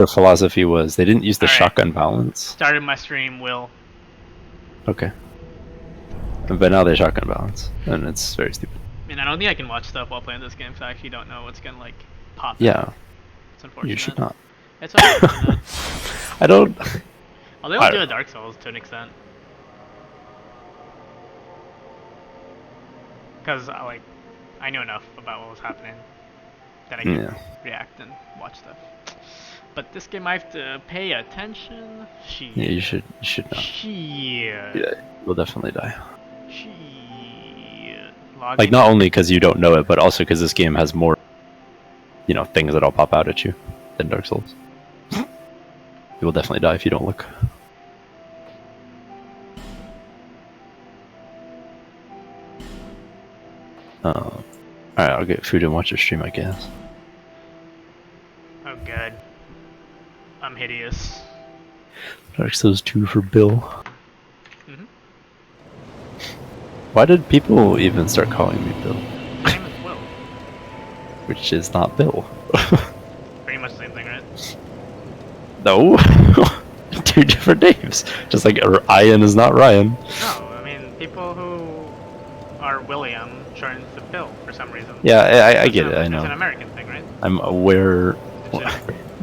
their philosophy was they didn't use the All right. shotgun balance. Started my stream, Will. Okay. But now they shotgun balance, and it's very stupid. I mean, I don't think I can watch stuff while playing this game, so I actually don't know what's gonna like pop. Yeah. It's unfortunate. You should not. It's unfortunate. I don't. Although I'll do a Dark Souls to an extent. Because I knew enough about what was happening that I can react and watch stuff. But this game I have to pay attention. Shit. Yeah, you should not. Shit. Yeah, you'll definitely die. Shit. Like, not only because you don't know it, but also because this game has more, you know, things that'll pop out at you than Dark Souls. You will definitely die if you don't look. Alright, I'll get food and watch your stream, I guess. Oh god. I'm hideous. Dark Souls 2 for Bill. Why did people even start calling me Bill? My name is Will. Which is not Bill. Pretty much the same thing, right? No. Two different names. Just like Ian is not Ryan. No, I mean, people who are William shorten to Bill for some reason. Yeah, I get it, I know. It's an American thing, right? I'm aware.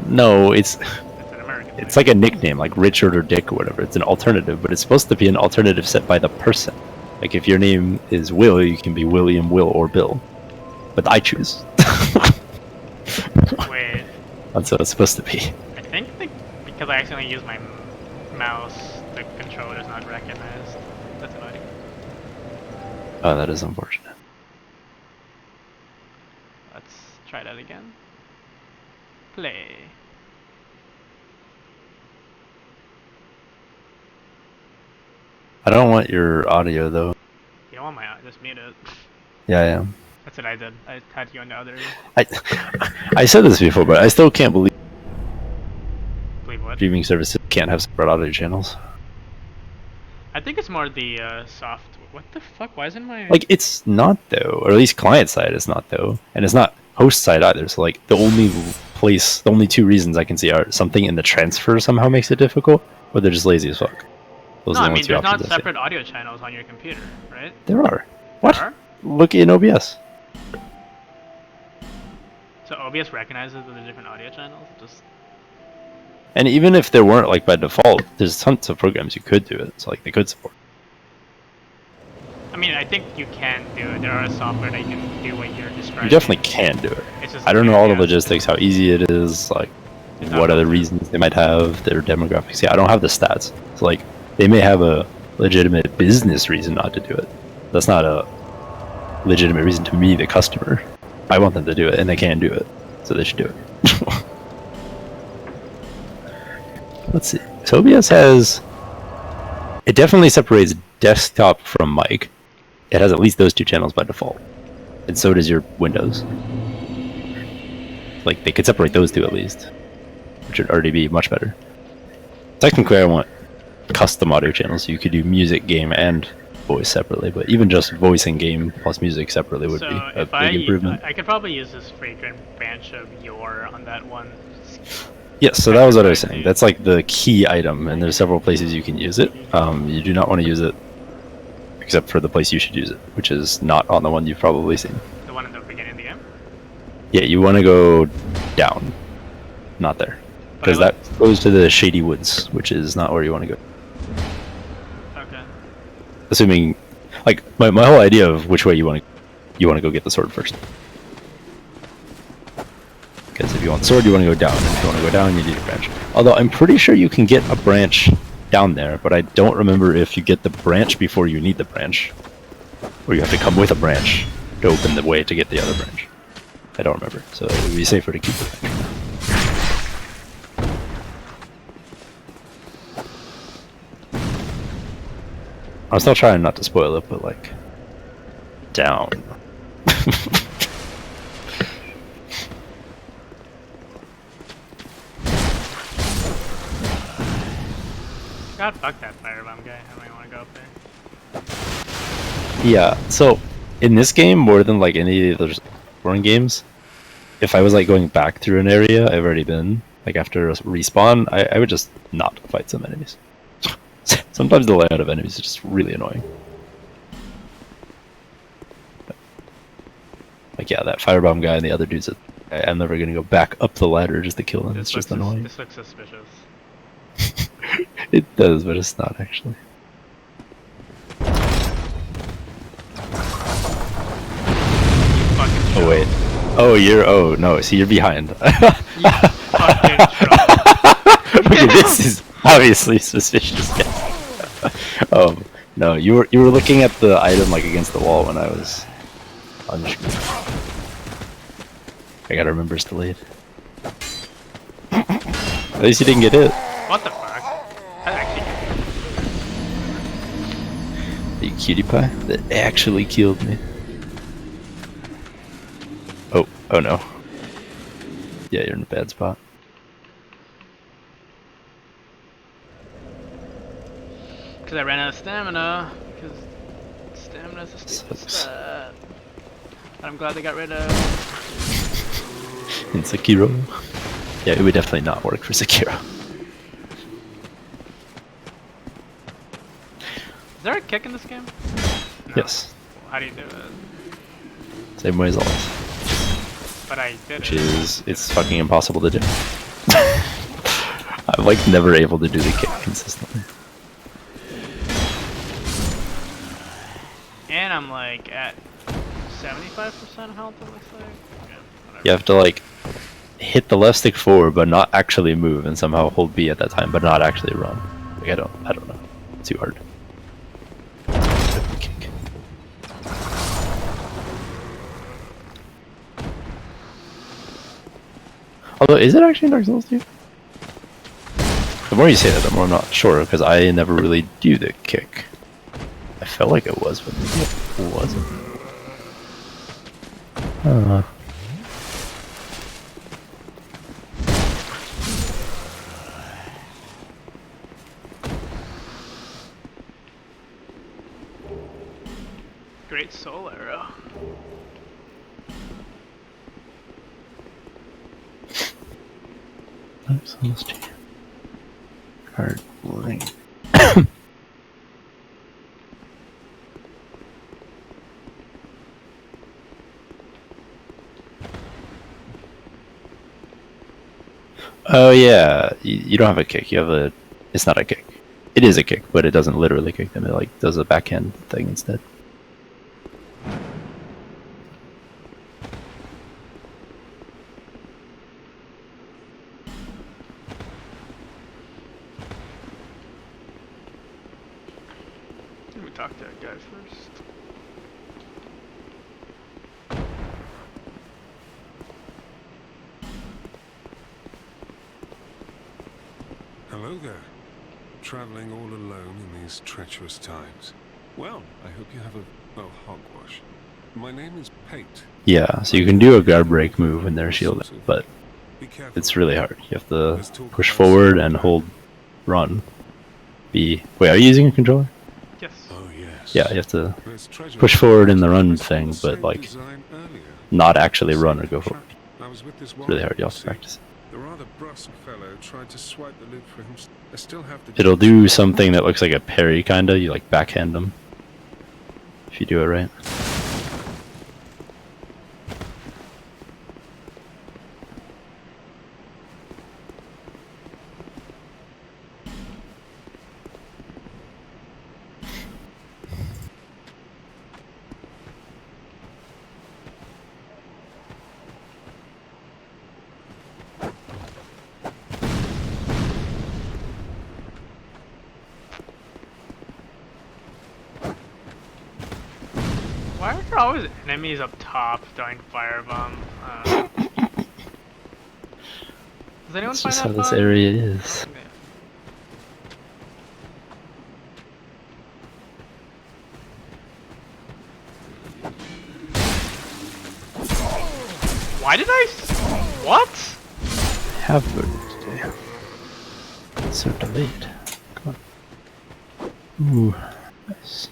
No, it's an American thing. It's like a nickname, like Richard or Dick or whatever. It's an alternative, but it's supposed to be an alternative set by the person. Like, if your name is Will, you can be William, Will, or Bill. But I choose. Wait. That's what it's supposed to be. I think because I accidentally used my mouse, the controller is not recognized. That's annoying. Oh, that is unfortunate. Let's try that again. Play. I don't want your audio, though. You don't want my audio, just mute it. Yeah, I am. That's what I did. I had you on the other. I said this before, but I still can't believe What? streaming services can't have separate audio channels. I think it's more the soft. What the fuck? Why isn't my Like, it's not though, or at least client side is not though, and it's not host side either. So like the only two reasons I can see are something in the transfer somehow makes it difficult, or they're just lazy as fuck. Those No, are I the mean only two there's not options I see. separate audio channels on your computer, right? There are. What? There are? Look in OBS. So OBS recognizes the different audio channels. Just And even if there weren't, like by default, there's tons of programs you could do it. So like they could support. I mean, I think you can do it. There are software that you can do what you're describing. You definitely can do it. It's just I don't know all the yeah. logistics, how easy it is, like what other reasons they might have, their demographics. Yeah, I don't have the stats. So like they may have a legitimate business reason not to do it. That's not a legitimate reason to me, the customer. I want them to do it, and they can do it, so they should do it. Let's see. So OBS has... It definitely separates desktop from mic. It has at least those two channels by default. And so does your Windows. Like, they could separate those two at least. Which would already be much better. Technically, I want custom audio channels, so you could do music, game, and voice separately. But even just voice and game plus music separately would be a big improvement. I could probably use this fragrant branch of Your on that one. Yes, so that was what I was saying. That's like the key item, and there's several places you can use it. You do not want to use it except for the place you should use it, which is not on the one you've probably seen. The one in the beginning of the game? Yeah, you want to go down, not there. Because that goes to the Shady Woods, which is not where you want to go. Okay. Assuming, like, my whole idea of which way you want to go get the sword first. Because if you want the sword, you want to go down. And if you want to go down, you need a branch. Although I'm pretty sure you can get a branch down there, but I don't remember if you get the branch before you need the branch, or you have to come with a branch to open the way to get the other branch. I don't remember, so it would be safer to keep the branch. I'm still trying not to spoil it, but like, down. God, fuck that firebomb guy. I don't even want to go up there. Yeah, so in this game, more than like any of those foreign games, if I was like going back through an area I've already been, like after a respawn, I would just not fight some enemies. Sometimes the layout of enemies is just really annoying. Like yeah, that firebomb guy and the other dudes. I'm never gonna go back up the ladder just to kill them. It's just annoying. This looks suspicious. It does, but it's not actually. Oh wait. Oh, oh no. See, you're behind. You fucking troll. Okay, this is obviously suspicious. No, you were looking at the item like against the wall when I was on the screen. I gotta remember it's delayed. At least you didn't get hit. What the fuck? That actually. You cutie pie? That actually killed me. Oh no. Yeah, you're in a bad spot. Because I ran out of stamina. Because stamina's a stupid Sucks. stat. I'm glad they got rid of. In Sekiro. Yeah, it would definitely not work for Sekiro. Is there a kick in this game? No. Yes. How do you do it? Same way as always. But I did Which it. is, it's fucking impossible to do. I'm like never able to do the kick consistently. And I'm like at 75% health, it looks like. Yeah, whatever. You have to like hit the left stick forward but not actually move and somehow hold B at that time but not actually run. Like I don't know. It's too hard. Kick. Although, is it actually in Dark Souls 2? The more you say that, the more I'm not sure, because I never really do the kick. I felt like it was, but maybe it wasn't. Great soul arrow. Dark Souls 2. Card ring. Oh yeah, you don't have a kick. You have a. It's not a kick. It is a kick, but it doesn't literally kick them. It like does a backhand thing instead. Let me talk to that guy first. Hello there. Traveling all alone in these treacherous times. Well, I hope you have a, well, hogwash. My name is Pate. Yeah, so you can do a guard break move when they're shielded, but Be careful. it's really hard. You have to push forward and hold run. B. Wait, are you using a controller? Yes. Oh yes. Yeah, you have to There's treasure push in forward in the the run I saw thing, the but same like design earlier. not actually run or go forward. I was with this It's really hard. You have to see. practice. The rather brusque fellow tried to swipe the loot for him. I still have to. It'll do something that looks like a parry, kinda. You like backhand them if you do it right. Why are there always enemies up top throwing firebomb? Does anyone That's find just that how this fun? area is. Yeah. Why did I? What? Have voted today. It's so delayed. Come on. Ooh, nice.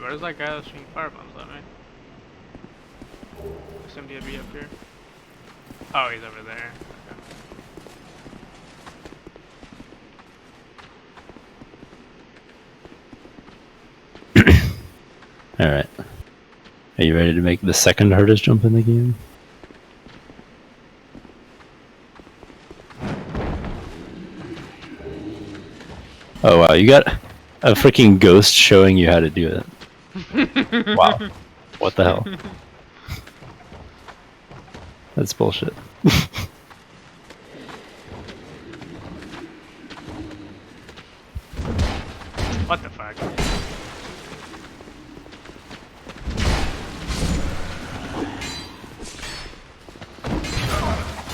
where's that guy that's shooting firebombs at me? Assumed he'd be up here. Oh, he's over there. Okay. Alright. Are you ready to make the second hardest jump in the game? Oh wow, you got a freaking ghost showing you how to do it. Wow. What the hell? That's bullshit. What the fuck?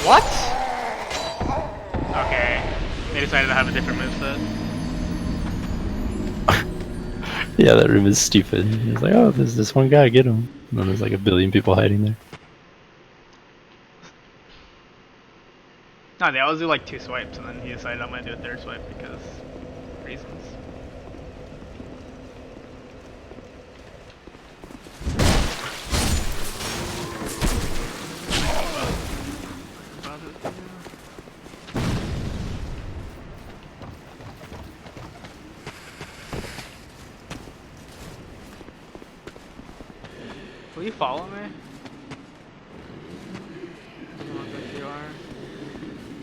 What? Okay. They decided to have a different moveset. Yeah, that room is stupid. He's like, oh, there's this one guy, get him. And then there's like a billion people hiding there. No, they always do like 2 swipes, and then he decided I'm gonna do a 3rd swipe because reasons. Will you follow me? I don't think you are.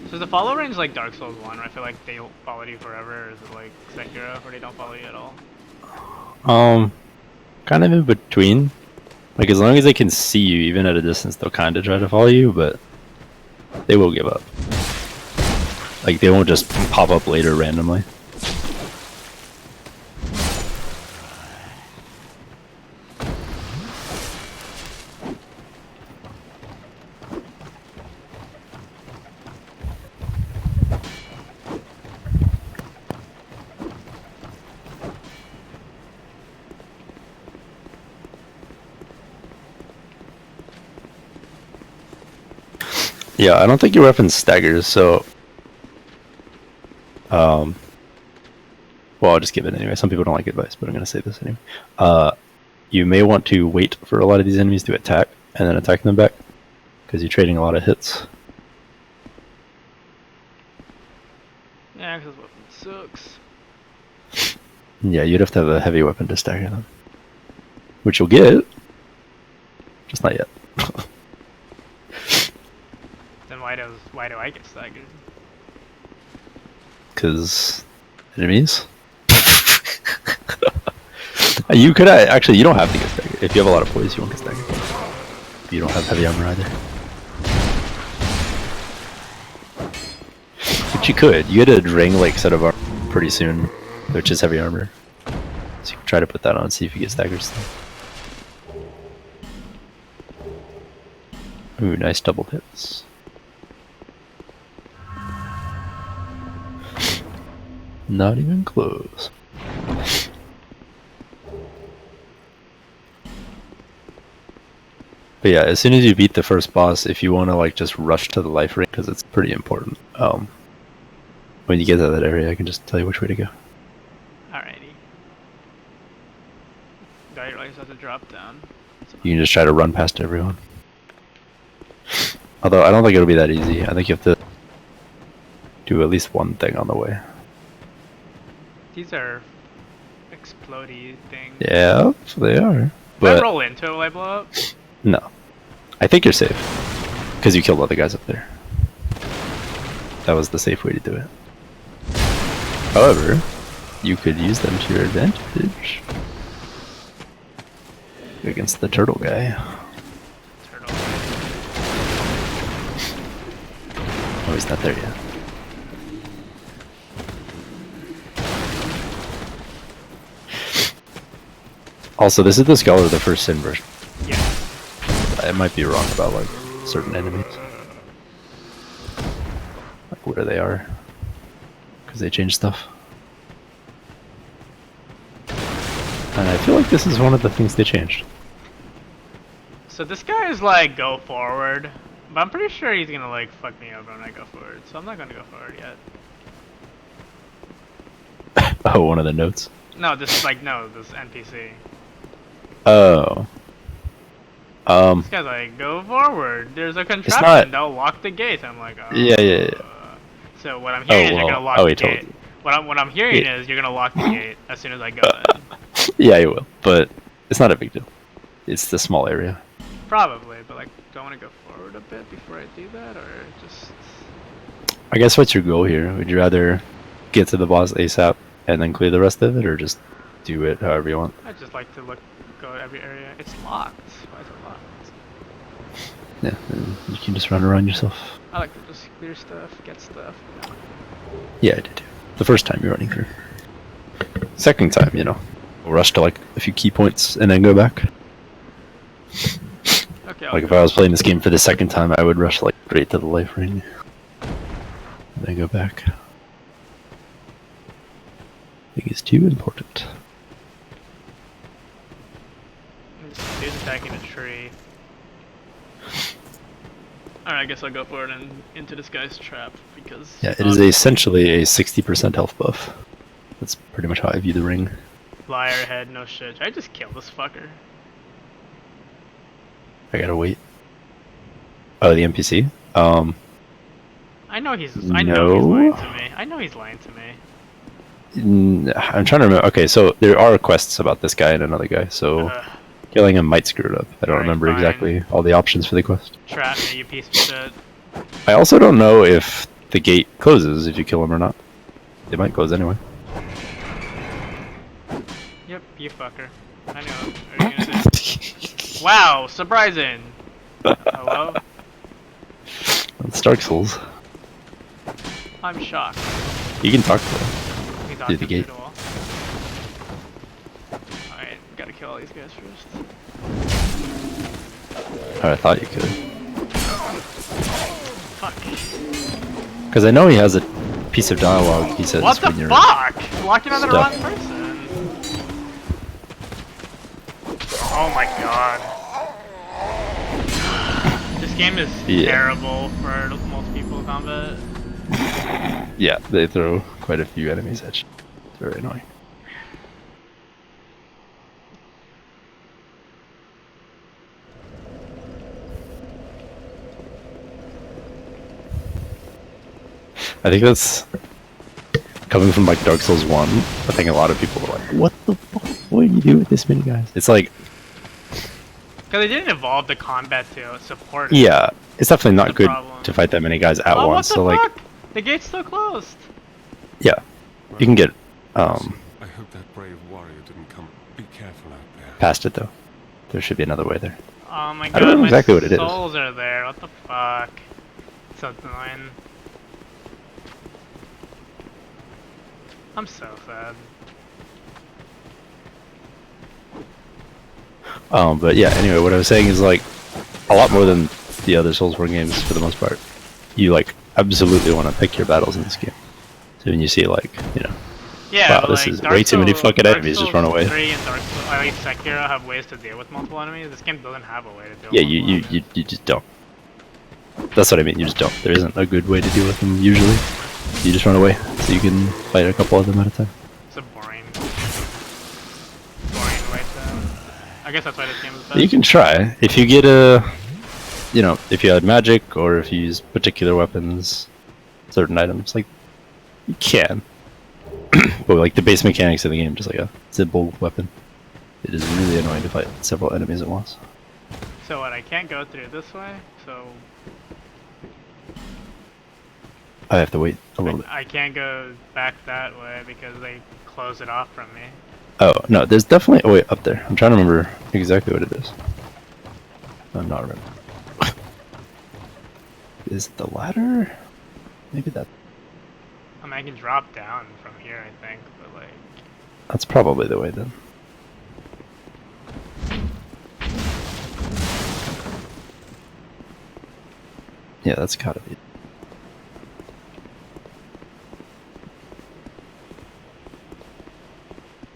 So is the follow range like Dark Souls 1, where I feel like they followed you forever, or is it like Sekiro, where they don't follow you at all? Kind of in between. Like, as long as they can see you, even at a distance, they'll kind of try to follow you, but they will give up. Like, they won't just pop up later randomly. Yeah, I don't think your weapon staggers, so... well, I'll just give it anyway. Some people don't like advice, but I'm going to say this anyway. You may want to wait for a lot of these enemies to attack, and then attack them back, because you're trading a lot of hits. Yeah, because this weapon sucks. Yeah, you'd have to have a heavy weapon to stagger them. Which you'll get. Just not yet. Then why do I get staggered? Because enemies. You could actually, you don't have to get staggered. If you have a lot of poise, you won't get staggered. You don't have heavy armor either. But you could. You get a ring like set of armor pretty soon, which is heavy armor. So you can try to put that on, see if you get staggered still. Ooh, nice double hits. Not even close. But yeah, as soon as you beat the first boss, if you want to like just rush to the life ring, because it's pretty important. When you get to that area, I can just tell you which way to go. Alrighty. Do I realize I have to drop down? You can just try to run past everyone. Although I don't think it'll be that easy. I think you have to do at least one thing on the way. These are explodey things. Yeah, they are. If I But roll into it, will I blow up? no, I think you're safe because you killed all the guys up there. That was the safe way to do it. However, you could use them to your advantage against the turtle guy. Turtle. Oh, he's not there yet. Also, this is the Scholar of the First Sin version. Yeah. I might be wrong about like certain enemies, like where they are, because they change stuff. And I feel like this is one of the things they changed. So this guy is like go forward, but I'm pretty sure he's gonna like fuck me over when I go forward. So I'm not gonna go forward yet. Oh, one of the notes. No, this NPC. Oh. This guy's like, go forward. There's a not- contraption. They'll lock the gate. I'm like, oh. Yeah. So what I'm hearing is you're gonna lock Oh, the he told gate. you. What I'm hearing Yeah. is you're gonna lock the gate as soon as I go in. Yeah, you will, but it's not a big deal. It's the small area. Probably, but like, do I want to go forward a bit before I do that, or just? I guess what's your goal here? Would you rather get to the boss ASAP and then clear the rest of it, or just do it however you want? I just like to go every area. It's locked. Why is it locked? Yeah, then you can just run around yourself. I like to just clear stuff, get stuff. Yeah, I did too. The first time you're running through. Second time, we'll rush to like a few key points and then go back. Okay. Like if I was playing this game for the second time, I would rush like straight to the life ring. And then go back. I think it's too important. Dude's attacking a tree. Alright, I guess I'll go for it and into this guy's trap because. Yeah, it is essentially a 60% health buff. That's pretty much how I view the ring. Liar head, no shit. Should I just kill this fucker? I gotta wait. Oh, the NPC? I know he's. No. I know he's lying to me. I know he's lying to me. I'm trying to remember. Okay, so there are quests about this guy and another guy, so killing him might screw it up. I don't Alright, remember fine. exactly all the options for the quest. Trap me, you piece of shit. I also don't know if the gate closes if you kill him or not. It might close anyway. Yep, you fucker. I know. What are you gonna do? Wow, surprising. Hello? It's Dark Souls. I'm shocked. You can talk to him. He's Through the gate. Alright, gotta kill all these guys first. Oh, I thought you could. Fuck. Because I know he has a piece of dialogue he says What the when you're... fuck? Walking on the Stuff. wrong person. Oh my god. This game is Yeah. terrible for multi-people combat. Yeah, they throw quite a few enemies at you. It's very annoying. I think that's coming from like Dark Souls 1. I think a lot of people are like, what the fuck? What do you do with this many guys? It's like, Because they didn't evolve the combat to support it. yeah, it's definitely not The good problem. to fight that many guys at Oh, once. what the So like, fuck? The gate's still closed. yeah, you can get I hope that brave warrior didn't come. Be careful out there. past it though. There should be another way there. Oh my I god, don't know my exactly what it is. souls are there. What the fuck? So annoying. I'm so sad. But yeah, anyway, what I was saying is like a lot more than the other Soulsborne games for the most part. You like absolutely want to pick your battles in this game. So when you see like, Yeah, wow, but, this like, is Dark way too many Souls- fucking Dark enemies, just Souls run away. 3 and Dark Souls, like Sekiro have ways to deal with multiple enemies. This game doesn't have a way to deal Yeah, with multiple you enemies. just don't. That's what I mean, you just don't. There isn't a good way to deal with them usually. You just run away so you can fight a couple of them at a time. It's a boring way to... I guess that's why this game is best. You can try. If you get if you had magic or if you use particular weapons, certain items, like, you can. But like the base mechanics of the game, just like a simple weapon, it is really annoying to fight several enemies at once. So what, I can't go through this way? So... I have to wait a little bit. I can't go back that way because they close it off from me. Oh, no, there's definitely a way up there. I'm trying to remember exactly what it is. I'm not remembering. Is it the ladder? Maybe that. I mean, I can drop down from here, I think, but like... That's probably the way then. Yeah, that's gotta be.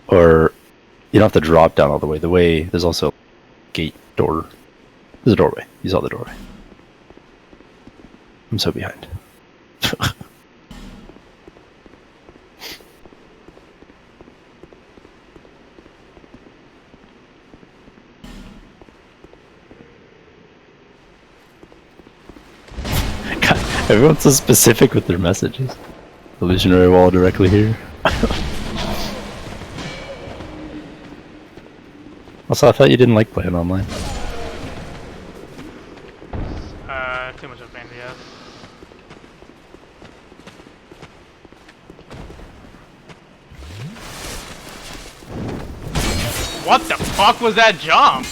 Or you don't have to drop down all the way. The way there's also a gate door. There's a doorway. You saw the doorway. I'm so behind. Everyone's so specific with their messages. Illusionary wall directly here. Also, I thought you didn't like playing online. Too much of a pain in the ass. What the fuck was that jump?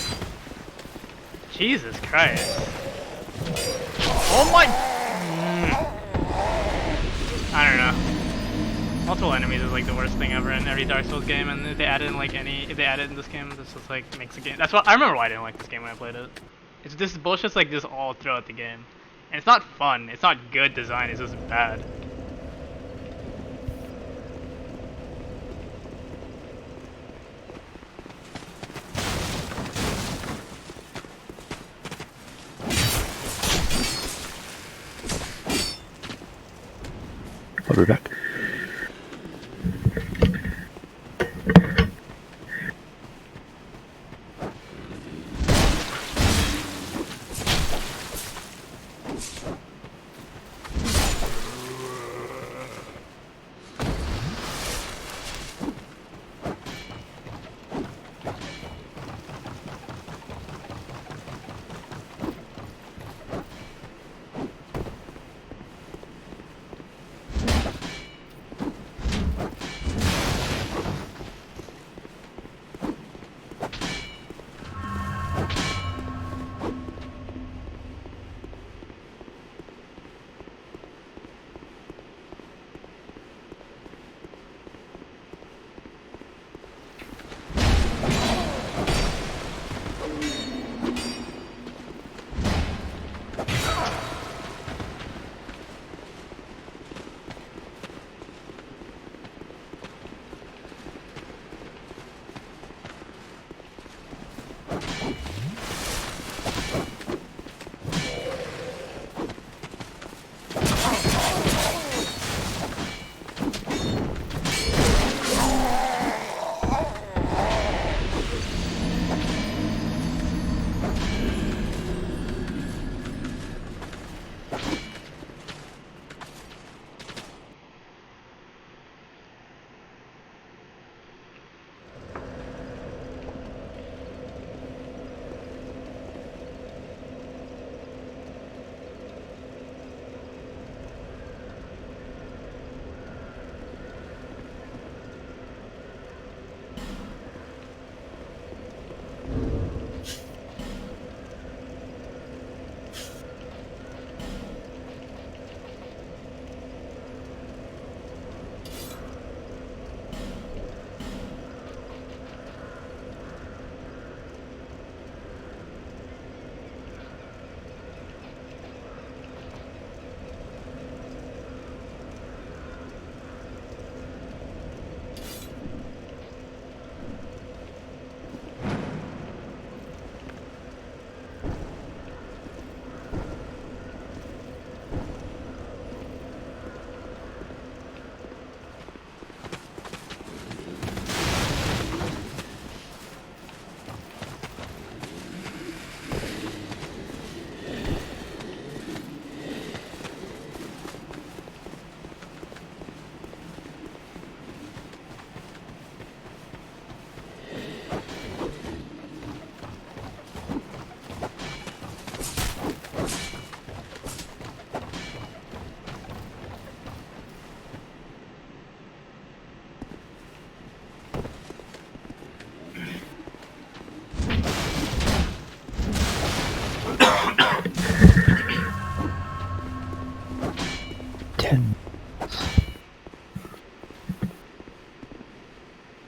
Jesus Christ. Oh my... I don't know. Multiple enemies is like the worst thing ever in every Dark Souls game, and if they add in like if they add it in this game, this just like makes the game. That's what I remember why I didn't like this game when I played it. It's this bullshit's like this all throughout the game, and it's not fun. It's not good design. It's just bad. I'll be back.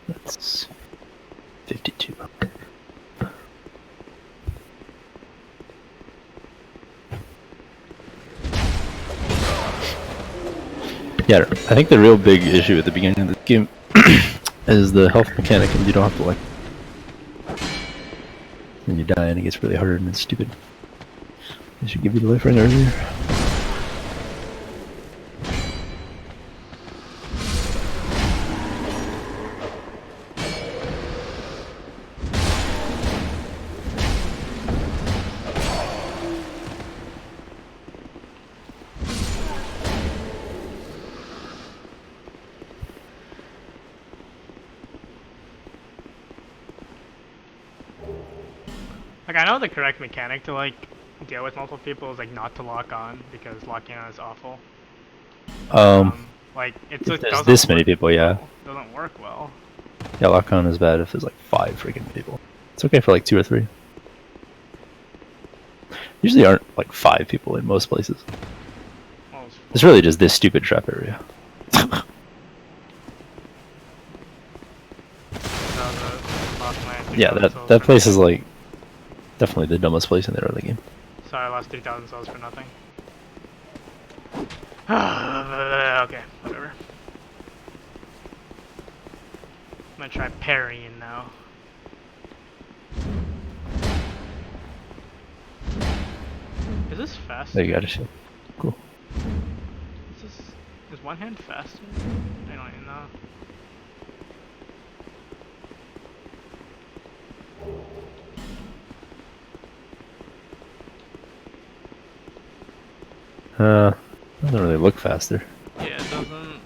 That's 52. Yeah, I think the real big issue at the beginning of the game is the health mechanic, and you don't have to like when you die and it gets really hard and it's stupid. They should give you the life ring earlier. Like I know the correct mechanic to like deal with multiple people is like not to lock on because locking on is awful. Like it If just there's doesn't this many work people, yeah. well. Doesn't work well. Yeah, lock on is bad if there's like 5 freaking people. It's okay for like 2 or 3. Usually aren't like 5 people in most places. Well, It's really just this stupid trap area. Yeah, that place is like definitely the dumbest place in the early game. Sorry, I lost 3,000 souls for nothing. Okay, whatever. I'm gonna try parrying now. Is this faster? There you got it. Cool. Is one hand faster? I don't even know. Doesn't really look faster. Yeah, it doesn't.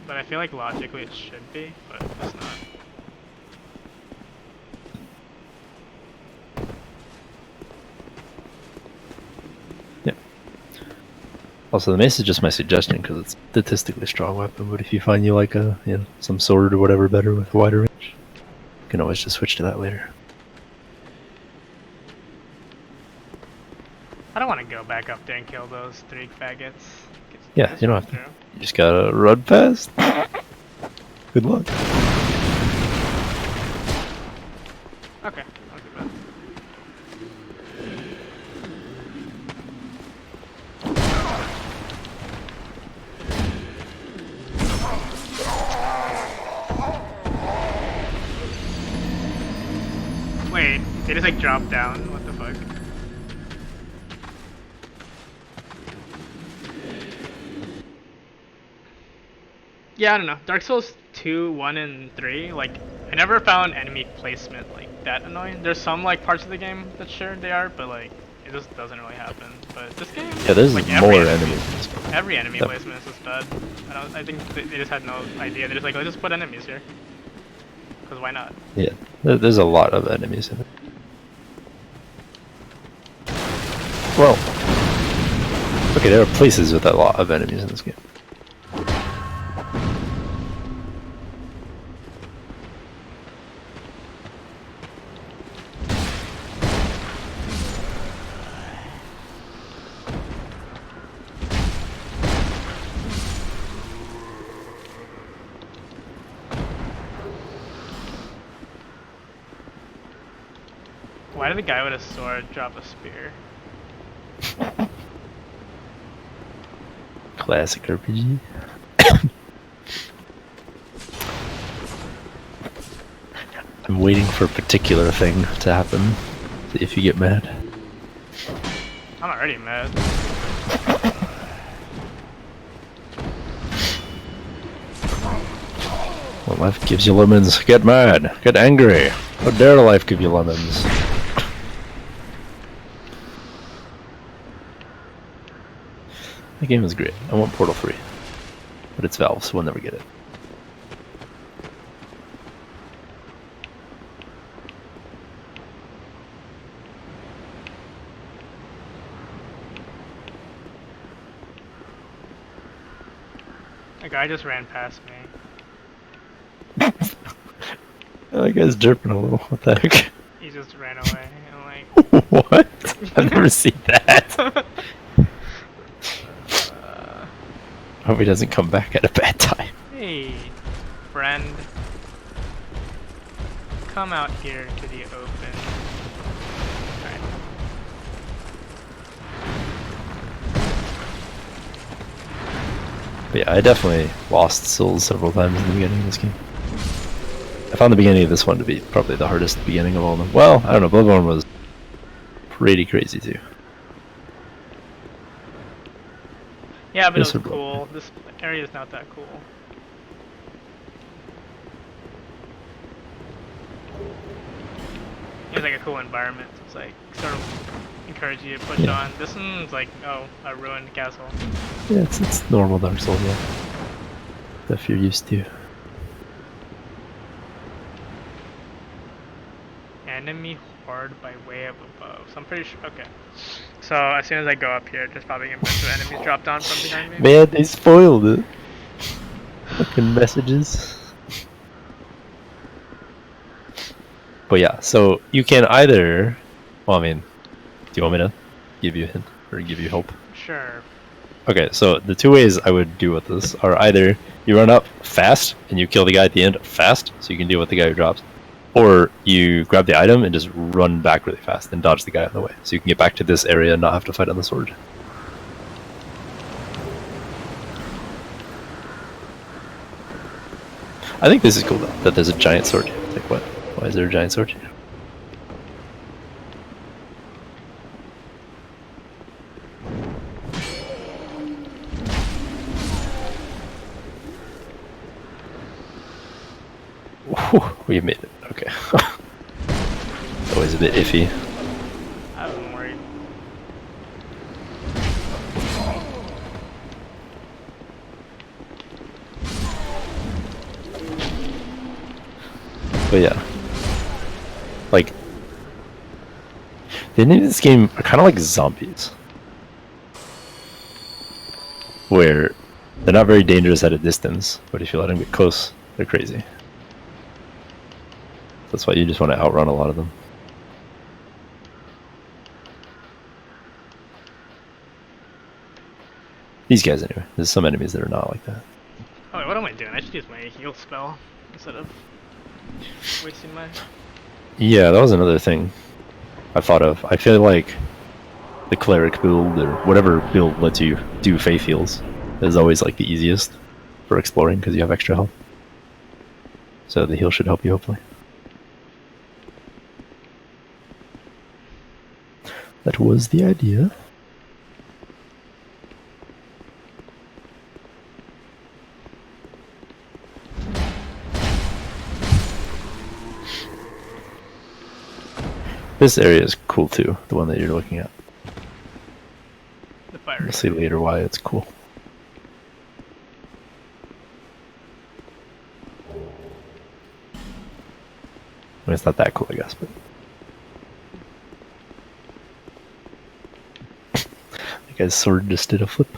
But I feel like logically it should be, but it's not. Yeah. Also, the mace is just my suggestion because it's statistically strong weapon. But if you find you like a some sword or whatever better with a wider range, you can always just switch to that later. I don't want to go back up there and kill those 3 faggots. Yeah, you don't have to. You just gotta run fast. Good luck. Okay, I'll do that. Wait, they just like drop down? What the fuck? Yeah, I don't know. Dark Souls 2, 1, and 3, like, I never found enemy placement like that annoying. There's some like parts of the game that sure they are, but like it just doesn't really happen. But this game, Yeah, there's like, more enemies. Every enemy Yep. placement is just bad. I think they just had no idea. They're just like, let's just put enemies here. Because why not? Yeah, there's a lot of enemies in it. Well, okay, there are places with a lot of enemies in this game. Why did the guy with a sword drop a spear? Classic RPG. I'm waiting for a particular thing to happen. See if you get mad. I'm already mad. When life gives you lemons, get mad, get angry. How dare life give you lemons? The game is great. I want Portal 3. But it's Valve, so we'll never get it. A guy just ran past me. That guy's derping a little. What the heck? He just ran away. I'm like, What? I've never seen that. Hope he doesn't come back at a bad time. hey, friend. Come out here to the open. Alright. But yeah, I definitely lost souls several times in the beginning of this game. I found the beginning of this one to be probably the hardest beginning of all of them. Well, I don't know, Bloodborne was pretty crazy too. Yeah, but Yes, it was sir, cool. This area is not that cool. It was like a cool environment. It's like sort of encourage you to push Yeah. on. This one's like, oh, a ruined castle. Yeah, it's normal Dark Souls, yeah. Stuff you're used to. enemy horde by way of above. So I'm pretty sure. Okay. So as soon as I go up here, there's probably a bunch of enemies drop down from behind me. Man, they spoiled it. Fucking messages. But yeah, so you can either. Well, I mean, do you want me to give you a hint or give you hope? Sure. Okay, so the two ways I would deal with this are either you run up fast and you kill the guy at the end fast, so you can deal with the guy who drops, or you grab the item and just run back really fast and dodge the guy on the way, so you can get back to this area and not have to fight on the sword. I think this is cool though, that there's a giant sword. Like what? Why is there a giant sword? Whew, we made it. Okay. Always a bit iffy. I wasn't worried. But yeah. Like, the enemies in this game are kind of like zombies. Where they're not very dangerous at a distance, but if you let them get close, they're crazy. That's why you just want to outrun a lot of them. These guys anyway. There's some enemies that are not like that. Oh wait, what am I doing? I should use my heal spell instead of wasting my... Yeah, that was another thing I thought of. I feel like the cleric build, or whatever build lets you do faith heals, is always like the easiest for exploring because you have extra health. So the heal should help you, hopefully. That was the idea. This area is cool too, the one that you're looking at. The fire. You'll see later why it's cool. I mean, it's not that cool, I guess, but... that guy's sword just did a flip.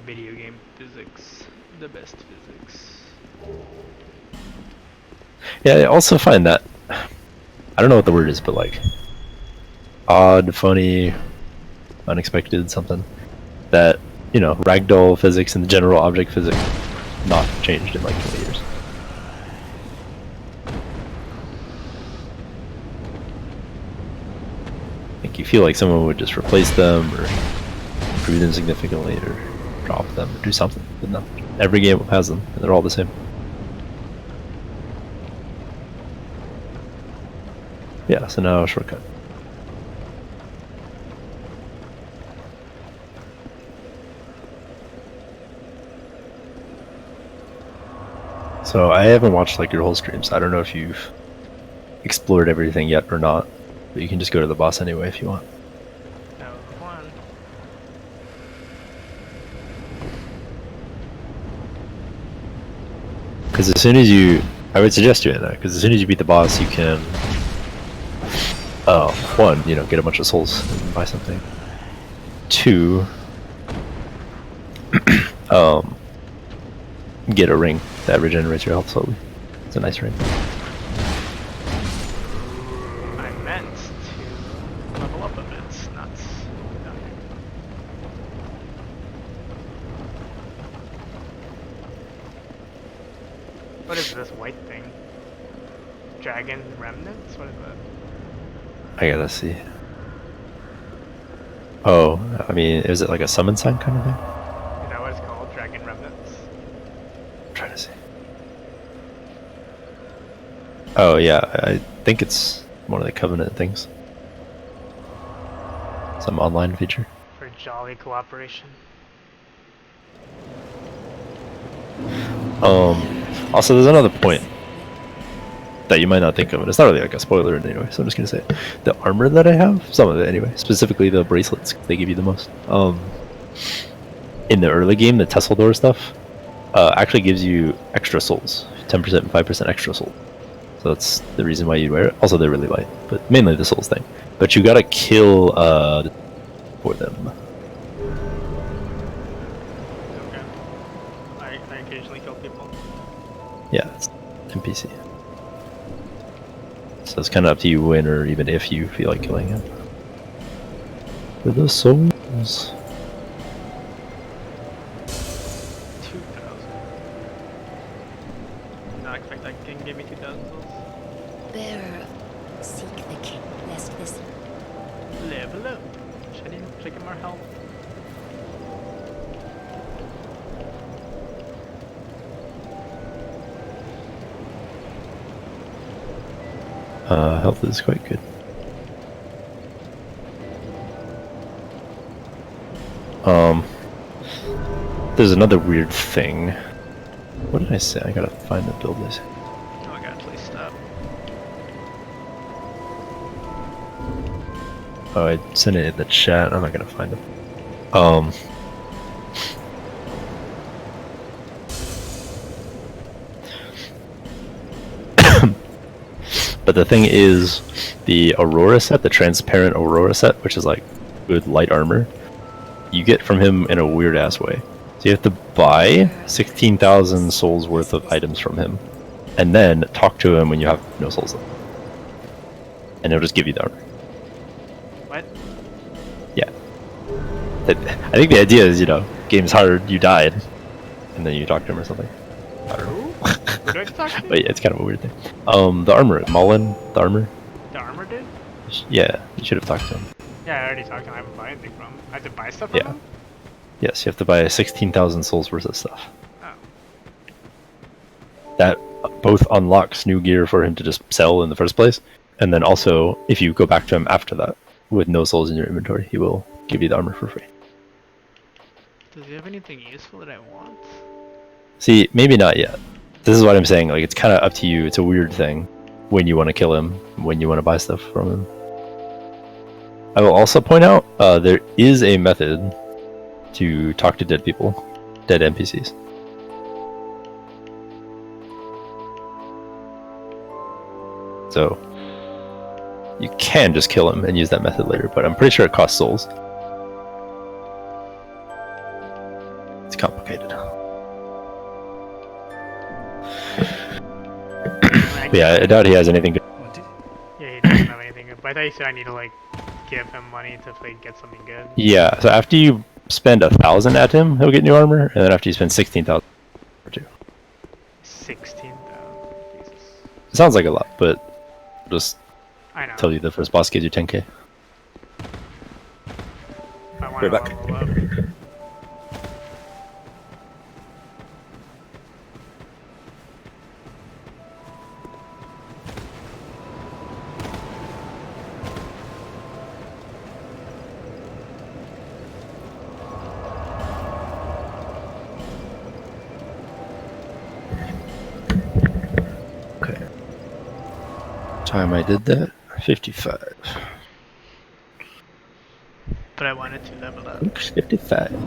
Video game physics. The best physics. Yeah, I also find that... I don't know what the word is, but like... odd, funny, unexpected, something. That, you know, ragdoll physics and the general object physics not changed in like 20 years. Like you feel like someone would just replace them or improve them significantly or drop them or do something, but no. Every game has them and they're all the same. Yeah, so now a shortcut. So I haven't watched like your whole streams. I don't know if you've explored everything yet or not, but you can just go to the boss anyway if you want. That was the one. Because as soon as you, I would suggest doing that. Because as soon as you beat the boss, you can, one, you know, get a bunch of souls and buy something. Two, get a ring that regenerates your health slowly. It's a nice ring. I meant to level up a bit, not down here. What is this white thing? Dragon remnants? What is that? I gotta see. Oh, I mean, is it like a summon sign kind of thing? Is that what it's called? Dragon remnants? I'm trying to see. Oh yeah, I think it's one of the Covenant things. Some online feature. For jolly cooperation. Also, there's another point that you might not think of, and it's not really like a spoiler in any way, so I'm just gonna say it. The armor that I have, some of it anyway, specifically the bracelets, they give you the most. In the early game, the Tesseldor stuff, actually gives you extra souls, 10% and 5% extra souls. So that's the reason why you'd wear it. Also, they're really light, but mainly the souls thing. But you gotta kill for them. Okay. I occasionally kill people. Yeah, it's NPC. So it's kind of up to you when or even if you feel like killing him. For the souls. 2,000. Did not expect that king gave me 2,000 souls. Bearer, seek the king, lest this Level up. Should I get more help? Health is quite good. There's another weird thing. What did I say? I gotta find the build list. Oh my god, please stop. Oh, I sent it in the chat. I'm not gonna find it. But the thing is, the Aurora set, the transparent Aurora set, which is like good light armor, you get from him in a weird ass way. So you have to buy 16,000 souls worth of items from him, and then talk to him when you have no souls left. And he'll just give you the armor. What? Yeah. I think the idea is, game's hard, you died, and then you talk to him or something. I don't know. Who do I talk to? But yeah, it's kind of a weird thing. The armor, Mullen, the armor. The armor dude? Yeah, you should have talked to him. Yeah, I already talked to him. I haven't bought anything from him. I have to buy stuff from Yeah. him? Yes, you have to buy 16,000 souls worth of stuff. Oh. That both unlocks new gear for him to just sell in the first place, and then also, if you go back to him after that, with no souls in your inventory, he will give you the armor for free. Does he have anything useful that I want? See, maybe not yet. This is what I'm saying, like, it's kind of up to you. It's a weird thing when you want to kill him, when you want to buy stuff from him. I will also point out, there is a method to talk to dead people, dead NPCs. So, you can just kill him and use that method later, but I'm pretty sure it costs souls. It's complicated. Yeah, I doubt he has anything good. Yeah, he doesn't have anything good. But I thought you said I need to, like, give him money to, like, get something good. Yeah, so after you spend 1,000 at him, he'll get new armor, and then after you spend 16,000 or two. 16,000. Jesus. It sounds like a lot, but I'll just I know. tell you the first boss gives you 10k. I want Right to back. level up. Okay. Time I did that, 55. But I wanted to level up. Oops, 55. With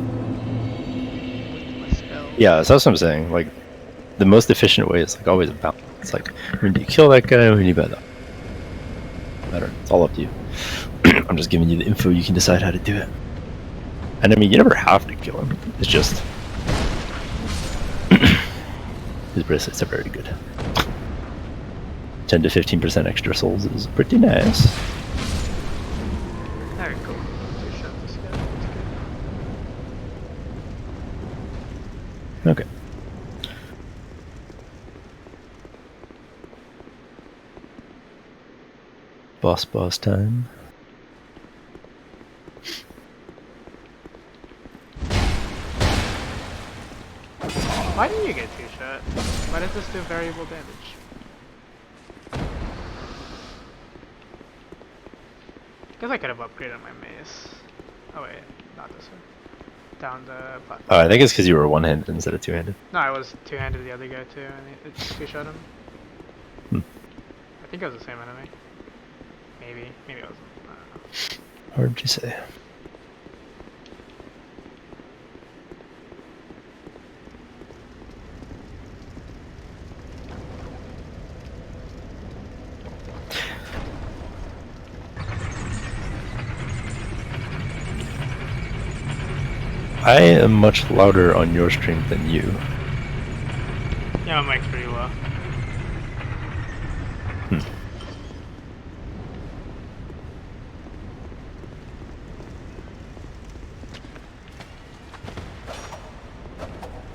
my spells. Yeah, so that's what I'm saying. Like, the most efficient way is like always a balance. It's like, when do you kill that guy, when do you buy that? Better. It's all up to you. I'm just giving you the info, you can decide how to do it. And I mean, you never have to kill him. It's just... his bracelets are very good. 10 to 15% extra souls is pretty nice. Alright, cool. Two shot this guy. That's good. Okay. Boss time. Why didn't you get two shot? Why does this do variable damage? Guess I could have upgraded my mace. Oh wait, not this one. Down the platform. I think it's because you were one-handed instead of two-handed. No, I was two-handed the other guy too, and it two-shot him. Hmm. I think it was the same enemy. Maybe it wasn't. I don't know. Hard to say. I am much louder on your stream than you. Yeah, my mic's pretty low.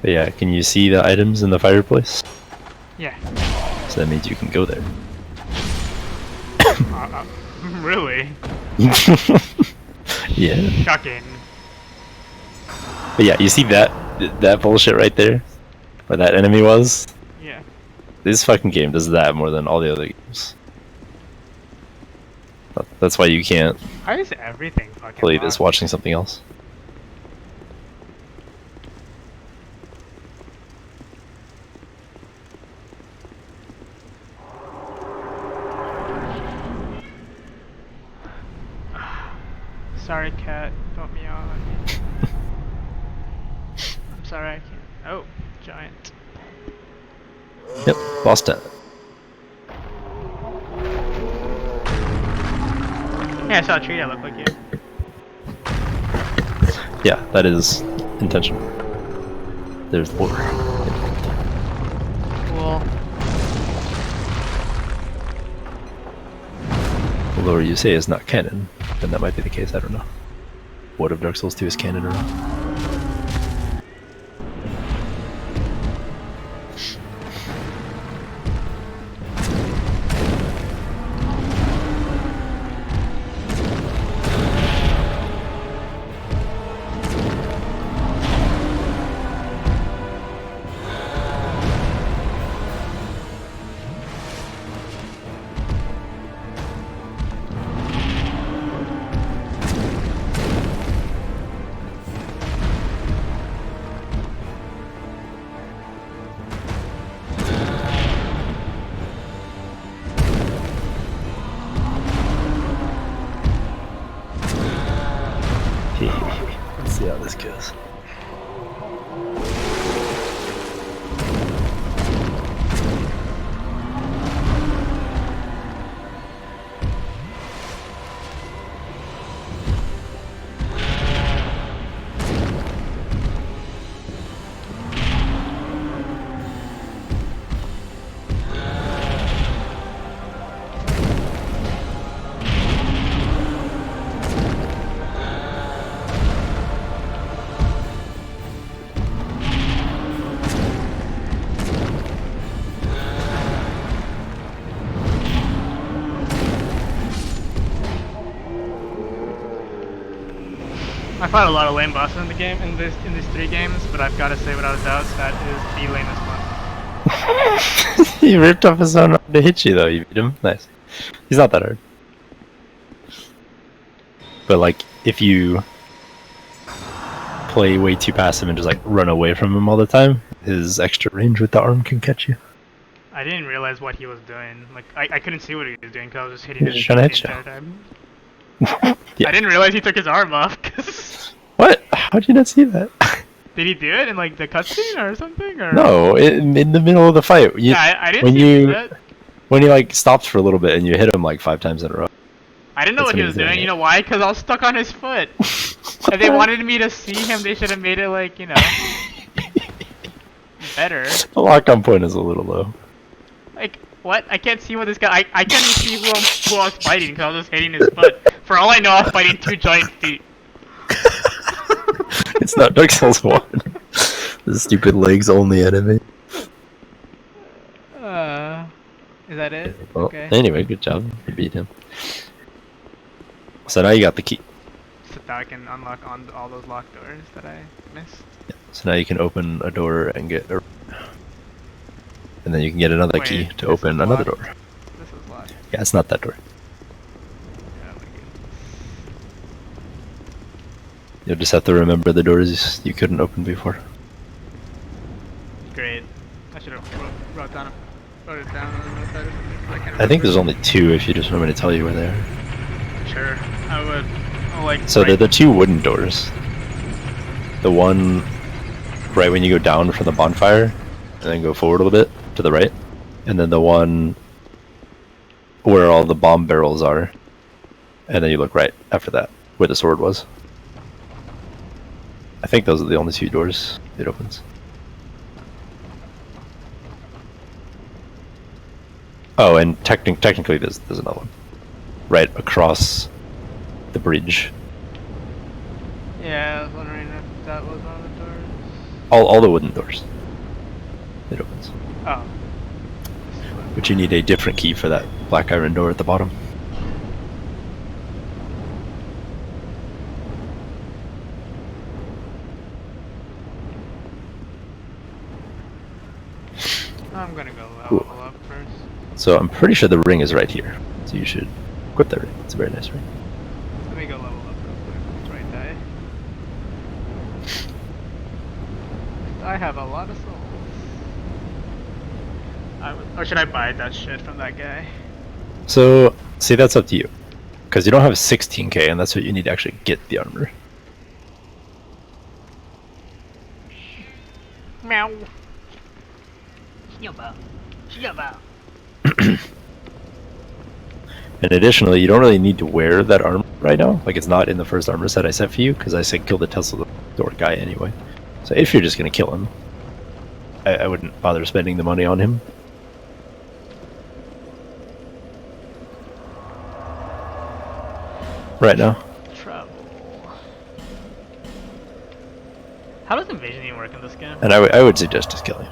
But yeah, can you see the items in the fireplace? Yeah. So that means you can go there. Really? Yeah. Shocking. But yeah, you see that bullshit right there? Where that enemy was? Yeah. This fucking game does that more than all the other games. That's why you can't Why is everything fucking play this locked? watching something else. Sorry, cat. Put me on. I'm sorry, I can't. Oh, giant. Yep, lost it. Yeah, I saw a tree that looked like you. Yeah, that is intentional. There's lore. Cool. The lore you say is not canon, then that might be the case, I don't know. What if Dark Souls 2 is canon or not? Let's see how this goes. I fought a lot of lame bosses in the game in these 3 games, but I've got to say without a doubt that is the lamest one. He ripped off his own arm to hit you though, you beat him. Nice. He's not that hard. But like, if you play way too passive and just like run away from him all the time, his extra range with the arm can catch you. I didn't realize what he was doing. Like I couldn't see what he was doing because I was just hitting He was his trying to hit the you. entire time. Yeah. I didn't realize he took his arm off. 'Cause What? How'd you not see that? did he do it in like the cutscene or something? Or No, in the middle of the fight. You, yeah, I didn't when see him you do that. when he like stopped for a little bit and you hit him like 5 times in a row. I didn't know That's what he when was he's doing doing. it. You know why? Because I was stuck on his foot. If they wanted me to see him, they should have made it like, you know, better. The lock-on point is a little low. Like, what? I can't see what this guy. I can't even see who I was fighting because I was just hitting his foot. For all I know, I was fighting 2 giant feet. It's not Dark Souls 1. The stupid legs only enemy. Is that it? Well, Okay. anyway, good job. You beat him. So now you got the key. So now I can unlock on all those locked doors that I missed. So now you can open a door and get a... And then you can get another Wait, key to this open is another locked? door. This is locked. Yeah, it's not that door. Oh my goodness. You'll just have to remember the doors you couldn't open before. Great. I should have wrote it down on the side or something. So I, can I think there's remember. only 2 if you just want me to tell you where they are. Sure. I would. I'll like. So they're write- the 2 wooden doors. The one right when you go down from the bonfire, and then go forward a little bit to the right, and then the one where all the bomb barrels are, and then you look right after that, where the sword was. I think those are the only two doors it opens. Oh, and technically there's another one. Right across the bridge. Yeah, I was wondering if that was one of the doors. All the wooden doors. It opens. Oh. But you need a different key for that black iron door at the bottom. I'm gonna go level Cool. up first. So I'm pretty sure the ring is right here. So you should equip that ring. It's a very nice ring. Let me go level up real quick. It's right there. I have a lot of souls. Or should I buy that shit from that guy? So, see, that's up to you. Because you don't have 16k, and that's what you need to actually get the armor. Meow. Yubba. Yubba. And additionally, you don't really need to wear that armor right now. Like, it's not in the first armor set I set for you, because I said kill the Tesla door guy anyway. So if you're just going to kill him, I wouldn't bother spending the money on him. Right now. Trouble. How does evasion work in this game? And I would suggest just killing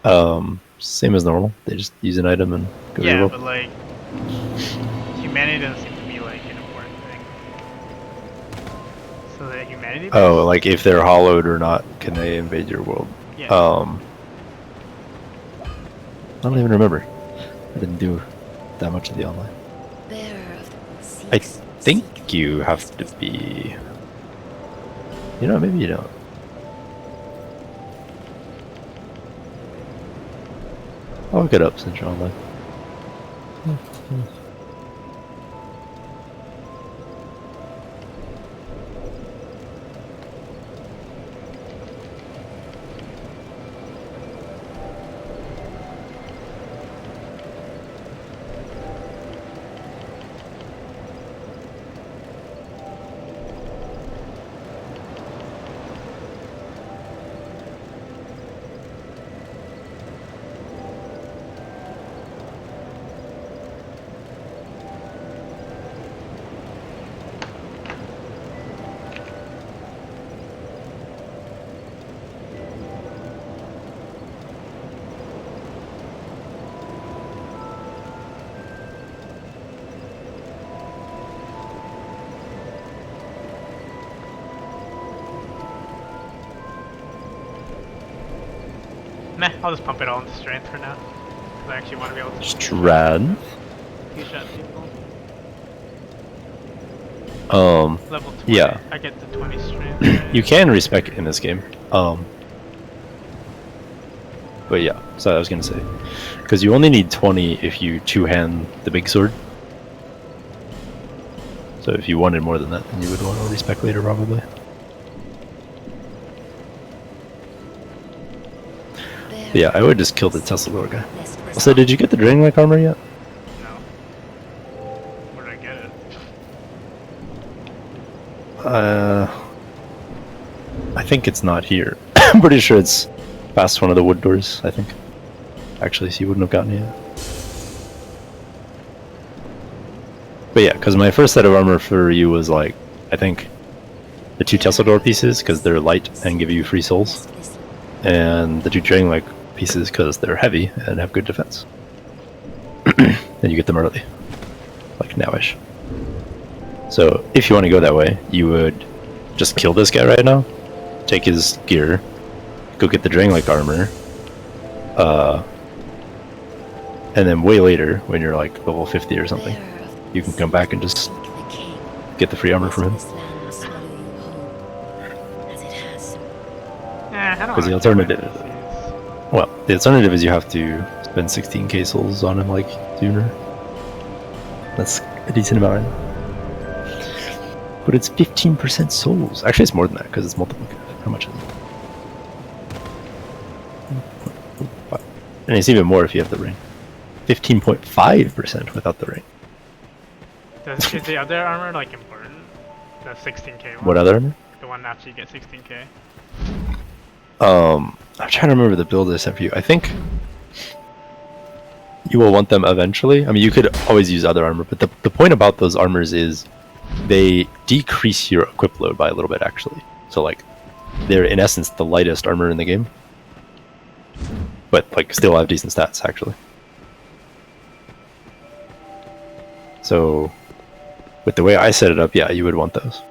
him. Same as normal. They just use an item and go Yeah, reroll. but like, humanity doesn't seem to be like an important thing. So that humanity. Oh, like if they're hollowed or not, can they invade your world? Yeah. I don't even remember. I didn't do that much of the online. Bearer of the I seeks- think seek you the have to destiny. be. You know, maybe you don't. I'll look it up since you're online. Meh, I'll just pump it all into strength for now. Because I actually want to be able to Strad. two-shot people. Level 20. Yeah. I get to 20 strength. Right? You can respec in this game. But yeah, so I was gonna say, because you only need 20 if you two-hand the big sword. So if you wanted more than that, then you would want to respec later, probably. But yeah, I would just kill the Tesla Lord guy. Also, did you get the Dragon Lake armor yet? No. Where did I get it? I think it's not here. I'm pretty sure it's past one of the wood doors, I think. Actually, so you wouldn't have gotten it yet. But yeah, because my first set of armor for you was like, I think, the 2 Tesla door pieces, because they're light and give you free souls. And the 2 Dragon Lake pieces, because they're heavy and have good defense. And you get them early. Like nowish. So, if you want to go that way, you would just kill this guy right now, take his gear, go get the Dragon Lake armor, and then way later, when you're like level 50 or something, you can come back and just get the free armor from him. I don't 'Cause the wanna alternative- do any of these. Well, the alternative is you have to spend 16k souls on him like sooner. That's a decent amount right now. But it's 15% souls. Actually, it's more than that because it's multiplicative. How much is it? And it's even more if you have the ring. 15.5% without the ring. Is the other armor like important? The 16k one? What other armor? The one after you get 16k. I'm trying to remember the build I sent for you. I think you will want them eventually. I mean, you could always use other armor, but the point about those armors is they decrease your equip load by a little bit, actually. So, like, they're in essence the lightest armor in the game, but like still have decent stats, actually. So, with the way I set it up, yeah, you would want those.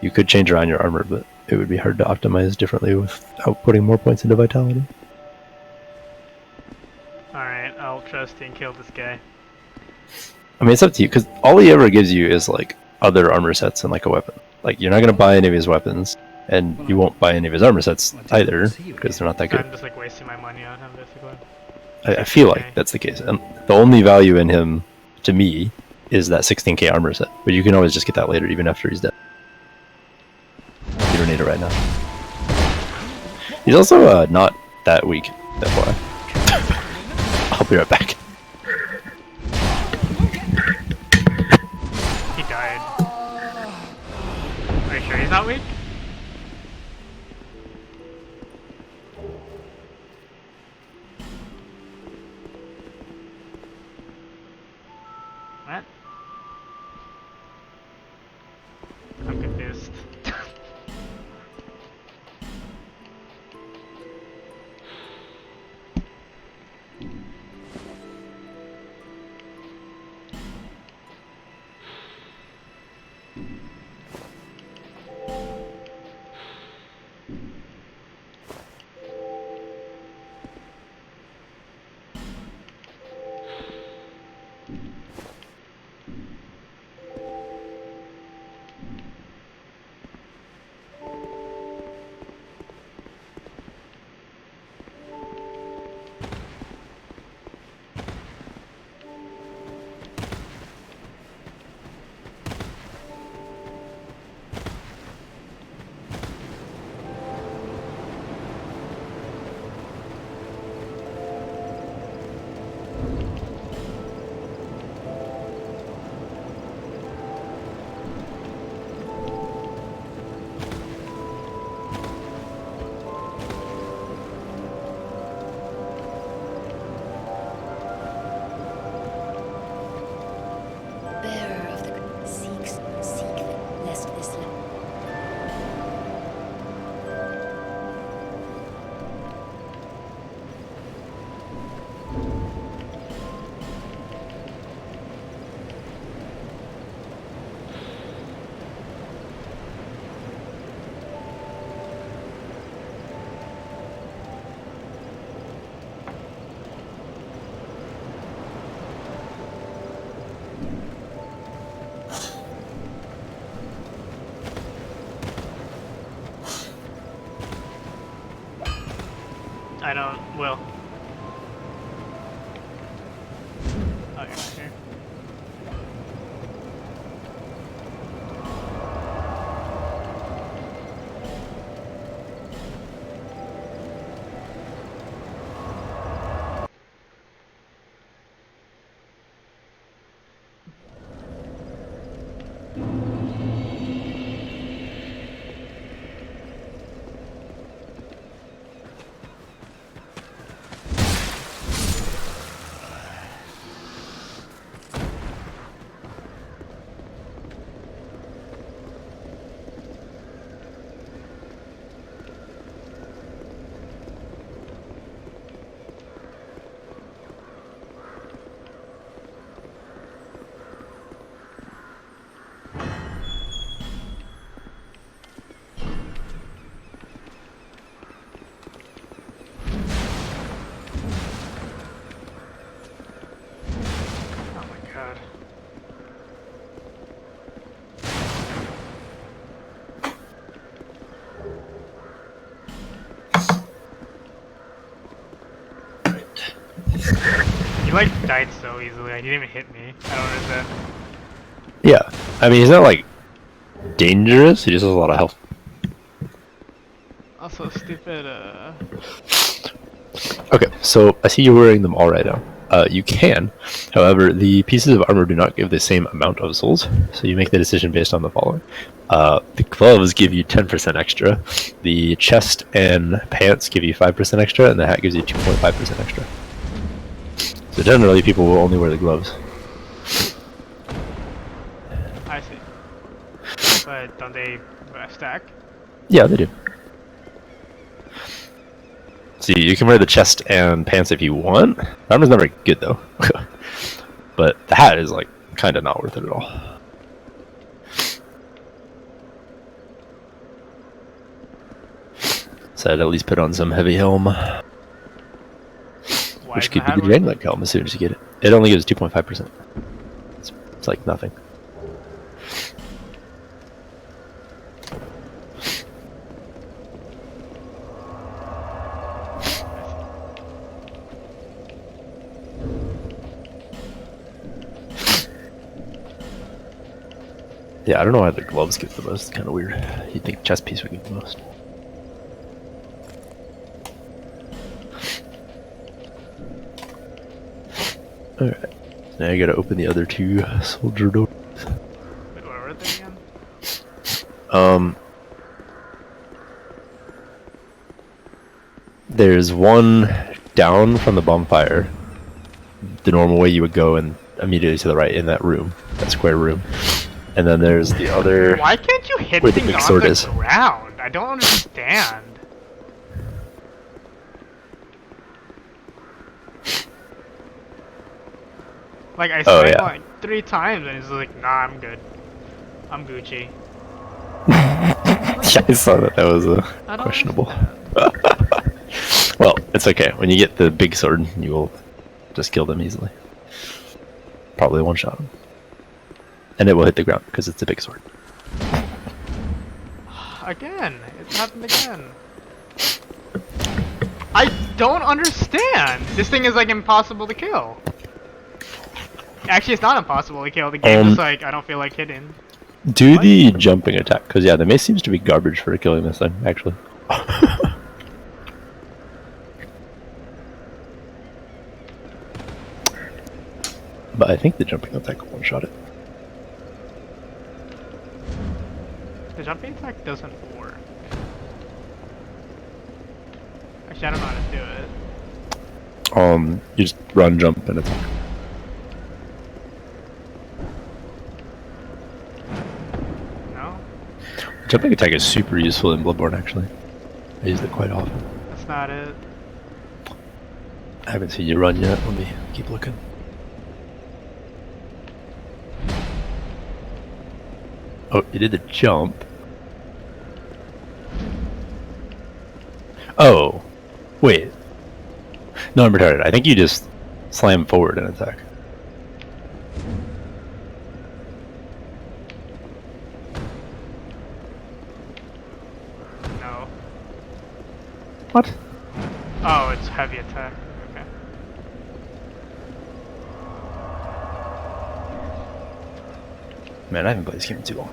You could change around your armor, but it would be hard to optimize differently without putting more points into vitality. Alright, I'll trust and kill this guy. I mean, it's up to you, because all he ever gives you is like other armor sets and like a weapon. Like, you're not going to buy any of his weapons, and you won't buy any of his armor sets either, because they're not that good. I'm just like wasting my money on him, basically. I feel like that's the case. And the only value in him, to me, is that 16k armor set. But you can always just get that later, even after he's dead. You don't need it right now. He's also not that weak, that's why. I'll be right back. He died. Are you sure he's not weak? What? I'm confused. Bearer of the seek lest this I don't. Will. Oh, you're not here. Oh my god. You like died so easily. You didn't even hit me. I don't understand. Yeah, I mean, he's not like dangerous, he just has a lot of health. Also stupid. Okay, so I see you're wearing them all right now. You can. However, the pieces of armor do not give the same amount of souls, so you make the decision based on the following. The gloves give you 10% extra, the chest and pants give you 5% extra, and the hat gives you 2.5% extra. So generally, people will only wear the gloves. I see. But don't they stack? Yeah, they do. See, you can wear the chest and pants if you want. Armor's not very good though. But the hat is like kind of not worth it at all. So I'd at least put on some heavy helm, Why which is could the be hat the worth Dragonlink helm as soon as you get it. It only gives 2.5%. It's like nothing. Yeah, I don't know why the gloves give the most. It's kind of weird. You'd think chest piece would give the most. Alright. Now you gotta open the other two soldier doors. Wait, what were they again? There's one down from the bonfire. The normal way you would go, and immediately to the right in that room, that square room. And then there's the other. Why can't you hit Where the things big on sword the is. ground? I don't understand. Like I Oh, said yeah. like 3 times and it's like, nah, I'm good. I'm Gucci. Yeah, I saw that. That was I don't questionable. understand. Well, it's okay. When you get the big sword, you will just kill them easily. Probably one shot them. And it will hit the ground because it's a big sword. Again, it's happened again. I don't understand. This thing is like impossible to kill. Actually, it's not impossible to kill. The game is like, I don't feel like hitting. Do What? the jumping attack, because yeah, the mace seems to be garbage for killing this thing, actually. But I think the jumping attack will one-shot it. The jumping attack doesn't work. Actually, I don't know how to do it. You just run, jump, and attack. No? Jumping attack is super useful in Bloodborne, actually. I use it quite often. That's not it. I haven't seen you run yet. Let me keep looking. Oh, you did the jump. Oh, wait. No, I'm retarded. I think you just slam forward and attack. No. What? Oh, it's heavy attack. Okay. Man, I haven't played this game in too long.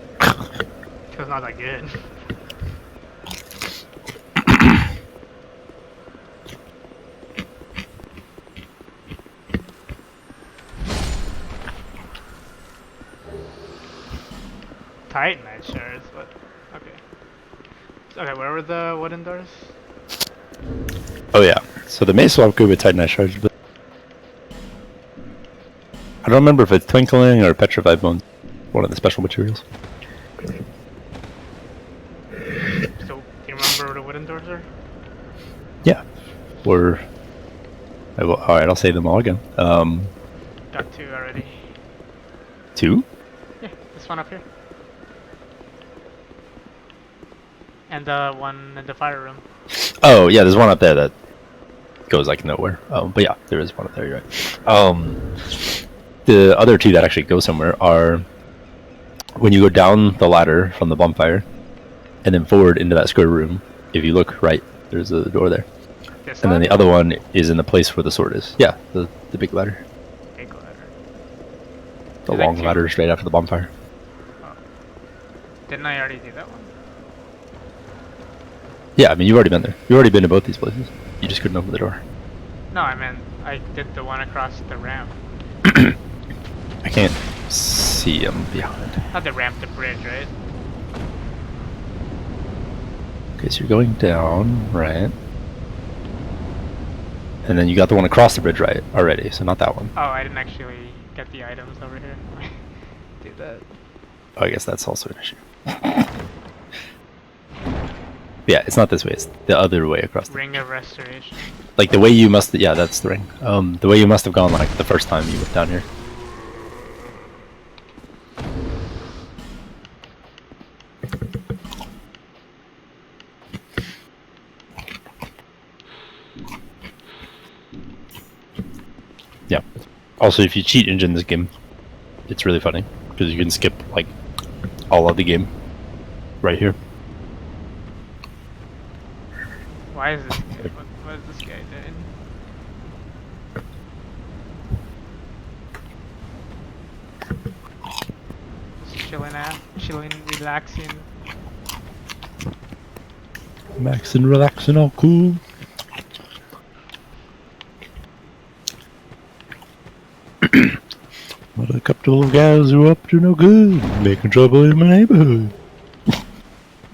It's not that good. Titanite shards, but okay. Okay, where were the wooden doors? Oh yeah. So the mace will have good with Titanite shards, but I don't remember if it's twinkling or petrified bones. One of the special materials. So, do you remember where the wooden doors are? Yeah. Or alright, I'll say them all again. Got 2 already. 2? Yeah, this one up here. And the one in the fire room. Oh yeah, there's one up there that goes like nowhere. But yeah, there is one up there. You're right. The other 2 that actually go somewhere are when you go down the ladder from the bonfire, and then forward into that square room. If you look right, there's a door there. This And then one? the other one is in the place where the sword is. Yeah, the big ladder. Big ladder. The Is that long 2? ladder straight after the bonfire. Oh. Didn't I already do that one? Yeah, I mean, you've already been there. You've already been to both these places. You just couldn't open the door. No, I meant I did the one across the ramp. I can't see him behind. Not the ramp, the bridge, right? Okay, so you're going down, right? And then you got the one across the bridge, right? Already, so not that one. Oh, I didn't actually get the items over here. Do that. Oh, I guess that's also an issue. Yeah, it's not this way. It's the other way across. Ring of Restoration. Like the way you must. Yeah, that's the ring. The way you must have gone like the first time you went down here. Yeah. Also, if you cheat in this game, it's really funny because you can skip like all of the game right here. Why is this guy? What is this guy doing? Just chilling out, chilling, relaxing. Maxing, relaxing, all cool. What a couple of guys who are up to no good, making trouble in my neighborhood.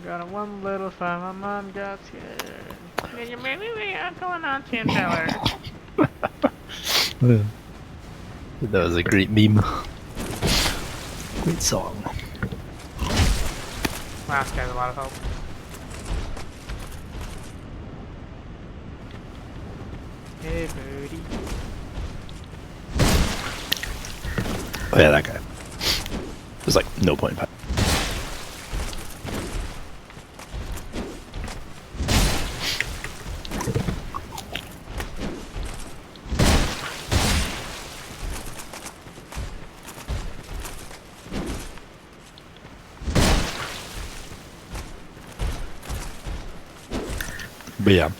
Got a one little fight, my mom got scared. Can you make me going on $10? That was a great meme. Great song. Wow, this guy's a lot of help. Hey, buddy. Oh yeah, that guy. There's like no point in fighting. But yeah,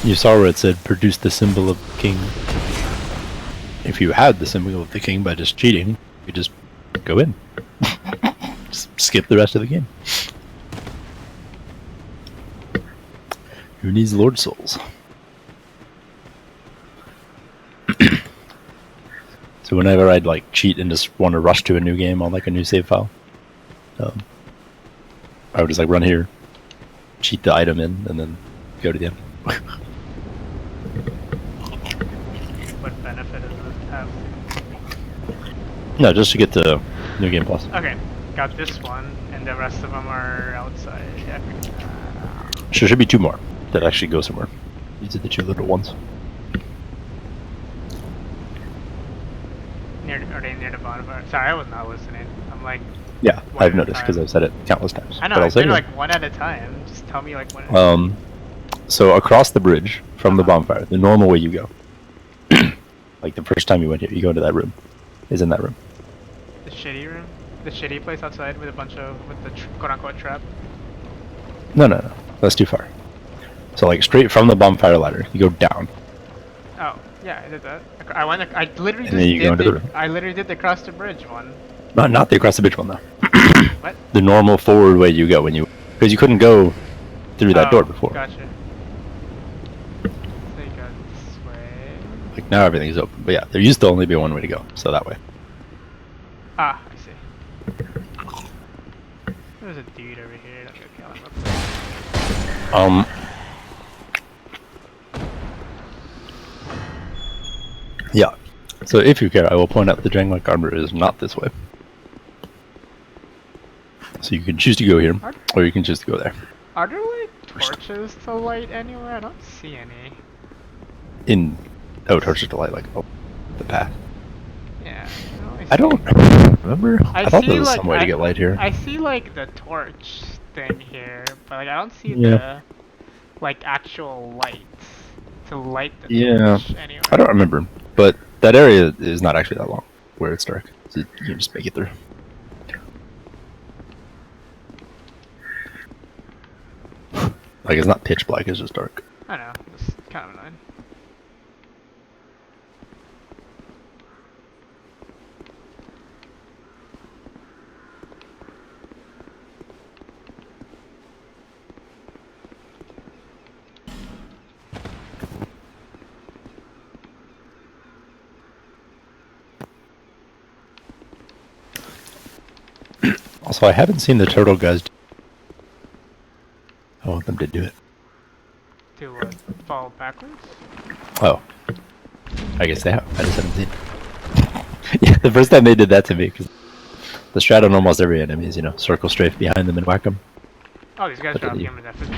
you saw where it said produce the symbol of the king. If you had the symbol of the king by just cheating, you just go in. Just skip the rest of the game. Who needs Lord Souls? So whenever I'd like cheat and just want to rush to a new game on like a new save file, I would just like run here, cheat the item in, and then go to the end. What benefit does this have? No, just to get to New Game Plus. Okay, got this one, and the rest of them are outside. Yeah, There should be two more that actually go somewhere. These are the two little ones. are they near the bonfire? Sorry, I was not listening. I'm like, Yeah, one I've at a noticed because time. I've said it countless times. I know, But I I'll say said it like again. one at a time. Just tell me like one at a time. So across the bridge from the Uh-huh. bonfire, the normal way you go, like the first time you went here, you go into that room, is in that room. The shitty room? The shitty place outside with a bunch of, with the quote-unquote trap? No, that's too far. So like straight from the bonfire ladder, you go down. Oh, yeah, I did that. I went, I literally And then you just go did into the room. I literally did the cross the bridge one. Not the across the bridge one though. What? The normal forward way you go when you, because you couldn't go through that Oh, door before. Gotcha. So you go this way. Like now everything's open. But yeah, there used to only be one way to go, so that way. Ah, I see. There's a dude over here. Let's go kill him real quick. Yeah. So if you care, I will point out the Drangleic armor is not this way. So you can choose to go here, or you can choose to go there. Are there like torches to light anywhere? I don't see any. Torches to light, like, the path. Yeah. I don't remember. I thought there was some way to get light here. I see like the torch thing here, but like I don't see Yeah. the like actual lights to light the Yeah. torch anywhere. I don't remember, but that area is not actually that long where it's dark. So you can just make it through. Like, it's not pitch black, it's just dark. I know, it's kind of annoying. Also, I haven't seen the turtle guys. I want them to do it. To what? Fall backwards? Oh. I guess they have. I just haven't seen. Yeah, the first time they did that to me, because the strat on almost every enemy is, circle strafe behind them and whack them. Oh, these guys But dropped then him in effort.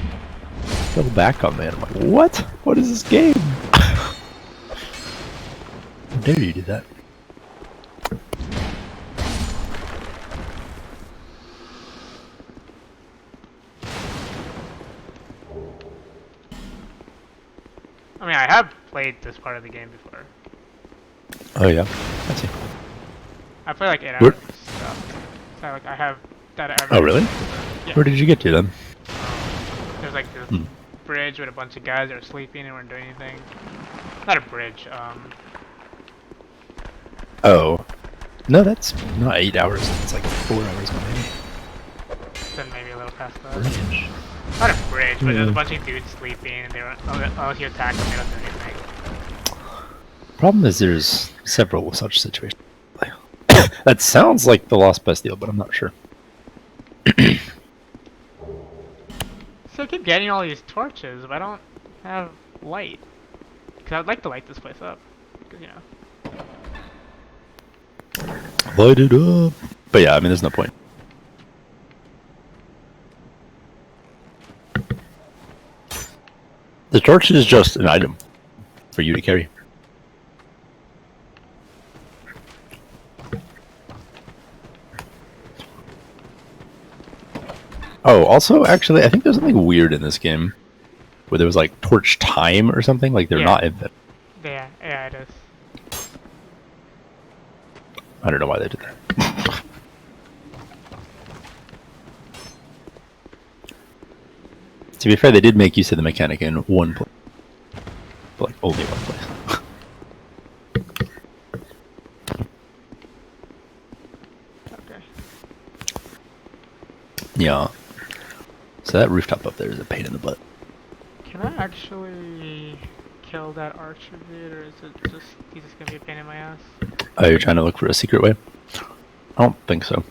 Double back on me, and I'm like, what? What is this game? How dare you do that? I mean, I have played this part of the game before. Oh yeah, I see. I played like 8 Where- hours. So like I have that. Oh really? Yeah. Where did you get to then? There's like this Hmm. bridge with a bunch of guys that are sleeping and weren't doing anything. Not a bridge. Oh. No, that's not 8 hours. It's like 4 hours maybe. Then maybe a little past that. Bridge. Not a bridge, but there's a Hmm. bunch of dudes sleeping and they were unless you attack them, they don't do anything. Problem is, there's several such situations. That sounds like the Lost Bastille, but I'm not sure. So I keep getting all these torches, but I don't have light. Cause I'd like to light this place up. Cause Light it up. But yeah, I mean, there's no point. The torch is just an item for you to carry. Oh, also, actually, I think there's something weird in this game where there was like torch time or something. Like they're Yeah. not infinite. yeah, it is. I don't know why they did that. To be fair, they did make use of the mechanic in one place, but like only one place. Okay. Yeah. So that rooftop up there is a pain in the butt. Can I actually kill that archer dude, or is it just he's just gonna be a pain in my ass? Oh, you're trying to look for a secret way? I don't think so.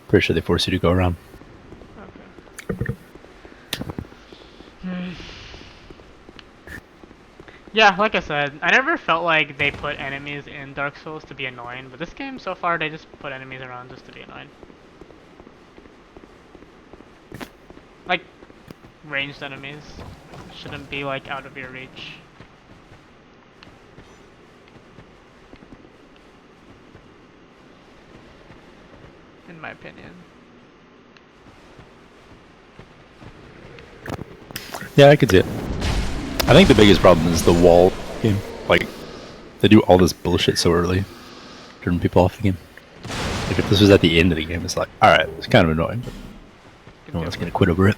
Pretty sure they force you to go around. Okay. Hmm. Yeah, like I said, I never felt like they put enemies in Dark Souls to be annoying, but this game so far they just put enemies around just to be annoying. Like, ranged enemies shouldn't be like out of your reach. In my opinion. Yeah, I could see it. I think the biggest problem is the wall game. Like, they do all this bullshit so early, turning people off the game. Like, if this was at the end of the game, it's like, alright, it's kind of annoying, but no one's gonna quit over it.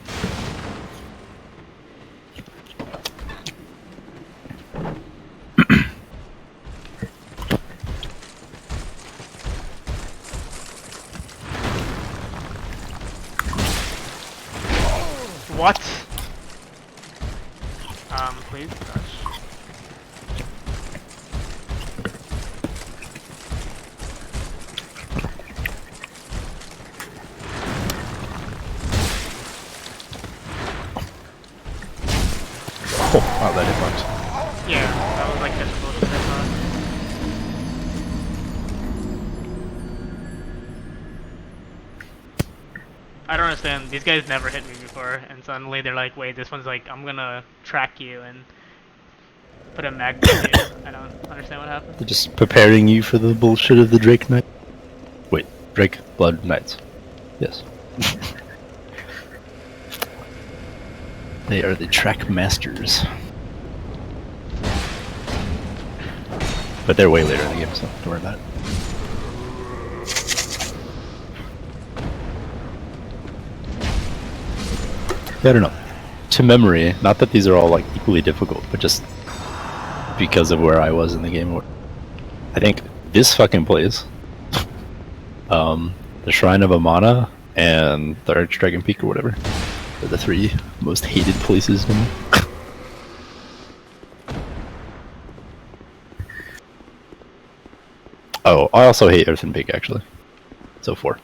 What? Please, gosh. Oh, wow, that hitbox. Yeah, that was like this bullshit I thought. I don't understand. These guys never hit me before, and suddenly they're like, wait, this one's like, I'm gonna track you and put a mag on you. I don't understand what happened. They're just preparing you for the bullshit of the Drake Knight. Wait, Drake Blood Knights. Yes. They are the track masters. But they're way later in the game, so don't worry about it. Yeah, I don't know. To memory, not that these are all like equally difficult, but just because of where I was in the game. I think this fucking place, the Shrine of Amana, and the Archdragon Peak or whatever, are the three most hated places to me. Oh, I also hate Earthen Peak actually. So 4.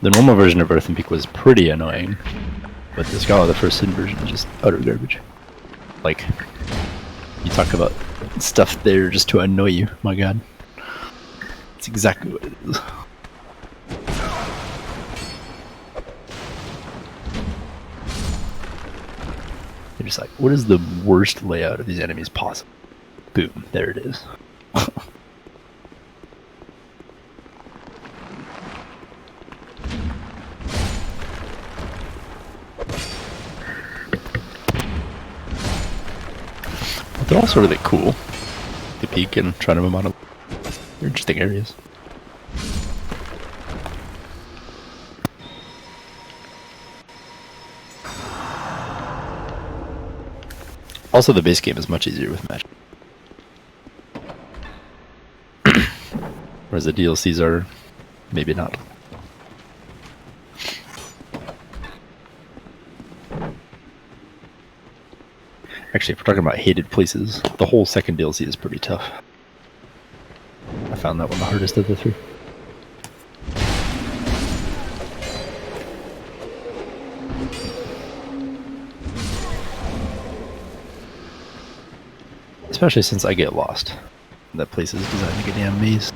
The normal version of Earthen Peak was pretty annoying, but the Scholar of the First Sin version is just utter garbage. Like, you talk about stuff there just to annoy you, my god. It's exactly what it is. You're just like, what is the worst layout of these enemies possible? Boom, there it is. They're all sort of like cool. The peak and trying to move on. They're interesting areas. Also, the base game is much easier with match. Whereas the DLCs are maybe not. Actually, if we're talking about hated places, the whole second DLC is pretty tough. I found that one the hardest of the three. Especially since I get lost. That place is designed like a damn maze.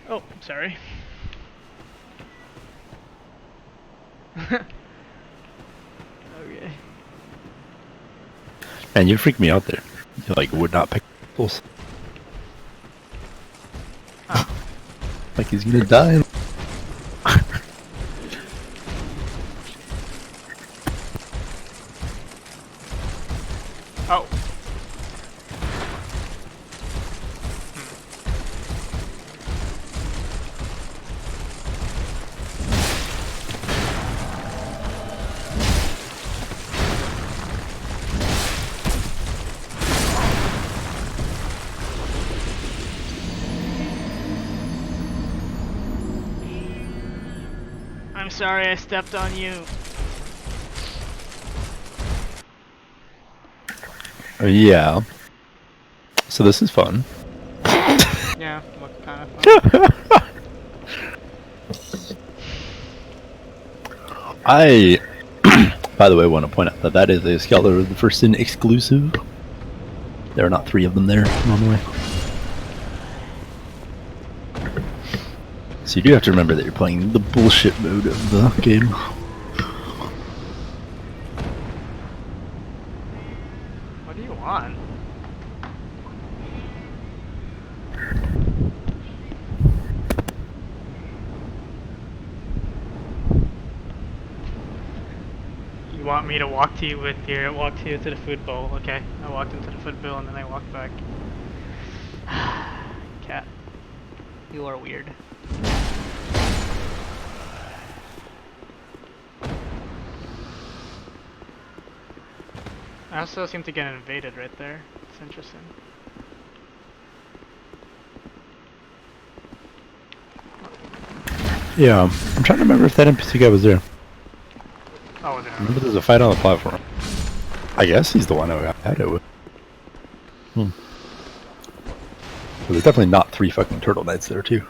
Oh, sorry. Okay. Man, you freaked me out there. You like would not pick pulse. Oh. Like he's gonna die. Oh. I'm sorry I stepped on you. Yeah. So this is fun. Yeah, what kind of fun? I, by the way, want to point out that that is a Scholar of the First Sin exclusive. There are not 3 of them there normally. So you do have to remember that you're playing the bullshit mode of the game. What do you want? You want me to walk to you with your walk to you to the food bowl? Okay, I walked into the food bowl and then I walked back. Cat, you are weird. I also seem to get invaded right there. It's interesting. Yeah, I'm trying to remember if that NPC guy was there. Oh, I no. remember there's a fight on the platform. I guess he's the one I had it with. But there's definitely not 3 fucking Turtle Knights there too.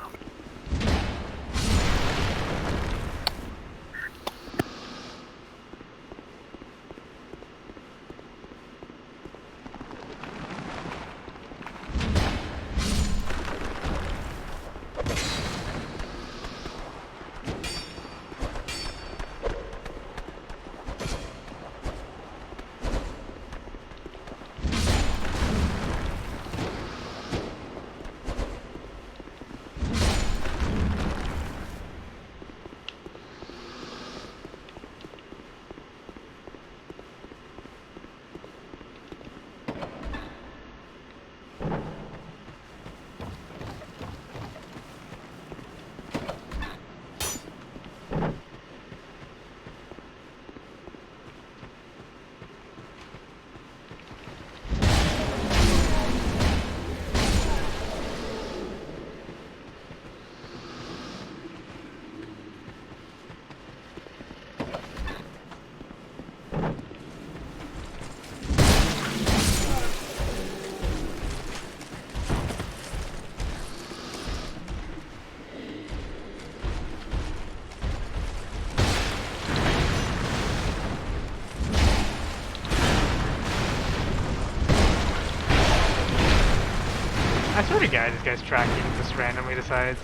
I swear to God, this guy's tracking just randomly decides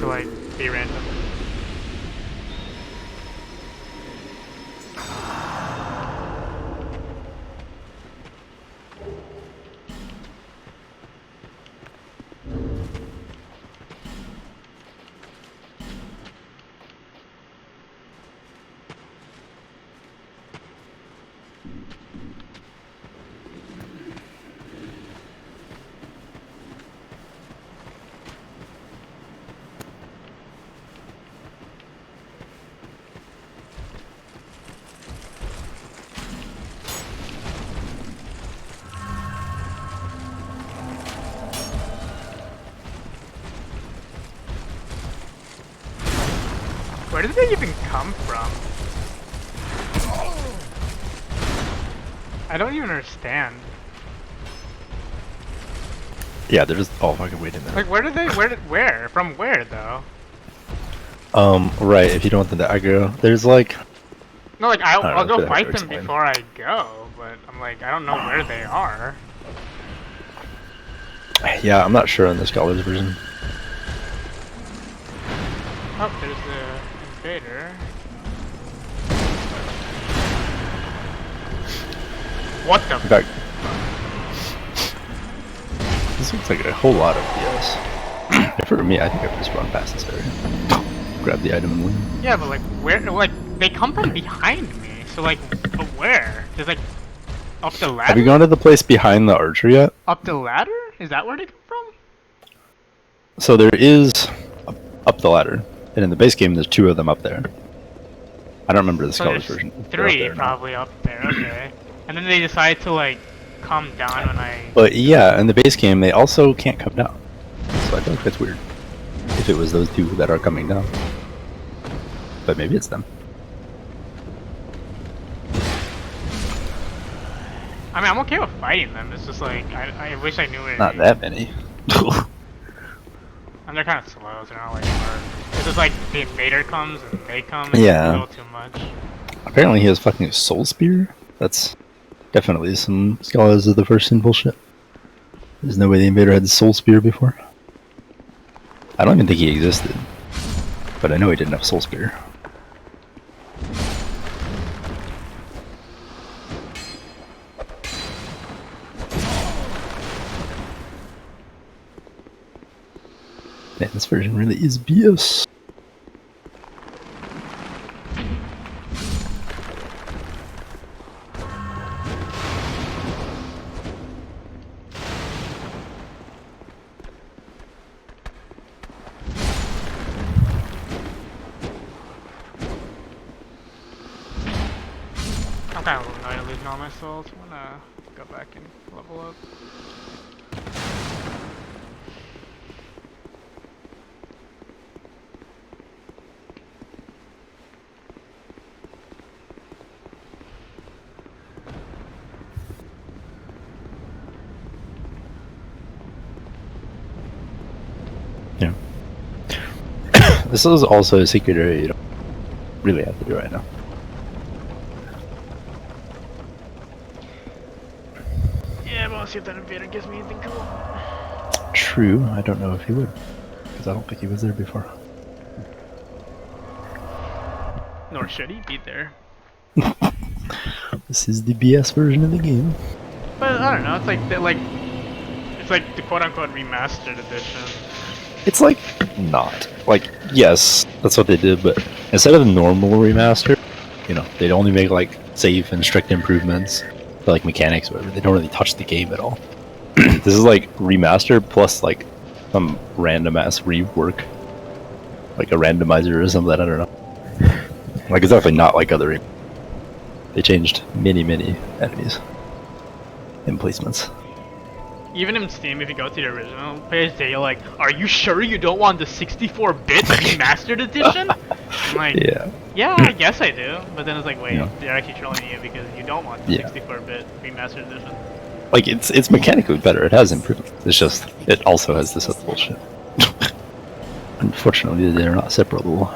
to like be random. Where did they even come from? I don't even understand. Yeah, they're just all fucking waiting there. Like, where? From where, though? Right, if you don't want them to aggro, there's like... No, like, don't I'll know, go it's really hard fight to them explain. before I go, but I'm like, I don't know where they are. Yeah, I'm not sure on the Scholars version. Oh, there's the invader. What the? In fact, this looks like a whole lot of BS. For me, I think I just run past this area. Grab the item and leave. Yeah, but like, where? Like, they come from behind me. So like, but where? Just like, up the ladder? Have you gone to the place behind the archer yet? Up the ladder? Is that where they come from? So there is up the ladder, and in the base game, there's 2 of them up there. I don't remember the So Scholars there's version. if they're up 3 there or not. probably up there. Okay. And then they decide to like come down when I. But yeah, in the base game, they also can't come down. So I feel like that's weird. If it was those 2 that are coming down. But maybe it's them. I mean, I'm okay with fighting them. It's just like I wish I knew where. Not that many. And they're kind of slow, so they're not like hard. It's just like the invader comes and they come. And Yeah. It's a little too much. Apparently he has fucking soul spear. That's definitely some Scholars of the First Sin bullshit. There's no way the invader had soul spear before. I don't even think he existed. But I know he didn't have soul spear. Man, this version really is BS. I'm kind of annoyed at losing all my souls. I'm gonna go back and level up. Yeah. This is also a secret area you don't really have to do right now. Yeah, but I'll see if that invader gives me anything cool. True, I don't know if he would. Because I don't think he was there before. Nor should he be there. This is the BS version of the game. But I don't know. It's like it's like the quote-unquote remastered edition. It's like, not. Like, yes, that's what they did, but instead of the normal remaster, you know, they'd only make like safe and strict improvements to like mechanics or whatever. They don't really touch the game at all. This is like remaster plus like some random ass rework. Like a randomizer or something, I don't know. Like, it's definitely not like other. They changed many enemies and placements. Even in Steam, if you go to the original page, they're like, "Are you sure you don't want the 64-bit remastered edition?" I'm like, Yeah. I guess I do. But then it's like, wait, Yeah. they're actually trolling you because you don't want the Yeah. 64-bit remastered edition. Like, it's mechanically better. It has improved. It's just, it also has this other bullshit. Unfortunately, they're not separable.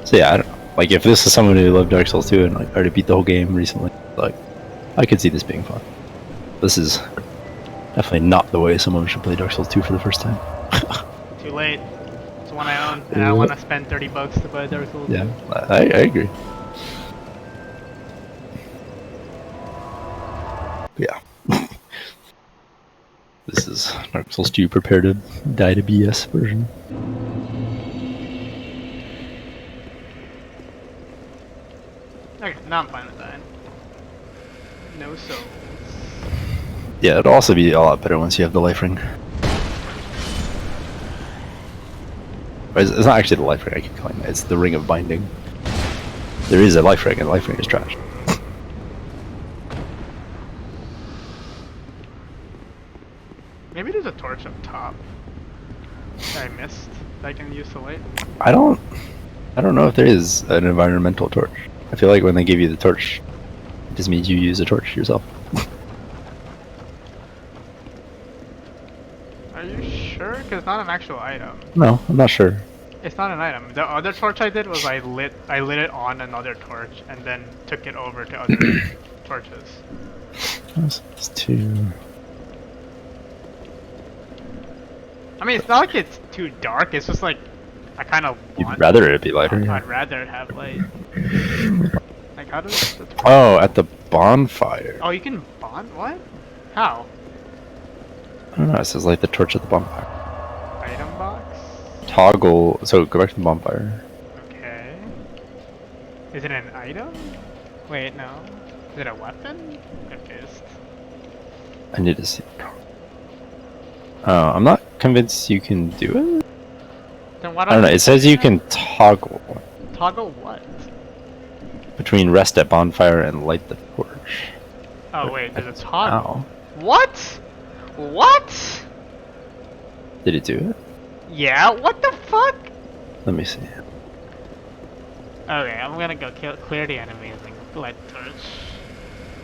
So yeah, I don't know. Like, if this is someone who loved Dark Souls 2 and like already beat the whole game recently, like, I could see this being fun. This is definitely not the way someone should play Dark Souls 2 for the first time. Too late. It's one I own, and I don't want to spend $30 to buy Dark Souls. Yeah, I agree. Yeah. This is Dark Souls 2 Prepare to Die to BS version. Okay, now I'm fine with dying. No souls. Yeah, it'll also be a lot better once you have the life ring. It's not actually the life ring, I keep calling it. It's the ring of binding. There is a life ring, and the life ring is trash. Maybe there's a torch up top that I missed that I can use to light. I don't know if there is an environmental torch. I feel like when they give you the torch, it just means you use a torch yourself. Are you sure? Because it's not an actual item. No, I'm not sure. It's not an item. The other torch I did was I lit it on another torch and then took it over to other torches. It's too. I mean, it's not like it's too dark. It's just like I kind of want. You'd rather it be lighter. I'd rather have light. Like, how does the torch? Oh, at the bonfire. Oh, you can bond? What? How? I don't know. It says light the torch at the bonfire. Item box? Toggle. So go back to the bonfire. Okay. Is it an item? Wait, no. Is it a weapon? Confused. I need to see. Oh, I'm not convinced you can do it. Then why I don't know. It says you can toggle toggle what? between rest at bonfire and light the torch. Oh wait, there's a toggle. Ow. What? What? Did it do it? Yeah, what the fuck? Let me see. Okay, I'm gonna go clear the enemies and light the torch.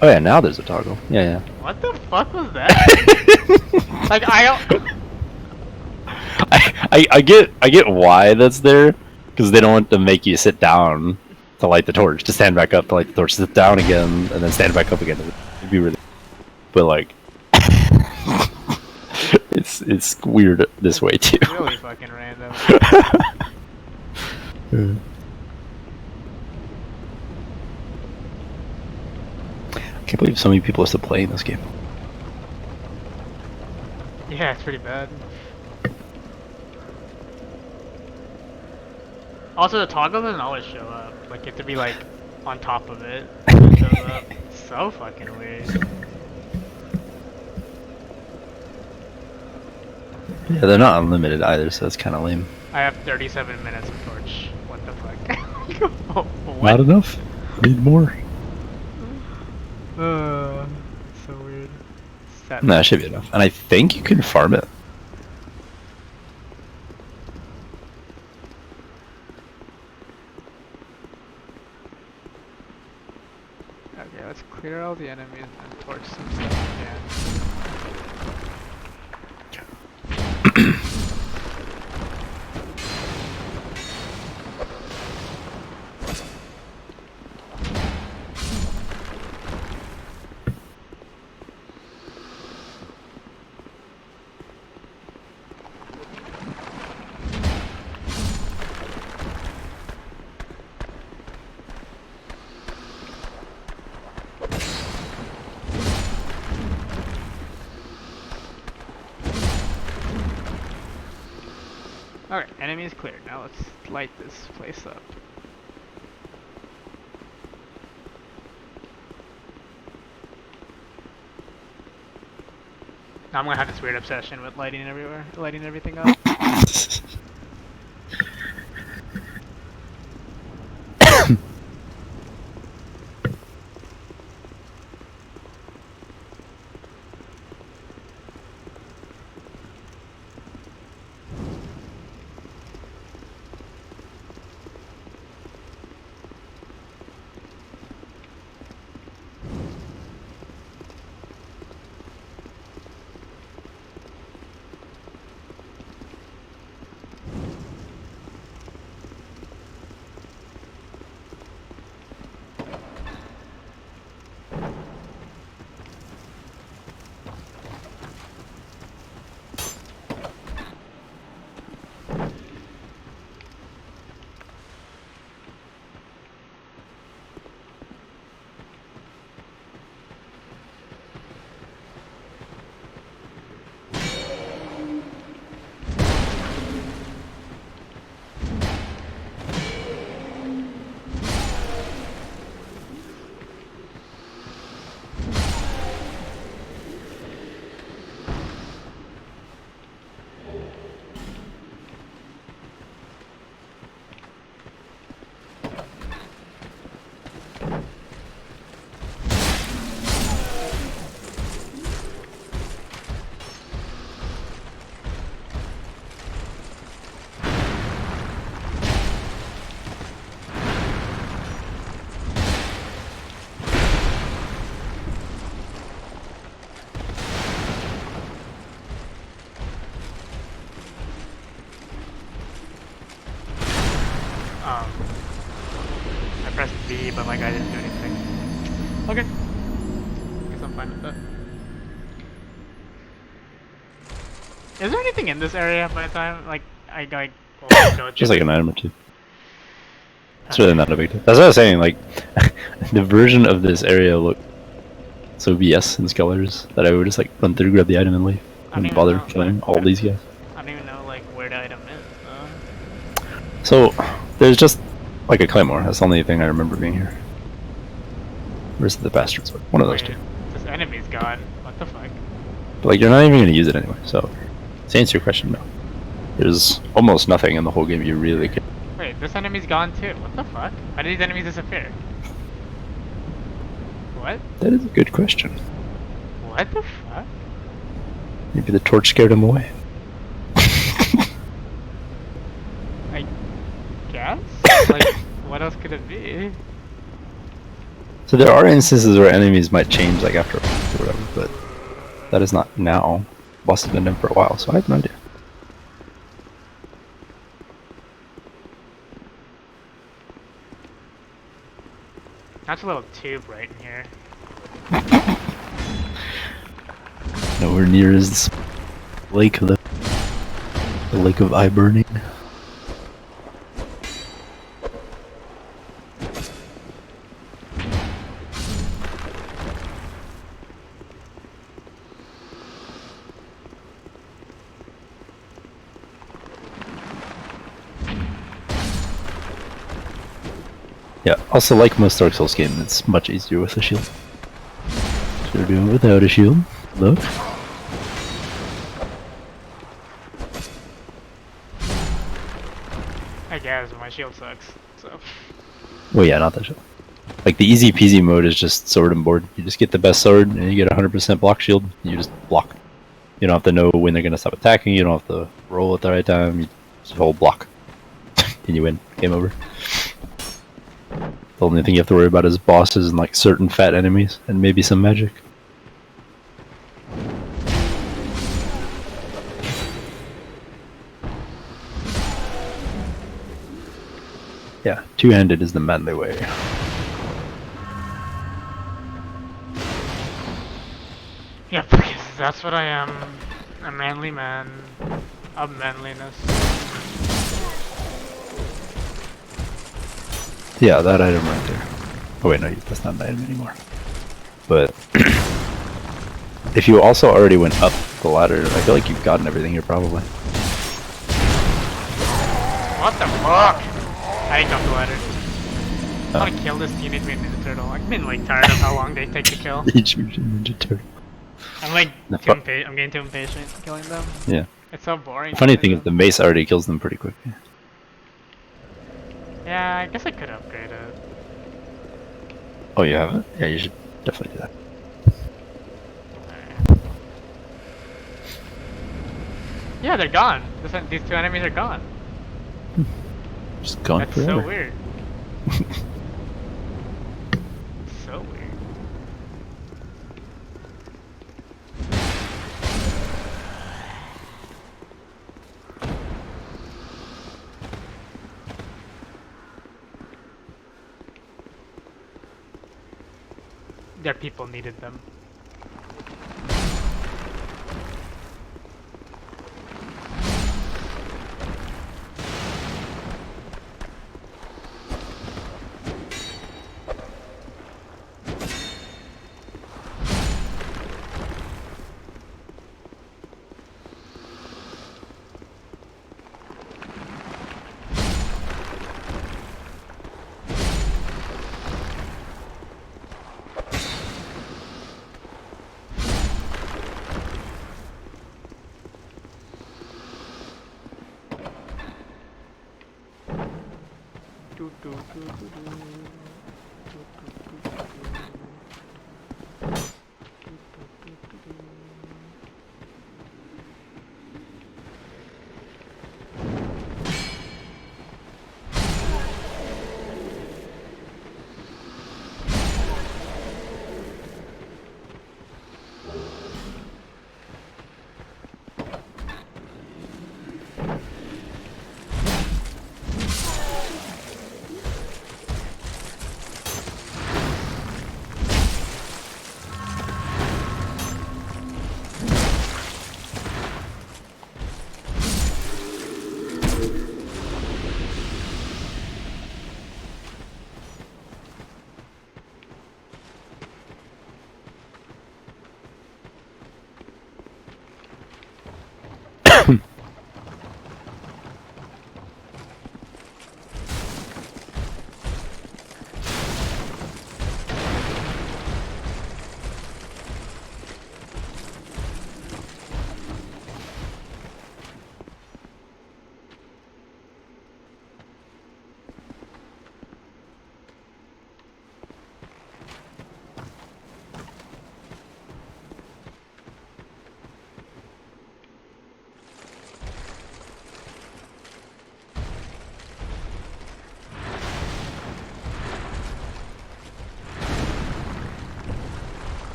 Oh yeah, now there's a toggle. Yeah, yeah. What the fuck was that? Like I don't. I get why that's there, because they don't want to make you sit down to light the torch, to stand back up to light the torch, sit down again, and then stand back up again. It'd be really, but like, it's weird this way too. Really fucking random. I can't believe so many people are still playing this game. Yeah, it's pretty bad. Also, the toggle doesn't always show up. Like, you have to be like on top of it. It shows up. It's so fucking weird. Yeah, they're not unlimited either, so that's kind of lame. I have 37 minutes of torch. What the fuck? What? Not enough. Need more. So weird. Sad. No, that should be enough. And I think you can farm it. Okay, let's clear all the enemies and torch some stuff again. Alright, enemy is cleared. Now let's light this place up. Now I'm gonna have this weird obsession with lighting everywhere, lighting everything up. but like I didn't do anything. Okay. Guess I'm fine with that. Is there anything in this area by the time like I go Just like an item or two. It's really not a big deal. That's what I was saying, like, the version of this area looked so BS in Skelters that I would just like run through, grab the item and leave. I don't And even bother know. killing all these guys. I don't even know like where the item is. So, there's just like a Claymore, that's the only thing I remember being here. Where's the Bastard Sword? One of those Wait, two. this enemy's gone. What the fuck? But like, you're not even gonna use it anyway, so to answer your question, no. There's almost nothing in the whole game you really could. Wait, this enemy's gone too. What the fuck? How did these enemies disappear? What? That is a good question. What the fuck? Maybe the torch scared him away. I guess? Like, what else could it be? So there are instances where enemies might change like after a fight or whatever, but that is not now. Boss has been in for a while, so I have no idea. That's a little too bright in here. Nowhere near as lake of the lake of eye burning. Yeah, also like most Dark Souls game, it's much easier with a shield. So we're doing it without a shield. Look. I guess my shield sucks, so. Well, yeah, not that shield. Like the easy peasy mode is just sword and board. You just get the best sword and you get 100% block shield. And you just block. You don't have to know when they're gonna stop attacking. You don't have to roll at the right time. You just hold block, and you win. Game over. The only thing you have to worry about is bosses and like certain fat enemies and maybe some magic. Yeah, two-handed is the manly way. Yeah, because that's what I am. A manly man. Of manliness. Yeah, that item right there. Oh wait, no, that's not an item anymore. But if you also already went up the ladder, I feel like you've gotten everything here probably. What the fuck? I didn't come to ladder. I wanna kill this Teenage Mutant Ninja Turtle. I've been like tired of how long they take to kill. Each Ninja Turtle. I'm like The I'm getting too impatient killing them. Yeah. It's so boring. The funny to thing kill is the mace already kills them pretty quick. them. Yeah, I guess I could upgrade it. Oh, you haven't? Yeah, you should definitely do that. Alright. Yeah, they're gone. These two enemies are gone. Just gone That's forever. so weird. So weird. Their people needed them.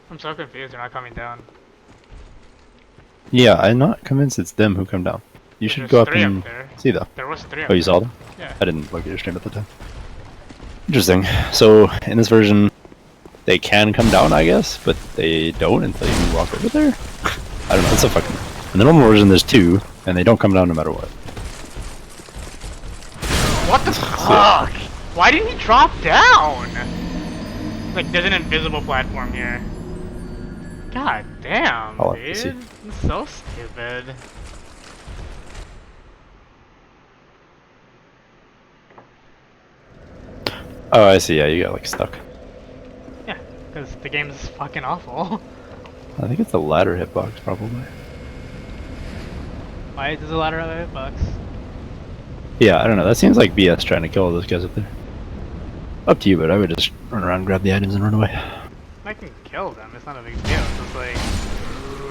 I'm so confused. They're not coming down. Yeah, I'm not convinced it's them who come down. You should There's go up 3 and up there. see though. There was 3 up Oh, you there. saw them? Yeah. I didn't look at your stream at the time. Interesting. So in this version, they can come down, I guess, but they don't until you walk over there. I don't know. It's a fucking. In the normal version, there's 2, and they don't come down no matter what. What the fuck? Why didn't he drop down? Like, there's an invisible platform here. God damn, I'll have to see. dude. It's so stupid. Oh, I see. Yeah, you got like stuck. Yeah, because the game is fucking awful. I think it's the ladder hitbox, probably. Why does the ladder have a hitbox? Yeah, I don't know. That seems like BS trying to kill all those guys up there. Up to you, but I would just run around, grab the items, and run away. I can kill them. It's not a big deal. It's just like,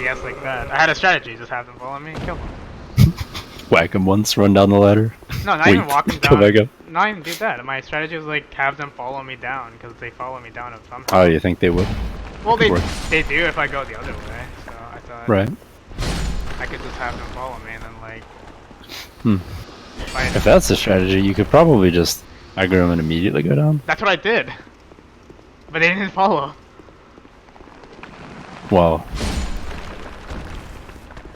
yes, like that. I had a strategy. Just have them follow me and kill them. Whack them once, run down the ladder. No, not even wait, walk them come down. back up. Not even do that. My strategy was like have them follow me down because they follow me down somehow. Oh, you think they would? Well, could work. they do if I go the other way. So I thought Right. I could just have them follow me and then like. Hmm. Fight. If that's the strategy, you could probably just aggro them and immediately go down. That's what I did. But they didn't follow. Well,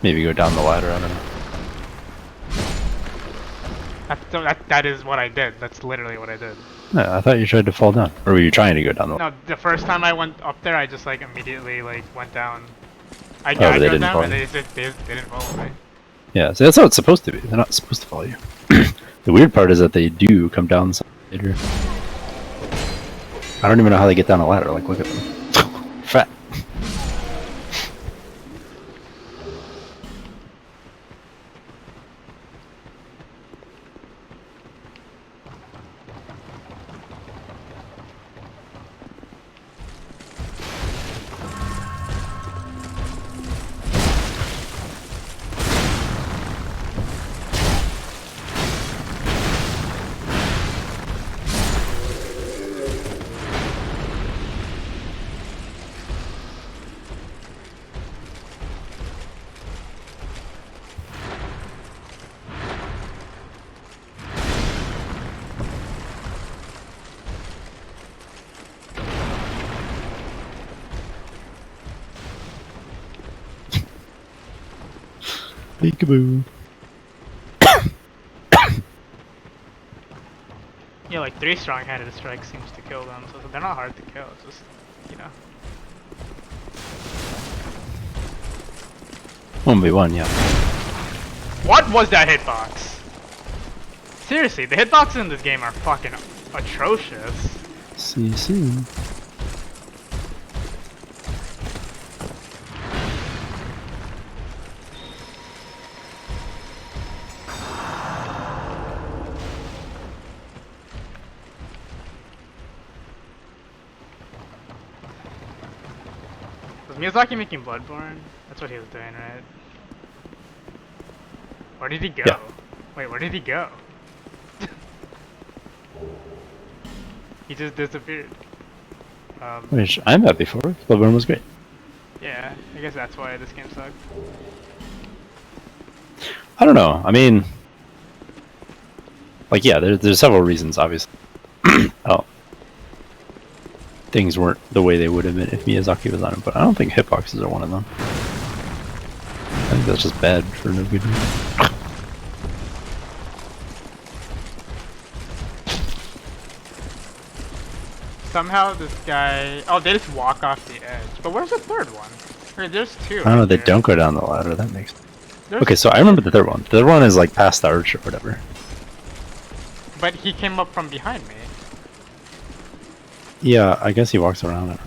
maybe go down the ladder. I don't know. That is what I did. That's literally what I did. No, I thought you tried to fall down, or were you trying to go down the ladder? No, the first time I went up there, I just like immediately like went down. I but they got didn't down follow and you. they didn't follow me. Yeah, so that's how it's supposed to be. They're not supposed to follow you. The weird part is that they do come down some later. I don't even know how they get down a ladder. Like, look at them. Fat. Peekaboo. Yeah, like 3 strong-handed strikes seems to kill them, so they're not hard to kill. It's just, you know. 1v1, yeah. What was that hitbox? Seriously, the hitboxes in this game are fucking atrocious. See you soon. Was Miyazaki making Bloodborne? That's what he was doing, right? Where did he go? Yeah. Wait, where did he go? He just disappeared. Which I'm happy for. Bloodborne was great. Yeah, I guess that's why this game sucked. I don't know. I mean, like, yeah, there's several reasons, obviously. Oh, things weren't the way they would have been if Miyazaki was on it, but I don't think hitboxes are one of them. I think that's just bad for no good reason. Somehow this guy... Oh, they just walk off the edge. But where's the third one? Wait, there's two. I don't know, right they here. don't go down the ladder, that makes... There's- Okay, so I remember the third one. The third one is like past the arch or whatever. But he came up from behind me. Yeah, I guess he walks around it.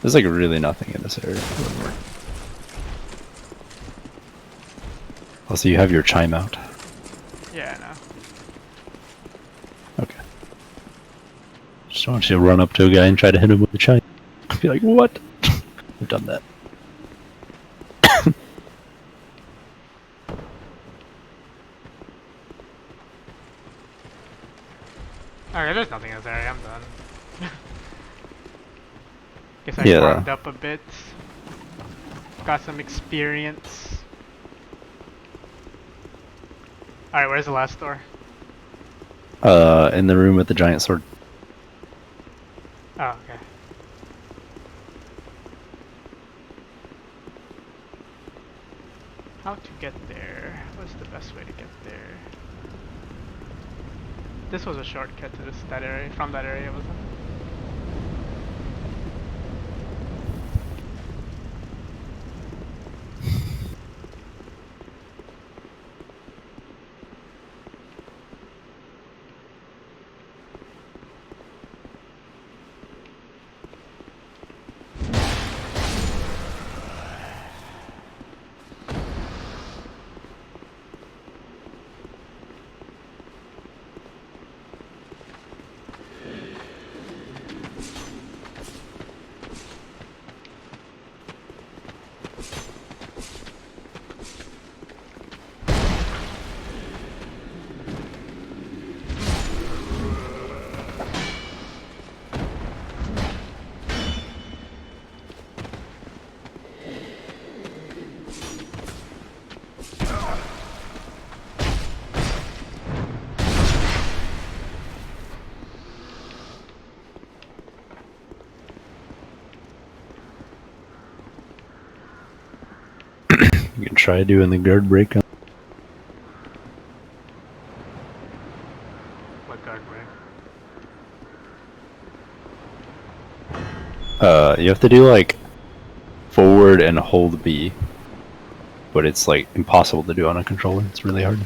There's like really nothing in this area. Also, you have your chime out. Yeah, I know. Okay. Just want you to run up to a guy and try to hit him with the chime. Be like, what? I've done that. Okay, there's nothing in this area. I'm done. Guess I Yeah. warmed up a bit. Got some experience. Alright, where's the last door? In the room with the giant sword. Oh, okay. How to get there? What's the best way to get there? This was a shortcut to that area, from that area, wasn't it? You can try doing the guard break on. What guard break? You have to do like forward and hold B, but it's like impossible to do on a controller. It's really hard.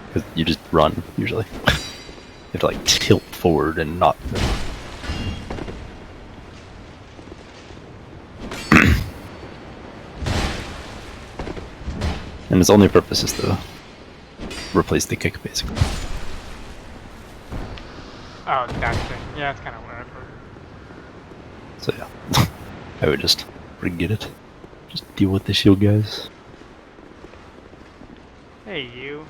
Because you just run usually. You have to like tilt forward and not. And its only purpose is to replace the kick, basically. Oh, that thing. Yeah, that's kind of where I've heard. So yeah, I would just forget it. Just deal with the shield guys. Hey, you.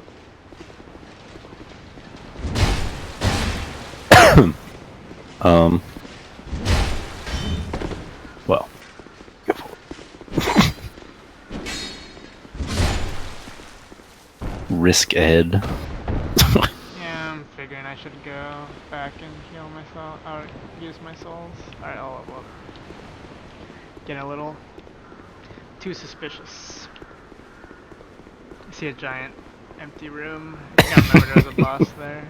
Well, go for it. Risk ahead. Yeah, I'm figuring I should go back and heal myself, or use my souls. Alright, I'll level up. Getting a little too suspicious. I see a giant empty room. I can't remember there's a boss there.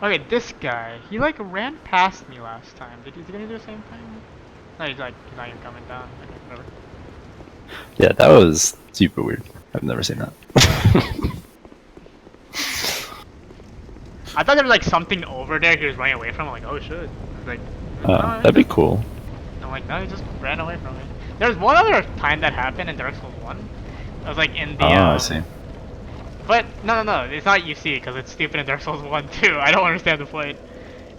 Okay, this guy, he like ran past me last time. Is he gonna do the same thing? No, he's not even coming down. Okay, whatever. Yeah, that was super weird. I've never seen that. I thought there was like something over there he was running away from. I'm like, oh shit. I was like, no, That'd be cool. I'm like, no, he just ran away from me. There was one other time that happened in Dark Souls 1. I was like in the. I see. But no, it's not you see because it's stupid in Dark Souls 1 too. I don't understand the point.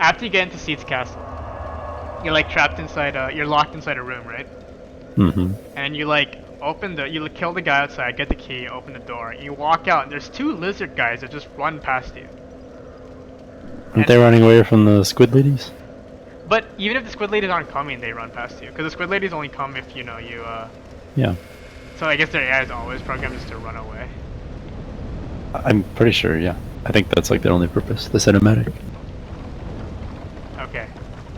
After you get into Seed's Castle, you're like trapped inside. You're locked inside a room, right? Mm-hmm. And you like you kill the guy outside, get the key, open the door, you walk out, and there's 2 lizard guys that just run past you. Aren't they running away from the squid ladies? But even if the squid ladies aren't coming, they run past you. Because the squid ladies only come if, you know, you, Yeah. So I guess their AI is always programmed just to run away. I'm pretty sure, yeah. I think that's like their only purpose, the cinematic. Okay.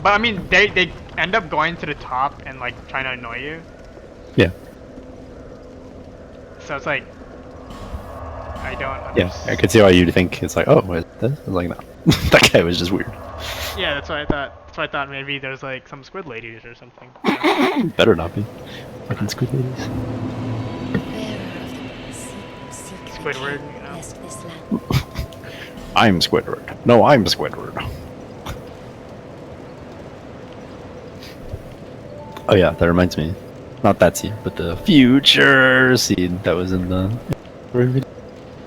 But I mean, they end up going to the top and, like, trying to annoy you. Yeah. So it's like... I don't Yeah, understand. I could see why you'd think it's like, oh, what is this? I was like, no. That guy was just weird. Yeah, that's what I thought. That's why I thought maybe there's, like, some squid ladies or something. Better not be. Fucking squid ladies. Bearer of seek the Squidward, king, you know. lest this land I'm Squidward. No, I'm Squidward. Oh yeah, that reminds me. Not that scene, but the future scene that was in the video,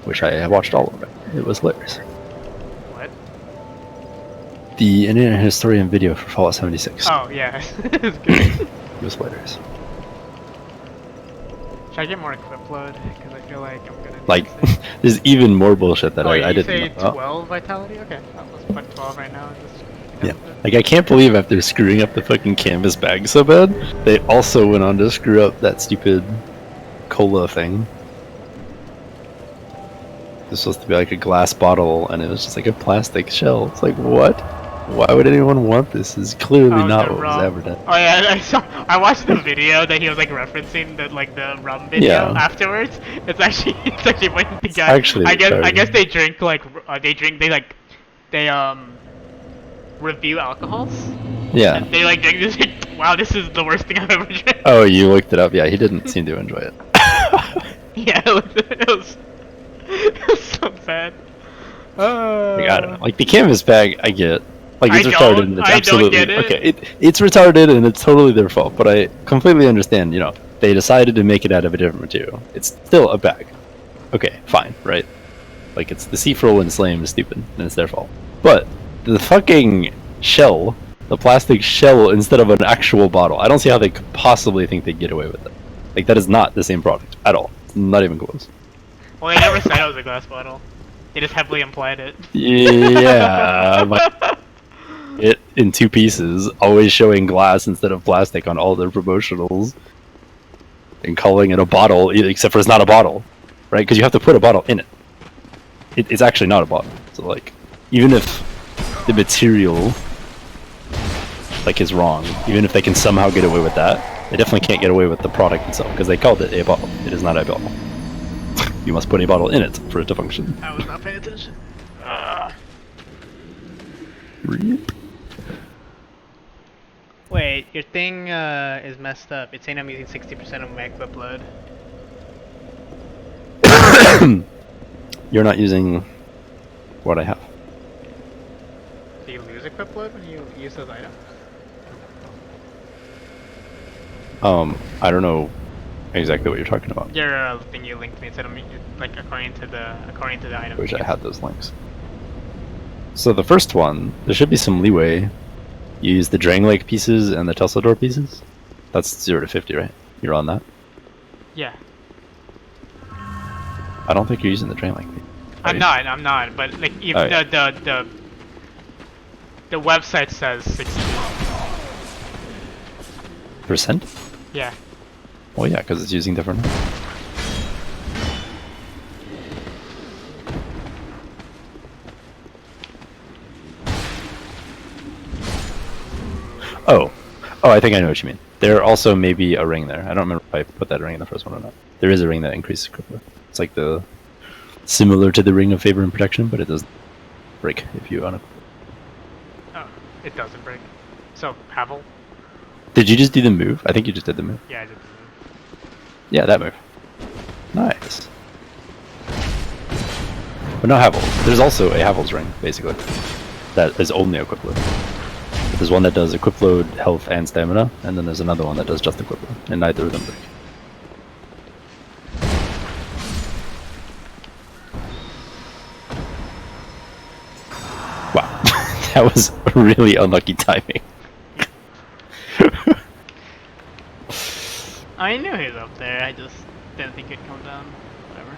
which I watched all of it. It was hilarious. What? The Internet Historian video for Fallout 76. Oh, yeah. It's good. It was hilarious. Should I get more equip load? Because I feel like I'm gonna... Like, there's even more bullshit that oh, I you didn't say know. 12 vitality? Okay, let's put 12 right now. And just Yeah. Like, I can't believe after screwing up the fucking canvas bag so bad, they also went on to screw up that stupid cola thing. It was supposed to be like a glass bottle, and it was just like a plastic shell. It's like, what? Why would anyone want this? This is clearly Oh, not the what rum. was advertised. Oh yeah, I watched the video that he was like referencing the rum video Yeah. afterwards. It's actually when the guy. actually I guess retarded. they drink like they review alcohols. Yeah. And they like drink this. Like, wow, this is the worst thing I've ever drank. Oh, you looked it up? Yeah, he didn't seem to enjoy it. Yeah, it was so bad. Like, I don't know. Like, the canvas bag, I get. Like, it's I retarded don't- and it's I don't absolutely... get it. Okay, it's retarded and it's totally their fault, but I completely understand, you know, they decided to make it out of a different material. It's still a bag. Okay, fine, right? Like, it's the Seafroll and Slam is stupid, and it's their fault. But, the fucking shell, the plastic shell instead of an actual bottle, I don't see how they could possibly think they'd get away with it. Like, that is not the same product, at all. Not even close. Well, they never said it was a glass bottle. They just heavily implied it. Yeah, like, it in 2 pieces, always showing glass instead of plastic on all their promotionals, and calling it a bottle, except for it's not a bottle, right? Because you have to put a bottle in it. It's actually not a bottle. So like, even if the material like is wrong, even if they can somehow get away with that, they definitely can't get away with the product itself because they called it a bottle. It is not a bottle. You must put a bottle in it for it to function. I was not paying attention. Rip. Wait, your thing is messed up. It's saying I'm using 60% of my equip load. You're not using what I have. Do you lose equip load when you use those items? I don't know exactly what you're talking about. Your thing you linked me, it said like according to the item. I wish I had those links. So the first one, there should be some leeway. You use the Drang Lake pieces and the Tesla door pieces. That's 0 to 50, right? You're on that? Yeah. I don't think you're using the Drang Lake piece. I'm not, but like even Oh, yeah. the website says 60. Percent? Yeah. Well, yeah, because it's using different. Oh, I think I know what you mean. There also may be a ring there. I don't remember if I put that ring in the first one or not. There is a ring that increases crippler. It's like the similar to the ring of favor and protection, but it doesn't break if you unequip. Oh, it doesn't break. So Havel? Did you just do the move? I think you just did the move. Yeah, I did. Yeah, that move. Nice. But no Havel. There's also a Havel's ring, basically. That is only equip load. But there's one that does equip load, health, and stamina, and then there's another one that does just equip load, and neither of them break. Wow. That was really unlucky timing. I knew he was up there. I just didn't think he'd come down. Whatever.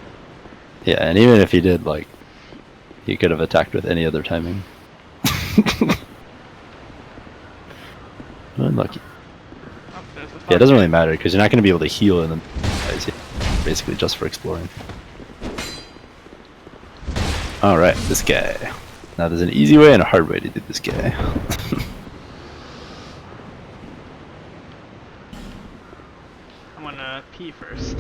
Yeah, and even if he did, like, he could have attacked with any other timing. Unlucky. Oh, there's the Yeah, it doesn't really matter because you're not going to be able to heal in them. Basically, just for exploring. All right, this guy. Now, there's an easy way and a hard way to do this guy. I'm gonna pee first.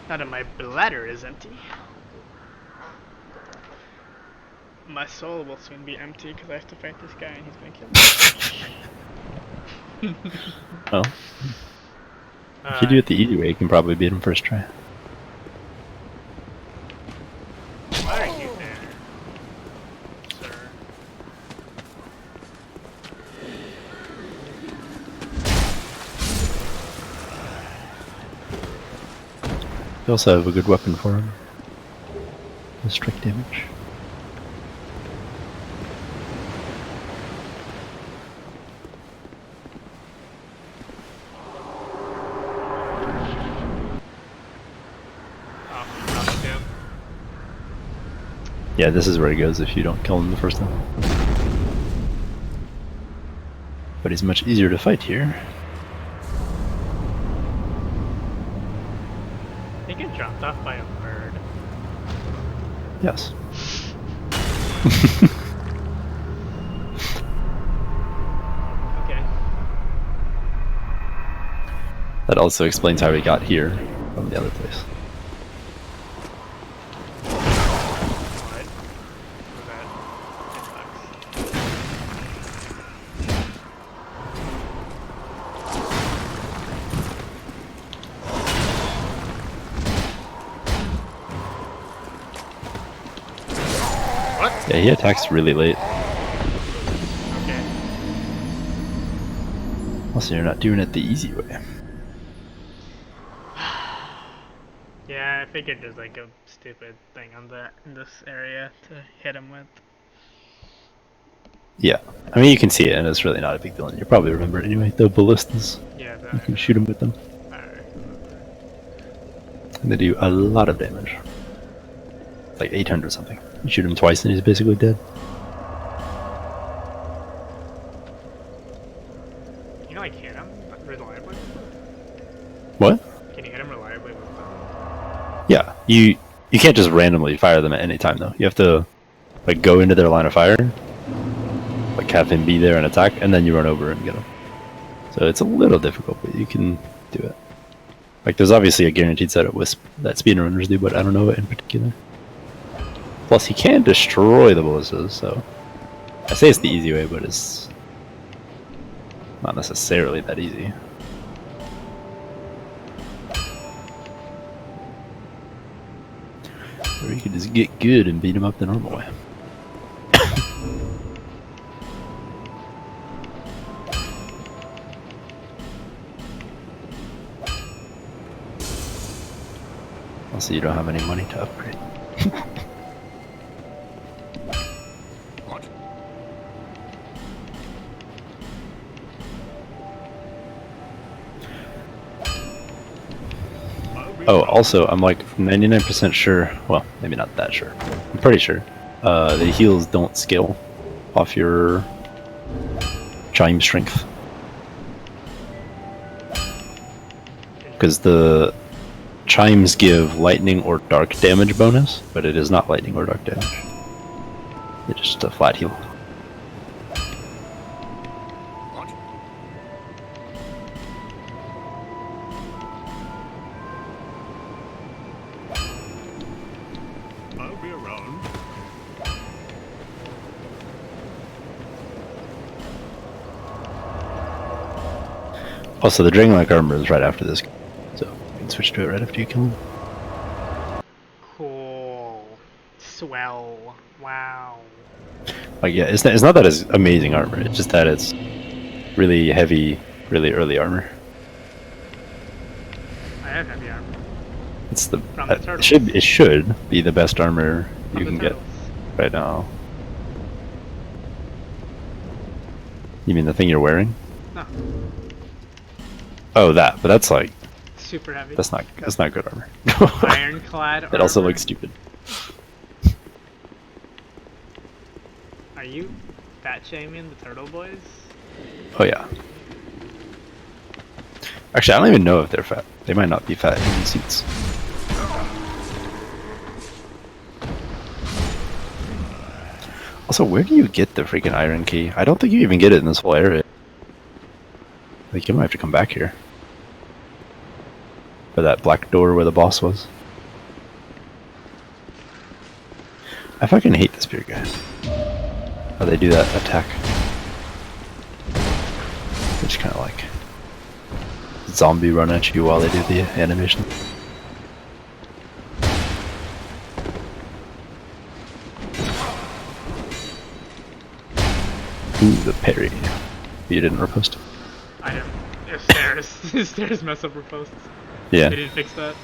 Now that my bladder is empty, my soul will soon be empty because I have to fight this guy and he's gonna kill me. Well, if you do it the easy way, you can probably beat him first try. Why are you there, sir? You also have a good weapon for him. The strike damage. Oh, probably do. Yeah, this is where he goes if you don't kill him the first time. But he's much easier to fight here. They get dropped off by a bird. Yes. Okay. That also explains how he got here from the other place. What? That sucks. What? Yeah, he attacks really late. Okay. Also, you're not doing it the easy way. Yeah, I figured there's like a stupid thing on that in this area to hit him with. Yeah. I mean, you can see it, and it's really not a big deal, and you probably remember it anyway. The ballistas. Yeah, You can shoot him with them. Alright. And they do a lot of damage. Like 800 something. You shoot him twice and he's basically dead. Can you like hit him reliably? What? Can you hit him reliably with them? Yeah. You can't just randomly fire them at any time though. You have to like go into their line of fire, like have him be there and attack, and then you run over and get him. So it's a little difficult, but you can do it. Like there's obviously a guaranteed set of Wisp that speedrunners do, but I don't know it in particular. Plus he can destroy the ballistas, so I say it's the easy way, but it's not necessarily that easy. Or you can just get good and beat him up the normal way. Also, you don't have any money to upgrade. What? Oh, also, I'm like 99% sure. Well, maybe not that sure. I'm pretty sure. The heals don't scale off your chime strength. Because the chimes give lightning or dark damage bonus, but it is not lightning or dark damage. It's just a flat heal. What? I'll be around. Also, the Dragonlike armor is right after this, so you can switch to it right after you kill him. Cool. Swell. Wow. Like, yeah, it's not that it's amazing armor. It's just that it's really heavy, really early armor. I have heavy armor. It's the From the turtles. it should be the best armor From you the can get turtles. right now. You mean the thing you're wearing? No. Oh, that. But that's like Super heavy. that's not good armor. Ironclad It also armor. looks stupid. Are you fat shaming the turtle boys? Oh yeah. Actually, I don't even know if they're fat. They might not be fat in these suits. Also, where do you get the freaking iron key? I don't think you even get it in this whole area. I think you might have to come back here. For that black door where the boss was. I fucking hate the spear guys. How they do that attack. They just kind of like zombie run at you while they do the animation. Ooh, the parry. You didn't riposte. I didn't. If stairs. If stairs mess up riposts. Yeah. They didn't fix that.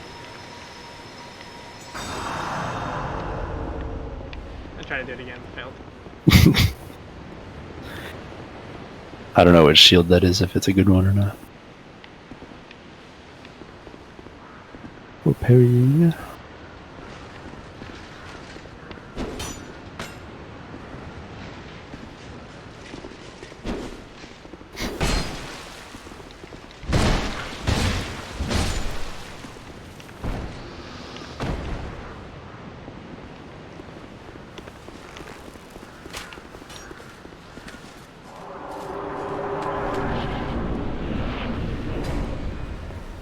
I tried to do it again, failed. I don't know which shield that is, if it's a good one or not. We're parrying.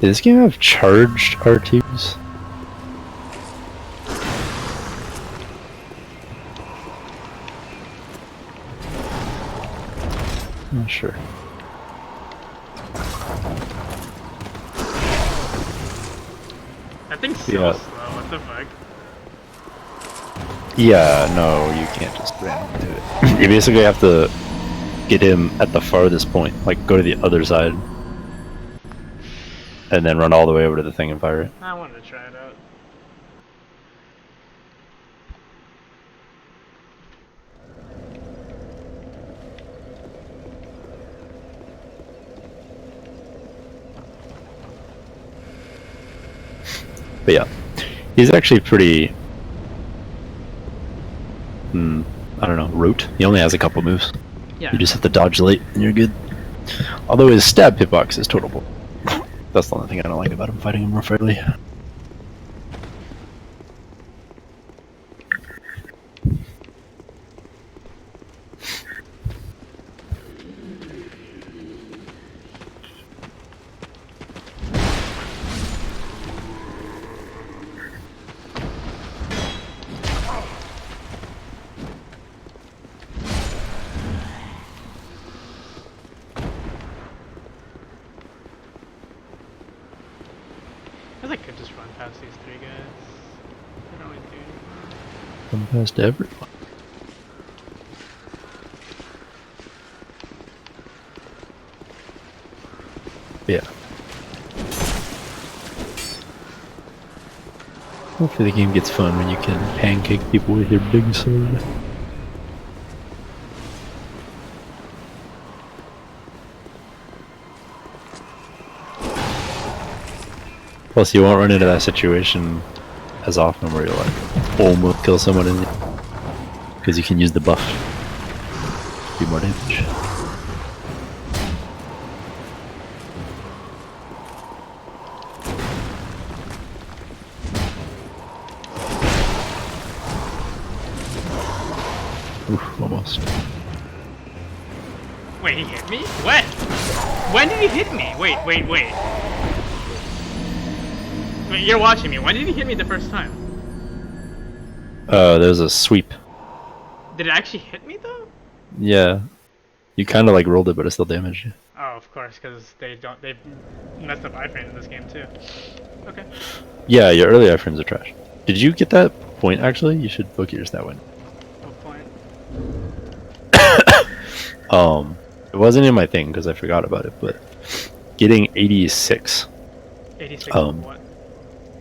Did this game have charged R2s? I'm not sure. That thing's so Yeah. slow, what the fuck? Yeah, no, you can't just ram into it. You basically have to get him at the farthest point, like go to the other side, and then run all the way over to the thing and fire it. I wanted to try it out. But yeah, he's actually pretty. I don't know, rote. He only has a couple moves. Yeah. You just have to dodge late and you're good. Although his stab hitbox is total bull. That's the only thing I don't like about him fighting him more fairly. I think I could just run past these three guys. I don't really do anything. Come past everyone. Yeah. Hopefully the game gets fun when you can pancake people with your big sword. Plus, you won't run into that situation as often where you're like almost kill someone in because you can use the buff to do more damage. Oof, almost. Wait, he hit me? When? When did he hit me? Wait. Wait, you're watching me. When did he hit me the first time? There's a sweep. Did it actually hit me though? Yeah. You kind of like rolled it, but it still damaged you. Oh, of course, because they've messed up iframes in this game too. Okay. Yeah, your early iframes are trash. Did you get that point actually? You should look at your stat win. What point? It wasn't in my thing because I forgot about it, but getting 86 86 what?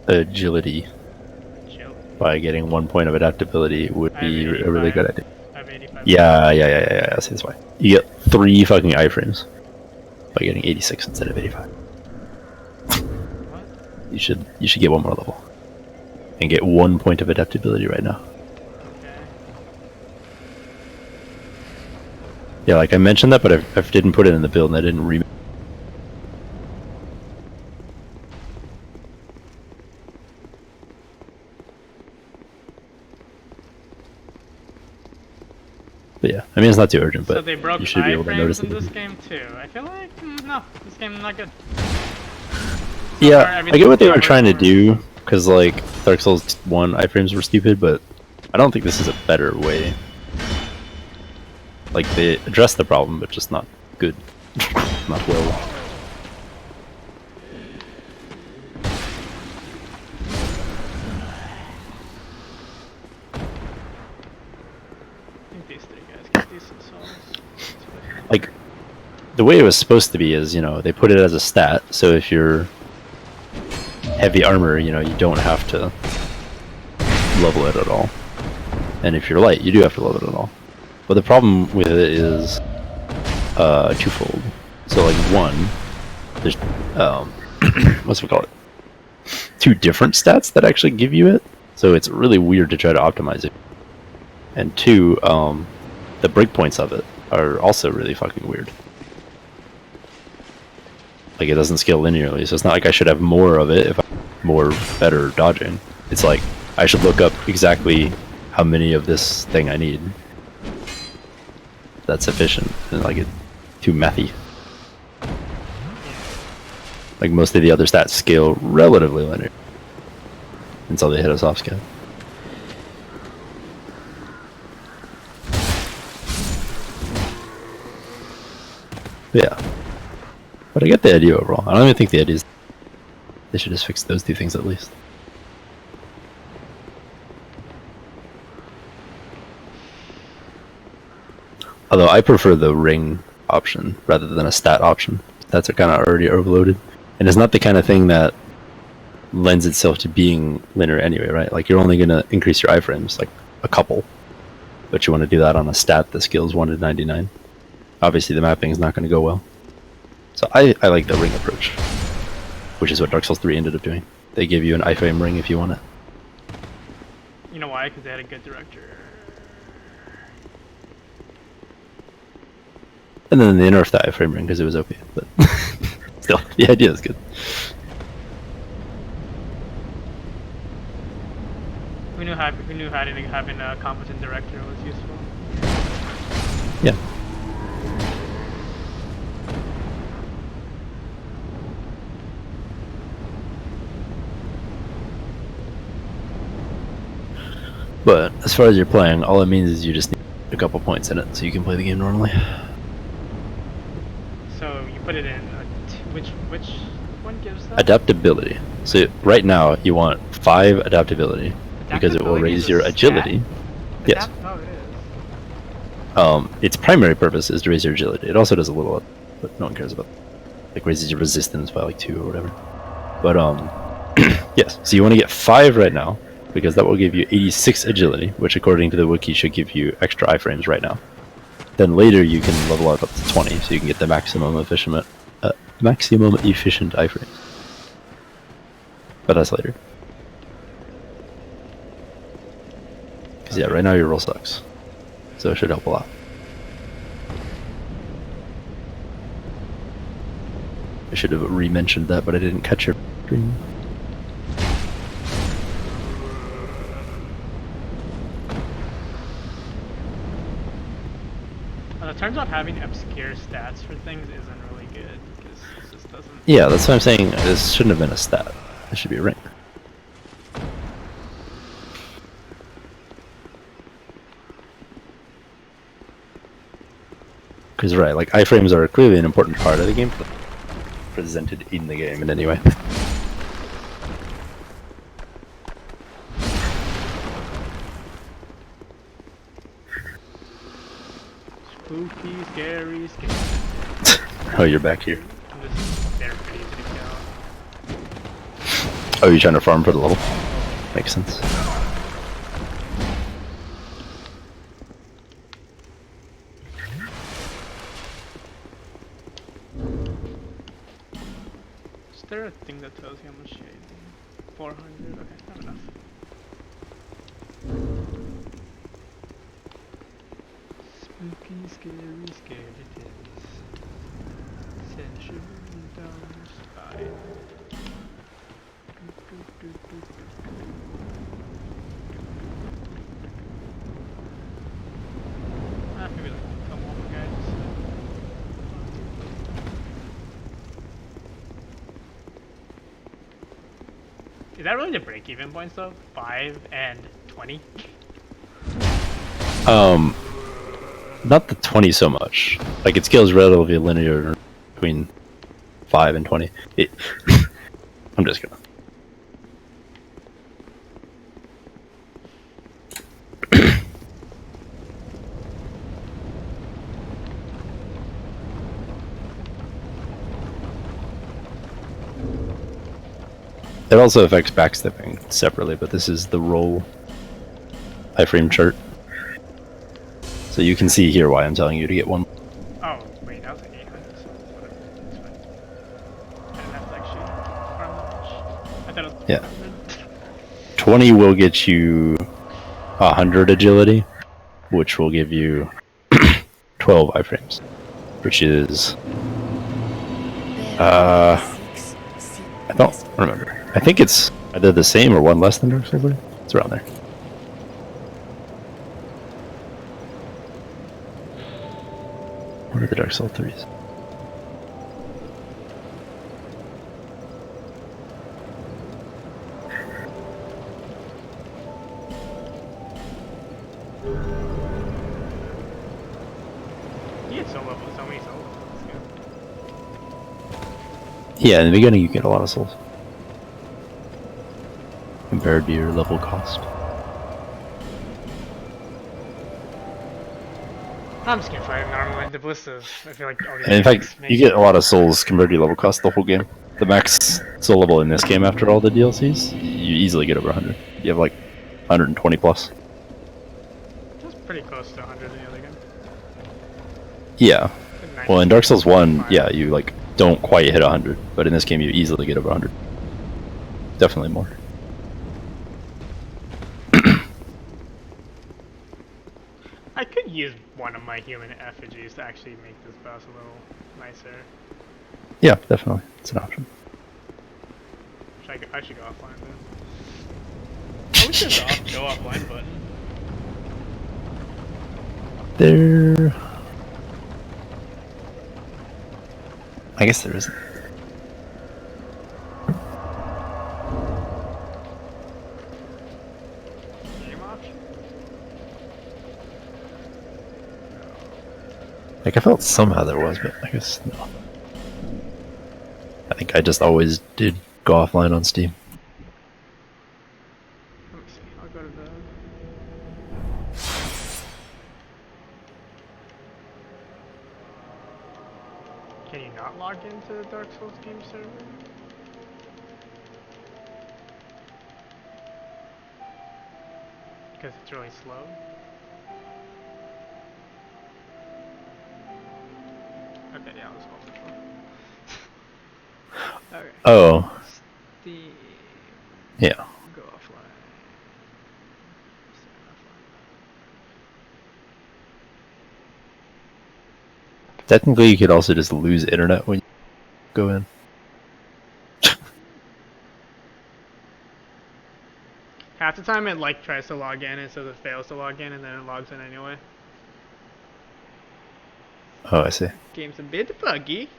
agility Chill. by getting 1 point of adaptability would I have be a 85. really good idea. I have 85. Yeah. See, that's why. You get 3 fucking iframes by getting 86 instead of 85. What? You should get one more level and get 1 point of adaptability right now. Okay. Yeah, like I mentioned that, but I didn't put it in the build and I didn't remake. But yeah, I mean it's not too urgent, but So they broke you should be able to notice iframes in it. this game too. I feel like no, this game is not good. Yeah, far, I get everything's what they were been trying to working. do, because like Dark Souls 1 iframes were stupid, but I don't think this is a better way. Like they addressed the problem, but just not good, not well. I think these three guys get decent souls. Like the way it was supposed to be is, you know, they put it as a stat, so if you're heavy armor, you know, you don't have to level it at all. And if you're light, you do have to level it at all. But the problem with it is twofold. So like one, there's what's we call it? 2 different stats that actually give you it. So it's really weird to try to optimize it. And 2, the breakpoints of it are also really fucking weird. Like it doesn't scale linearly, so it's not like I should have more of it if I'm more better dodging. It's like I should look up exactly how many of this thing I need. That's sufficient, and like it too methy. Like most of the other stats scale relatively linear until they hit a soft scale. Yeah. But I get the idea overall. I don't even think the idea is they should just fix those 2 things at least. Although I prefer the ring option rather than a stat option. Stats are kind of already overloaded. And it's not the kind of thing that lends itself to being linear anyway, right? Like you're only going to increase your iframes like a couple. But you want to do that on a stat that scales 1 to 99. Obviously the mapping is not going to go well. So I like the ring approach, which is what Dark Souls 3 ended up doing. They give you an iframe ring if you want it. You know why? Because they had a good director. And then they nerfed the iframe ring because it was OP. But still, the idea is good. We knew having a competent director was useful. Yeah. But as far as you're playing, all it means is you just need a couple points in it so you can play the game normally. So you put it in which one gives that? Adaptability. So right now you want 5 adaptability because it will Adaptability raise is a your stat? agility. Yes. Oh, it is. Its primary purpose is to raise your agility. It also does a little, but no one cares about. Like raises your resistance by like 2 or whatever. But yes. So you want to get 5 right now. because that will give you 86 agility, which according to the wiki should give you extra iframes right now. Then later you can level up to 20, so you can get the maximum efficient iframes. But that's later. Because yeah, right now your roll sucks. So it should help a lot. I should have re-mentioned that, but I didn't catch your stream. It turns out having obscure stats for things isn't really good, because it just doesn't... Yeah, that's what I'm saying. This shouldn't have been a stat. It should be a rank. Because right, like iframes are clearly an important part of the game, but presented in the game in any way. Spooky, scary, scary. Oh, you're back here. I'm just there for you to go. Oh, you're trying to farm for the level? Makes sense. Is there a thing that tells you how much shade? 400? Okay, not enough. Spooky, scary skeletons. Session down the spine. Maybe like come on, guys. Is that really the break-even points though? 5 and 20? Not the 20 so much. Like, it scales relatively linear between 5 and 20. I'm just gonna. It also affects backstepping separately, but this is the roll iframe chart. So you can see here why I'm telling you to get one. Oh, wait, that was an 800, so whatever. It's fine. I didn't have to actually farm that much. I thought it was Yeah. 400. 20 will get you 100 agility, which will give you 12 iframes, which is I don't remember. I think it's either the same or one less than Dark Souls 3. It's around there. What are the Dark Souls 3s? You get so many souls. That's good. Yeah, in the beginning you get a lot of souls. Compared to your level cost. I'm just gonna fight normally. The ballistas, I feel like all these And in fact, things you get a lot of souls compared to your level cost the whole game. The max soul level in this game after all the DLCs, you easily get over 100. You have like 120 plus. That's pretty close to 100 in the other game. Yeah. Like Well, in Dark Souls 1, 95. yeah, you like don't quite hit 100, but in this game you easily get over 100. Definitely more. I could use one of my human effigies to actually make this boss a little nicer. Yeah, definitely. It's an option. I should go offline then. I wish there's an go offline button. There... I guess there isn't. Game option? Like, I felt somehow there was, but I guess no. I think I just always did go offline on Steam. Let me see. I'll go to the... Can you not log into the Dark Souls game server? Because it's really slow. Okay, yeah, let's go for Alright. Oh, Steam. yeah. Go offline. Stay offline. Technically, you could also just lose internet when you go in. Half the time it like tries to log in and says it fails to log in and then it logs in anyway. Oh, I see. Game's a bit buggy.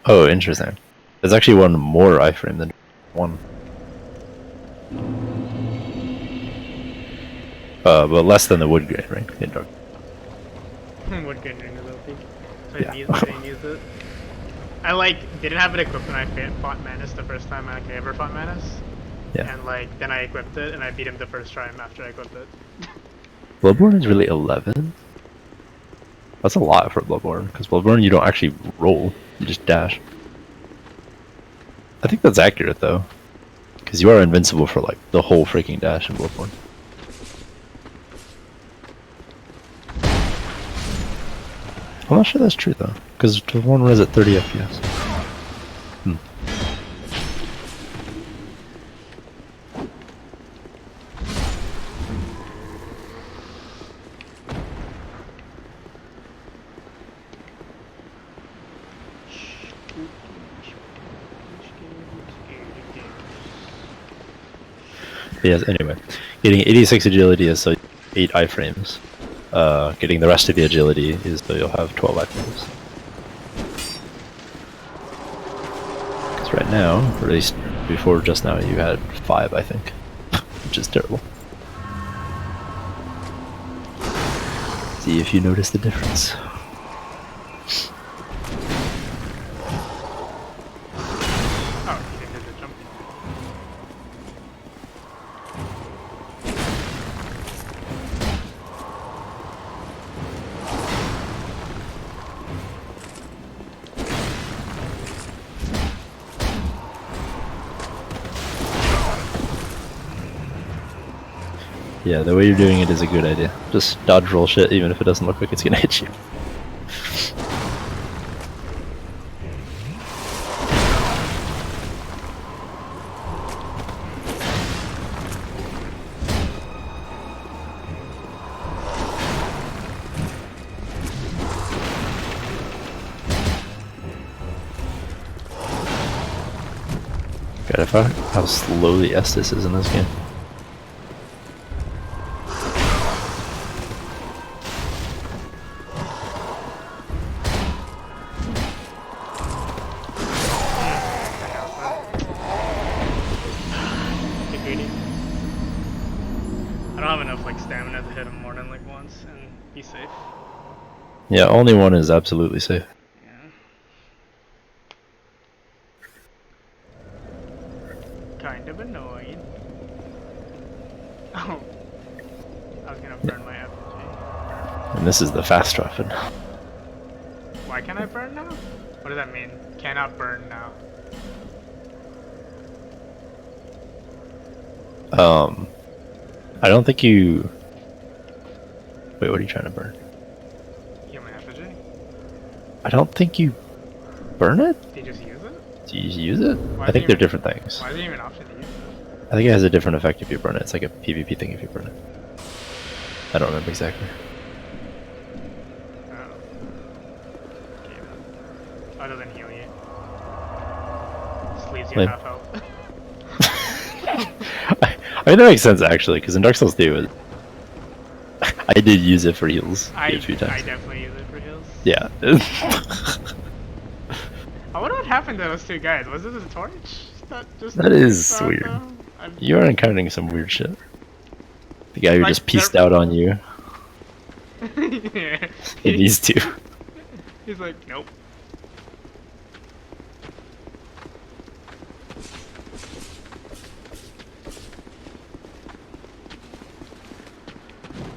Oh, interesting. There's actually one more iframe than one. But less than the wood grain ring in Dark. Wood grain ring is OP. So Yeah. I didn't use it. I like didn't have it equipped when I fought Manus the first time I ever fought Manus. Yeah. And like then I equipped it and I beat him the first time after I equipped it. Bloodborne is really 11? That's a lot for Bloodborne, because Bloodborne you don't actually roll, you just dash. I think that's accurate though, because you are invincible for like the whole freaking dash in Bloodborne. I'm not sure that's true though, because Bloodborne runs at 30 FPS. Hmm. Yes, anyway. Getting 86 agility is so 8 iframes. Getting the rest of the agility is so you'll have 12 iframes. Because right now, or at least before just now, you had 5, I think. Which is terrible. See if you notice the difference. Oh, you didn't do the jump. Yeah, the way you're doing it is a good idea. Just dodge roll shit even if it doesn't look like it's gonna hit you. God, I forgot how slow the Estus is in this game. Get greedy. I don't have enough like stamina to hit him more than like once and be safe. Yeah, only one is absolutely safe. Yeah. Kind of annoying. Oh. I was gonna burn my FG. And this is the fast weapon. Why can't I burn now? What does that mean? Cannot burn now. I don't think you... Wait, what are you trying to burn? You have my effigy? I don't think you burn it? Did you just use it? Do you use it? Why I is think it they're even- different things. Why is it even an option to use it? I think it has a different effect if you burn it. It's like a PvP thing if you burn it. I don't remember exactly. Oh. Okay, then. Other than heal you. Just leaves you Lame. half health. I mean, that makes sense actually, because in Dark Souls 2, I did use it for heals I a few times. I definitely use it for heals. Yeah. I wonder what happened to those two guys. Was it a torch? That is thought, weird. though? You are encountering some weird shit. The guy who Like, just pieced they're- out on you. Yeah. These two. He's like, nope.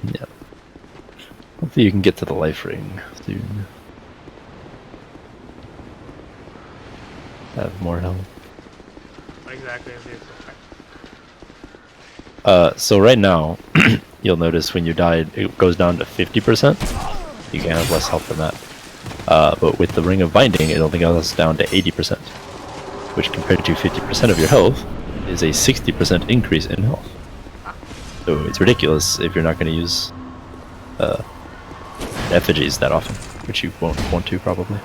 Yeah. Hopefully you can get to the life ring soon. Have more health. What exactly is the effect? So right now, you'll notice when you die, it goes down to 50%. You can have less health than that. But with the Ring of Binding, it'll bring us down to 80%, which compared to 50% of your health is a 60% increase in health. So it's ridiculous if you're not going to use effigies that often, which you won't want to probably.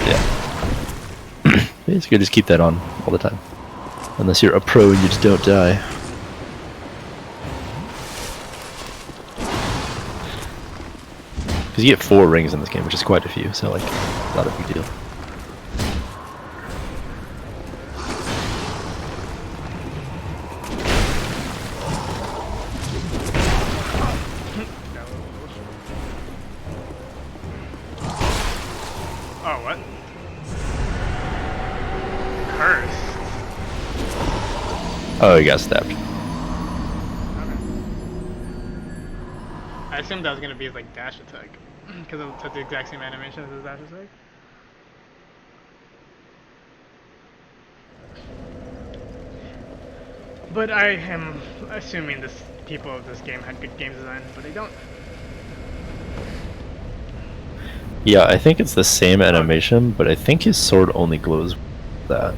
Yeah. Basically, just keep that on all the time. Unless you're a pro and you just don't die. Because you get 4 rings in this game, which is quite a few, so like, not a big deal. Oh, what? Curse. Oh, you got stabbed. Okay. I assumed that was gonna be his like dash attack, because it took the exact same animation as his dash attack. But I am assuming this people of this game had good game design, but they don't. Yeah, I think it's the same animation, but I think his sword only glows with that.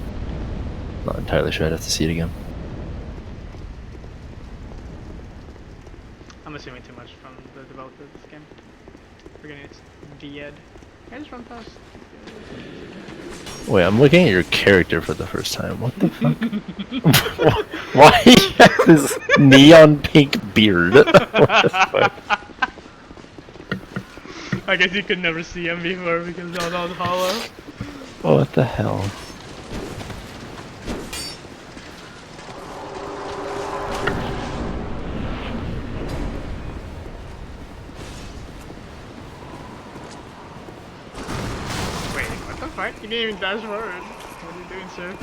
Not entirely sure, I'd have to see it again. I'm assuming too much from the developer of this game. Forgetting it's Died. Can I just run past? Wait, I'm looking at your character for the first time. What the fuck? Why he has this neon pink beard? What the fuck? I guess you could never see him before because it was all hollow. What the hell? Wait, what the fuck? You didn't even dash forward. What are you doing, sir?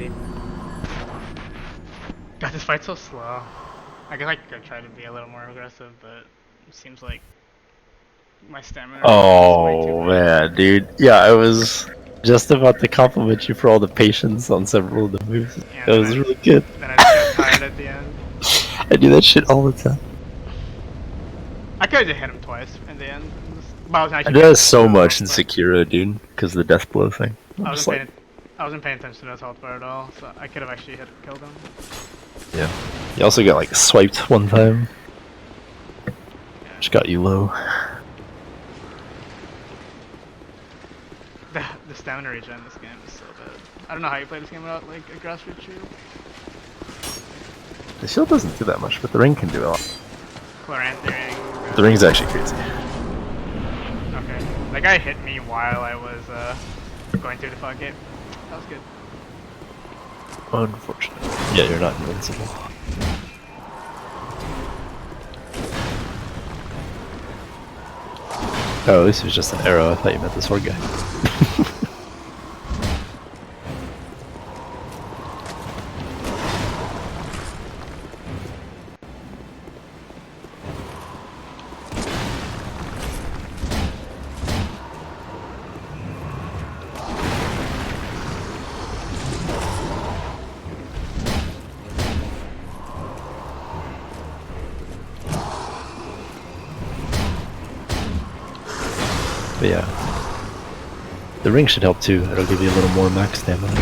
really. God, this fight's so slow. I guess I could try to be a little more aggressive, but it seems like my stamina is way too Oh low. man, dude. Yeah, I was just about to compliment you for all the patience on several of the moves. Yeah, That then was really good. Then I just got tired at the end. I do that shit all the time. I could have just hit him twice in the end. But I was I actually do paying that so attention to much in his health Sekiro, dude, because the death blow thing. I'm bar. just like, I wasn't paying attention to his health bar at all, so I could have actually killed him. yeah. You also got like swiped one time. Which got you low. The stamina regen in this game is so bad. I don't know how you play this game without like a grassroots shield. The shield doesn't do that much, but the ring can do a lot. Chloranthy ring. The ring's actually crazy. Okay. That guy hit me while I was going through the floodgate. That was good. Unfortunately. Yeah, you're not invincible. Oh, at least it was just an arrow. I thought you meant the sword guy. But yeah. The ring should help too. It'll give you a little more max stamina.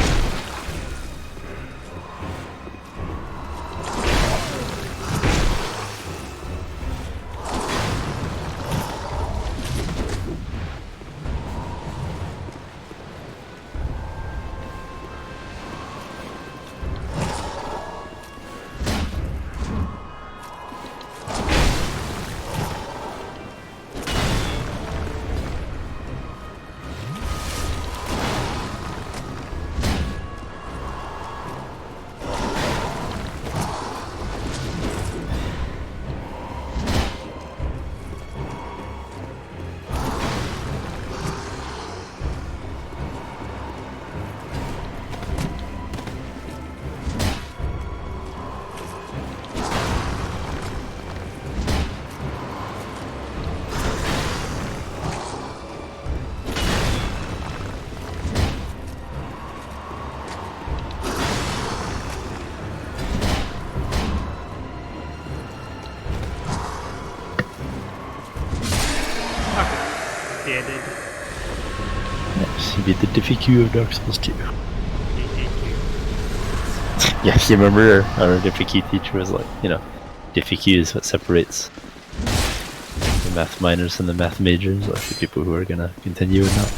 Yeah, dude. Nice. You beat the Diffie-Q of Dark Souls 2. Yeah, you remember our Diffie-Q teacher was like, you know, Diffie-Q is what separates the math minors and the math majors, like the people who are gonna continue and not.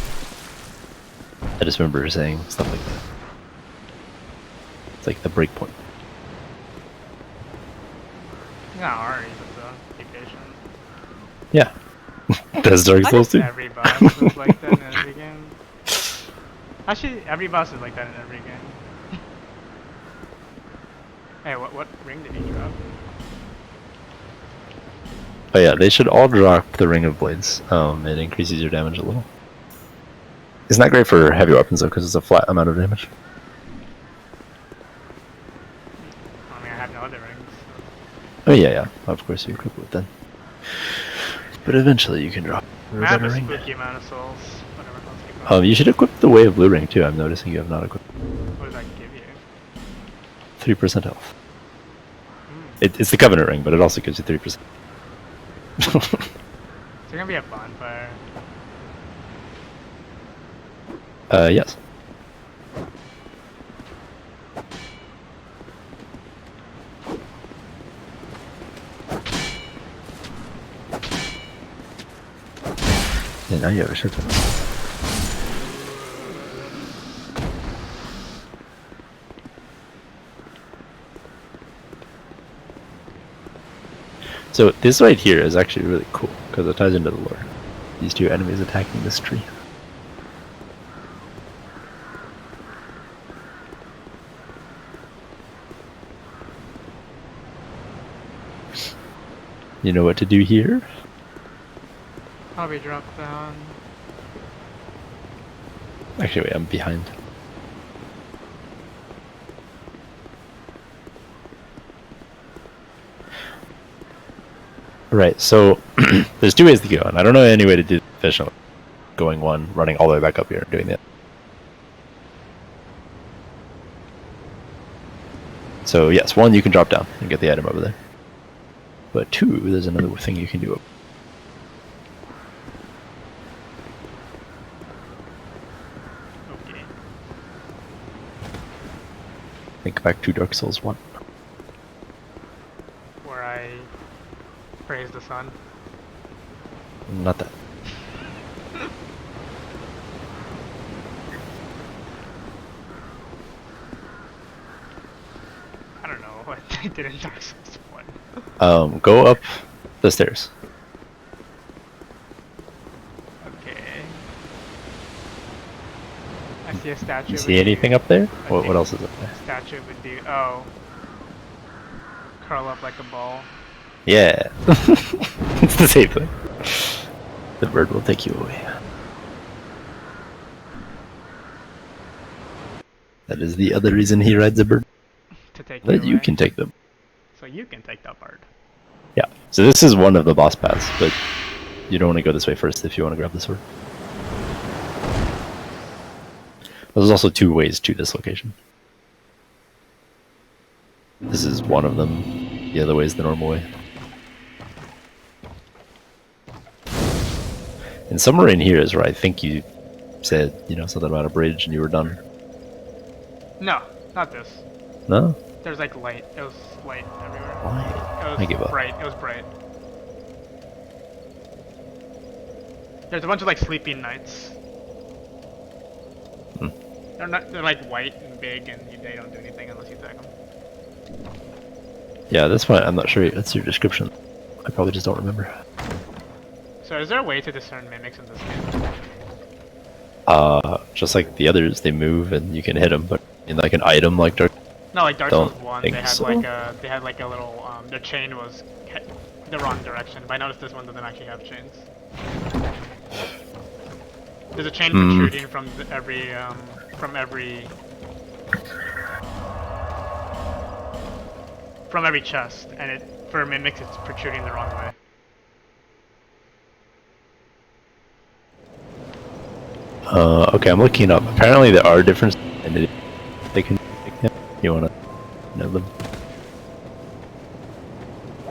I just remember her saying stuff like that. It's like the break point. Not hard, but be patient. Yeah. That's Dark I Souls guess 2. every boss is like that in every game. Actually, every boss is like that in every game. Hey, what ring did he drop? Oh yeah, they should all drop the Ring of Blades. It increases your damage a little. It's not great for heavy weapons though, because it's a flat amount of damage. I mean, I have no other rings. Oh yeah, of course you equip it then. But eventually you can drop a I have better a ring. spooky amount of souls. Whatever, let's keep going. You should equip the Way of Blue Ring too. I'm noticing you have not equipped. What does that give you? 3% health. It's the Covenant Ring, but it also gives you 3%. Is there gonna be a bonfire? Yes. Yeah, now you have a shit ton. So this right here is actually really cool because it ties into the lore. These two enemies attacking this tree. You know what to do here? I'll be dropped down. Actually, wait, I'm behind. Right, so there's two ways to go, and I don't know any way to do it efficiently. Going one, running all the way back up here, and doing that. So yes, one, you can drop down and get the item over there. But two, there's another thing you can do. Okay. Think back to Dark Souls 1. Where I praise the sun. Not that. I don't know what I did in Dark Souls 1. Go up the stairs. Okay. I see a statue. You see anything up there? What else is up there? Statue would do. Oh. Curl up like a ball. Yeah. It's the same thing. The bird will take you away. That is the other reason he rides a bird. To take That you away. can take them. So you can take that bird. Yeah. So this is one of the boss paths, but you don't want to go this way first if you want to grab the sword. There's also two ways to this location. This is one of them. The other way is the normal way. And somewhere in here is where I think you said, you know, something about a bridge and you were done. No, not this. No? There's like light. It was light everywhere. Why? It was I give up. bright. It was bright. There's a bunch of like sleeping knights. Hmm. They're not. They're like white and big, and they don't do anything unless you attack them. Yeah, that's fine. I'm not sure that's your description. I probably just don't remember. So is there a way to discern mimics in this game? Just like the others, they move and you can hit them, but in like an item like Dark. No, like Dark Don't Souls 1, think they had so. like a little their chain was the wrong direction. But I noticed this one doesn't actually have chains. There's a chain protruding from every chest, and for mimics it's protruding the wrong way. Okay, I'm looking up. Apparently there are different and they can pick them. You wanna know them?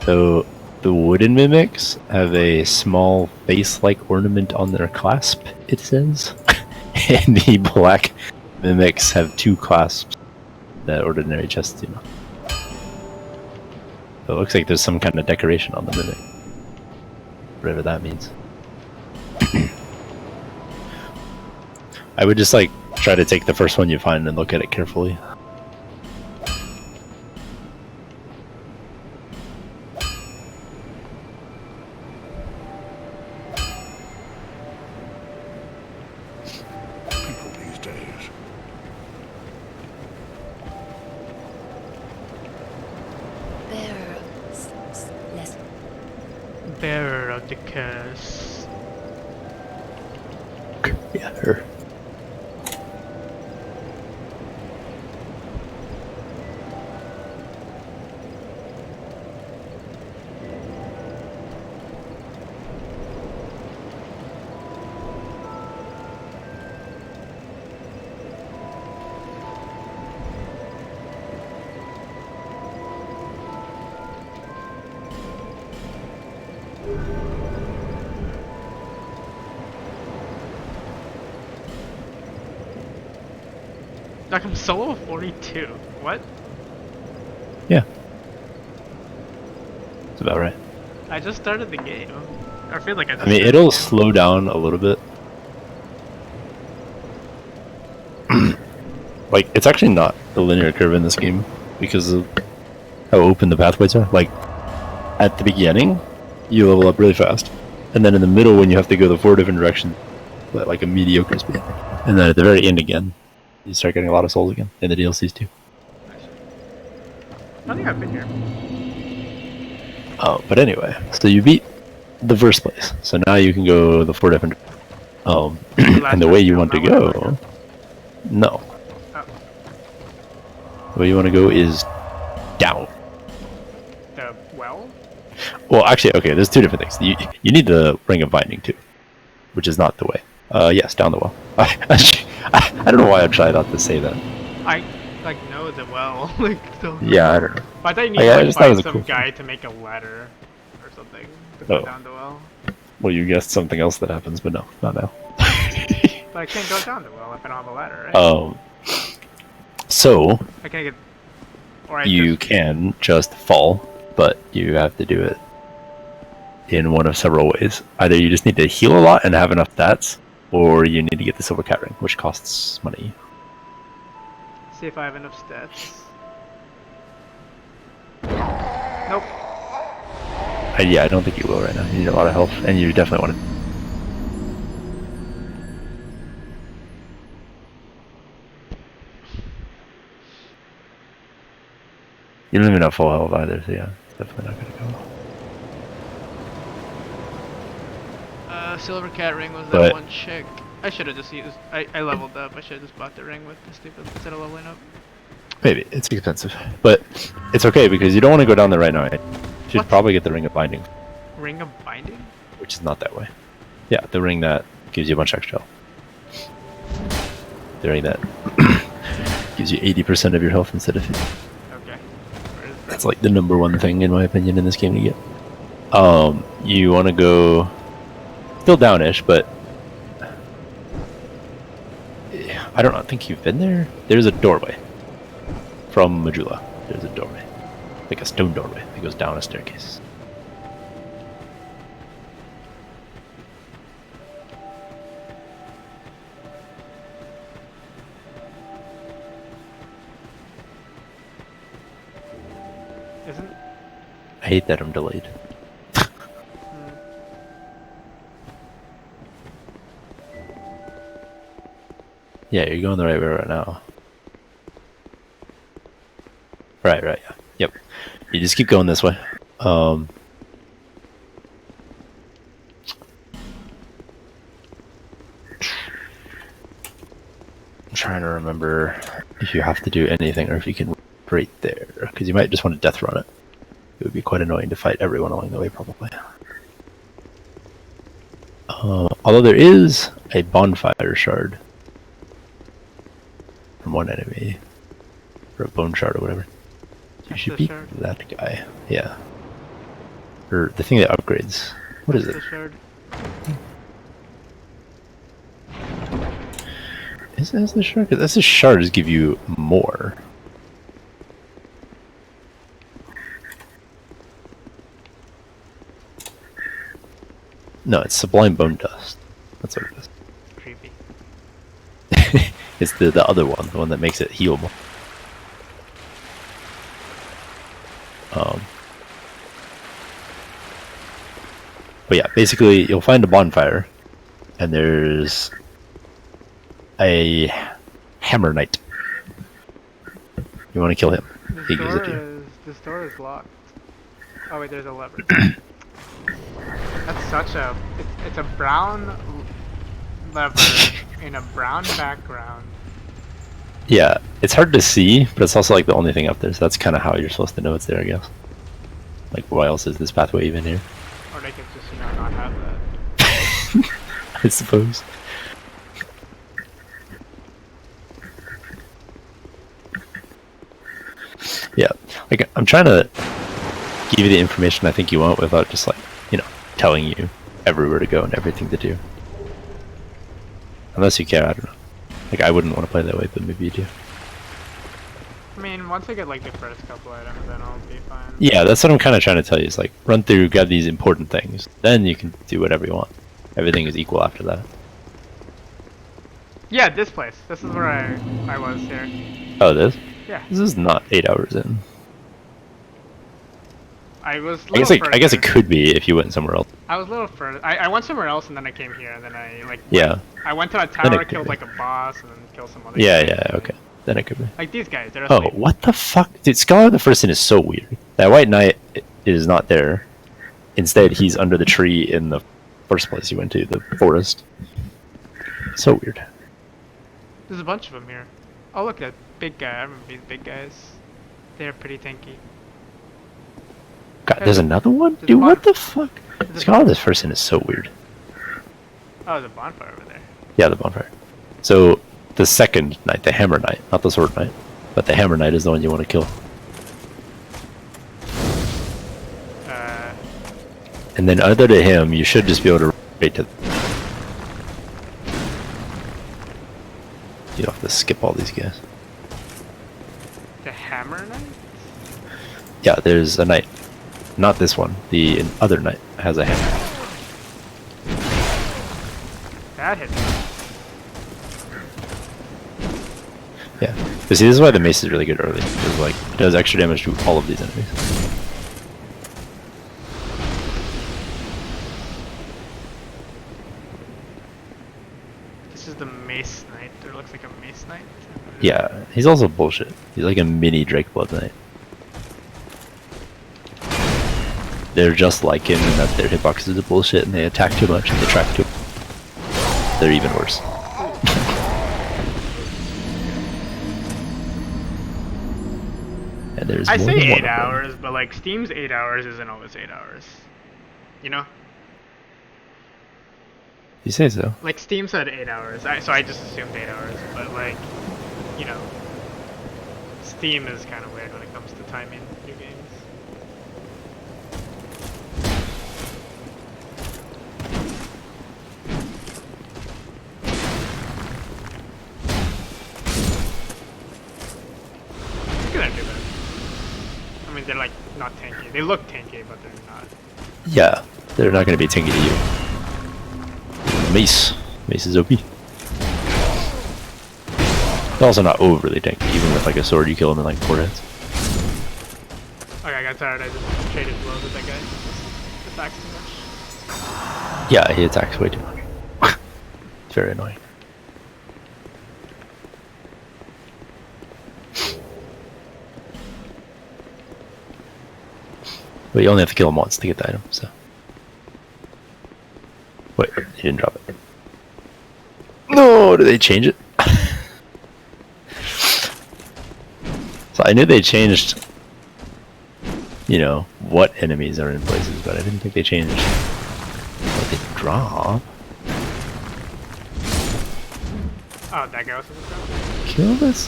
So the wooden mimics have a small face-like ornament on their clasp, it says. And the black mimics have two clasps that ordinary chests do not. So it looks like there's some kind of decoration on the mimic. Whatever that means. I would just like try to take the first one you find and look at it carefully. People these days. Bearer of less Bearer of the curse. Yeah, her. Like I'm solo 42. What? Yeah. That's about right. I just started the game. I feel like I just I mean, started it'll the game. slow down a little bit. Like, it's actually not the linear curve in this game because of how open the pathways are. Like, at the beginning, you level up really fast. And then in the middle, when you have to go the 4 different directions, at like a mediocre speed. And then at the very end again, you start getting a lot of souls again, in the DLCs too. I think I've been here. But anyway, so you beat the first place. So now you can go the 4 different. And the way you want to go. No. Oh, The way you want to go is down. the well? Well, actually, okay. There's two different things. You need the ring of binding too, which is not the way. Yes, down the well. I don't know why I'm trying not to say that. I like know the well. Like so. Yeah, I don't know. But I thought you need I to like just thought it find was a some cool guy to make a ladder or something to go Oh. down the well. Well, you guessed something else that happens, but no, not now. But I can't go down the well if I don't have a ladder, right? So I can't get. Or I you just, can just fall, but you have to do it in one of several ways. Either you just need to heal a lot and have enough stats, or you need to get the silver cat ring, which costs money. see if I have enough stats. Nope. Yeah, I don't think you will right now. You need a lot of health, and you definitely want to. You don't even have full health either, so yeah, it's definitely not gonna go. Silver cat ring was that But- one chick. I should have just used. I leveled up. I should have just bought the ring with the stupid instead of leveling up. Maybe it's expensive, but it's okay because you don't want to go down there right now. You should What? probably get the ring of binding, Ring of binding? which is not that way. Yeah, the ring that gives you a bunch of extra health. The ring that gives you 80% of your health instead of 50. Okay. Where is that? That's like the number one thing in my opinion in this game to get. You want to go still downish, but I don't think you've been there. There's a doorway from Majula. There's a doorway, like a stone doorway that goes down a staircase. Isn't? I hate that I'm delayed. Yeah, you're going the right way right now. Right, yeah. Yep. You just keep going this way. I'm trying to remember if you have to do anything or if you can right there, because you might just want to death run it. It would be quite annoying to fight everyone along the way, probably. Although there is a bonfire shard from one enemy, or a bone shard or whatever. You should the beat shard? that guy. Yeah. Or the thing that upgrades. What is That's it? the shard. Is that the shard? 'Cause that's the shards give you more. No, it's sublime bone dust. That's what it is. Creepy. It's the other one, the one that makes it healable. But yeah, basically you'll find a bonfire, and there's a hammer knight. You want to kill him? He gives it to you. This door is locked. Oh wait, there's a lever. That's such a. It's a brown lever in a brown background. Yeah, it's hard to see, but it's also like the only thing up there, so that's kind of how you're supposed to know it's there, I guess. Like, why else is this pathway even here? Or they could just, not have that. I suppose. Yeah, like I'm trying to give you the information I think you want without just like, telling you everywhere to go and everything to do. Unless you care, I don't know. Like I wouldn't want to play that way, but maybe you do. I mean, once I get like the first couple items, then I'll be fine. Yeah, that's what I'm kind of trying to tell you. Is like run through, grab these important things, then you can do whatever you want. Everything is equal after that. Yeah, this place. This is where I was here. Oh, this? Yeah. This is not 8 hours in. I was. I guess it could be if you went somewhere else. I was a little further. I went somewhere else and then I came here and then I like. Yeah. I went to a Then tower, it could killed be. like a boss, and then killed some other. Yeah, guys. yeah, okay. Then it could be. Like these guys, they're Oh, asleep. what the fuck? Dude, Scholar of the First Sin is so weird. That White Knight is not there. Instead, he's under the tree in the first place you went to, the forest. So weird. There's a bunch of them here. Oh look, that big guy. I remember these big guys. They're pretty tanky. God, there's another one? There's a Dude, what bonfire. the fuck? There's a Scarlet this person is so weird. Oh, there's a bonfire over there. Yeah, the bonfire. So, the second knight, the hammer knight, not the sword knight, but the hammer knight is the one you want to kill. And then other to him, you should just be able to right to... You don't have to skip all these guys. The hammer knight? Yeah, there's a knight. Not this one. The other knight has a hammer. That hit me. Yeah. But see, this is why the mace is really good early. Because, like, it does extra damage to all of these enemies. This is the mace knight. It looks like a mace knight. Yeah, he's also bullshit. He's like a mini Drakeblood knight. They're just like him in that their hitboxes are bullshit and they attack too much and they track too. They're even worse. And there's I more say than one 8 of them. hours, but like Steam's 8 hours isn't always 8 hours. You know? You say so. Like Steam said 8 hours, so I just assumed 8 hours. But like, you know, Steam is kind of weird when it comes to timing new games. Look at that do that. I mean, they're like not tanky. They look tanky, but they're not. Yeah, they're not going to be tanky to you. Mace. Mace is OP. It's also not overly tanky. Even with like a sword, you kill him in like 4 hits. Okay, I got tired. I just traded blows with that guy. Just attacks too much. Yeah, he attacks way too much. It's very annoying. But you only have to kill him once to get the item, so. Wait, he didn't drop it. No, did they change it? So I knew they changed, you know, what enemies are in places, but I didn't think they changed what they drop. Oh, that guy was supposed to go? Kill this.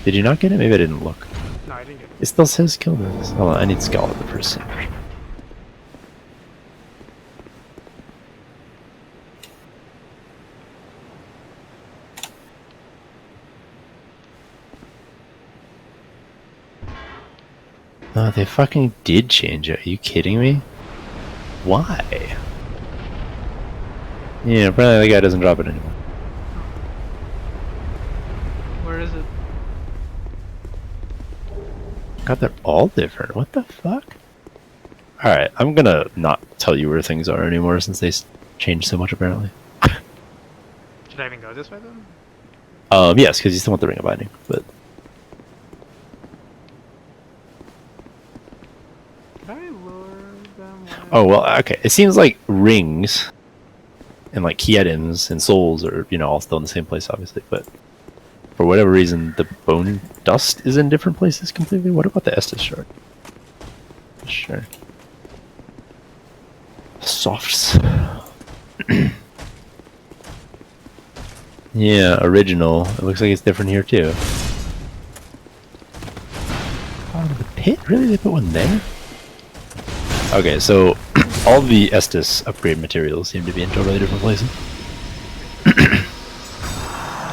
Did you not get it? Maybe I didn't look. No, I didn't get it. It still says kill this. Hold on, I need Scarlet the first. No, they fucking did change it. Are you kidding me? Why? Yeah, apparently the guy doesn't drop it anymore. Where is it? God, they're all different. What the fuck? Alright, I'm gonna not tell you where things are anymore since they changed so much apparently. Should I even go this way then? Yes, because you still want the Ring of Binding, but... Did I lure them? Oh, well, okay. It seems like rings and like key items and souls are, you know, all still in the same place, obviously, but for whatever reason, the bone dust is in different places completely. What about the Estus shard? Sure. Softs. Yeah, original. It looks like it's different here too. Oh, the pit? Really? They put one there? Okay, so all the Estus upgrade materials seem to be in totally different places.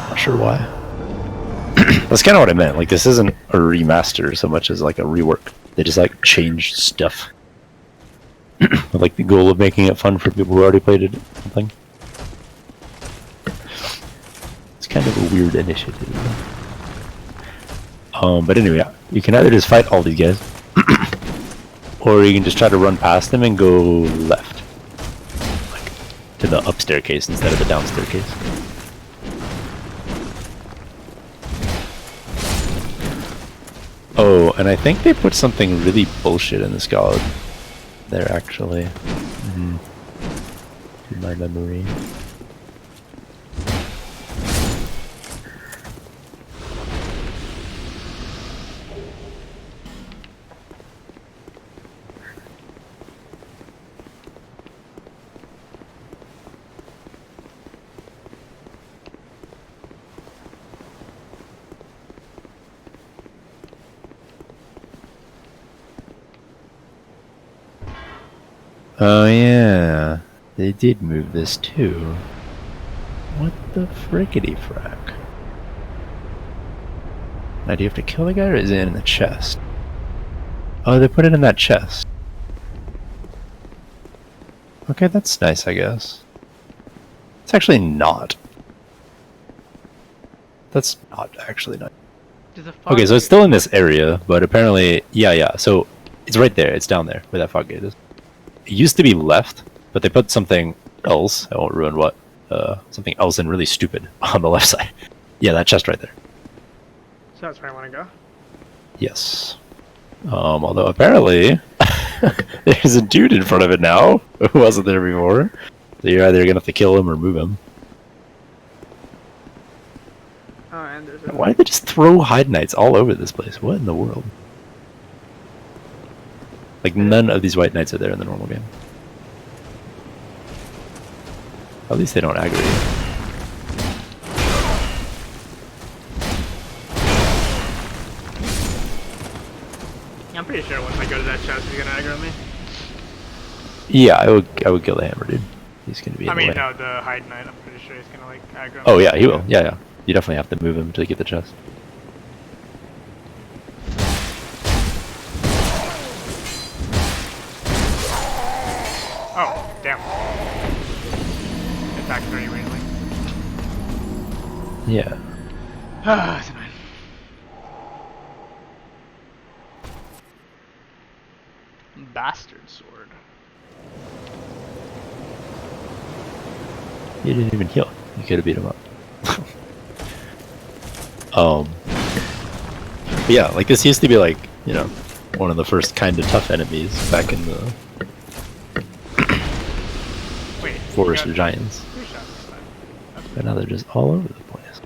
Not sure why. That's kind of what I meant. Like, this isn't a remaster so much as like a rework. They just like changed stuff. With like the goal of making it fun for people who already played it. Something. It's kind of a weird initiative. But anyway, you can either just fight all these guys, or you can just try to run past them and go left, like to the up staircase instead of the down staircase. Oh, and I think they put something really bullshit in the Scarlet there, actually. To my memory. Oh yeah, they did move this too. What the frickety frack? Now do you have to kill the guy or is it in the chest? Oh, they put it in that chest. Okay, that's nice, I guess. It's actually not. That's not actually nice. There's a fog Okay, so it's gate. still in this area, but apparently, yeah, so it's right there, it's down there, where that fog gate is. It used to be left, but they put something else, I won't ruin what, something else and really stupid on the left side. Yeah, that chest right there. So that's where I want to go. Yes. Although apparently, there's a dude in front of it now, who wasn't there before. So you're either gonna have to kill him or move him. Oh, and there's a... Why did they just throw hide knights all over this place? What in the world? Like, none of these white knights are there in the normal game. At least they don't aggravate you. I'm pretty sure once I go to that chest, he's gonna aggro me. Yeah, I would kill the hammer dude. He's gonna be in I the mean, way. no, the hide knight. I'm pretty sure he's gonna like aggro me. Oh yeah, he will. Yeah. You definitely have to move him to get the chest. Oh, damn. Attacked very weirdly. Yeah. Ah, it's annoying. Bastard sword. He didn't even heal. You could have beat him up. But yeah, like this used to be like, you know, one of the first kind of tough enemies back in the Wait. Forest you of got Giants. 2 shots this time. But now they're just all over the place.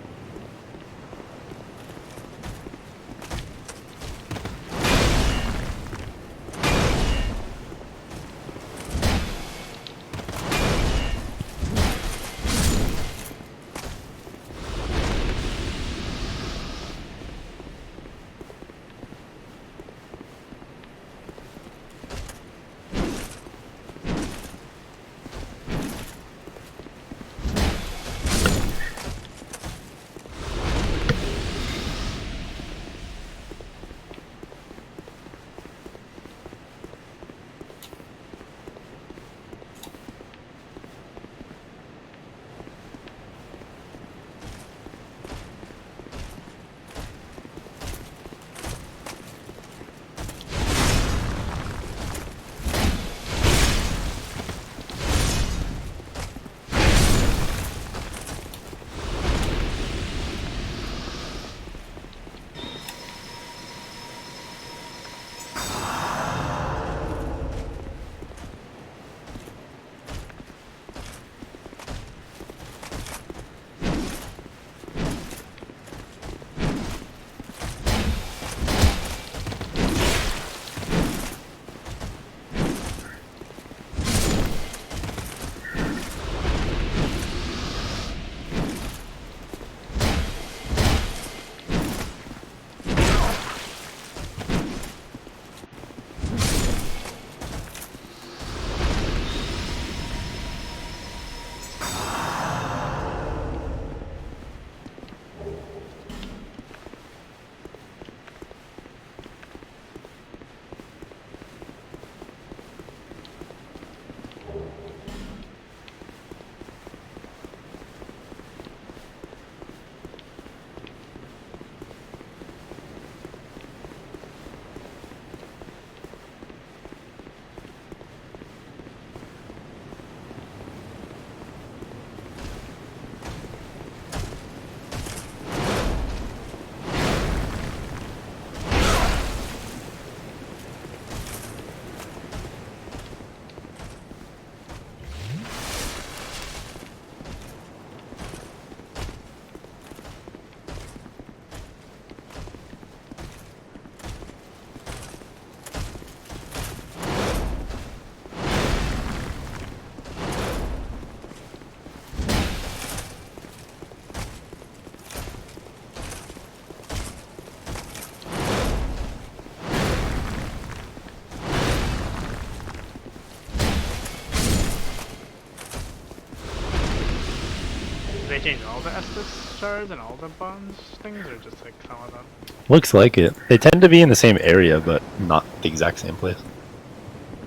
they change all the Estus shards and all the bones things, or just like some of them? Looks like it. They tend to be in the same area, but not the exact same place.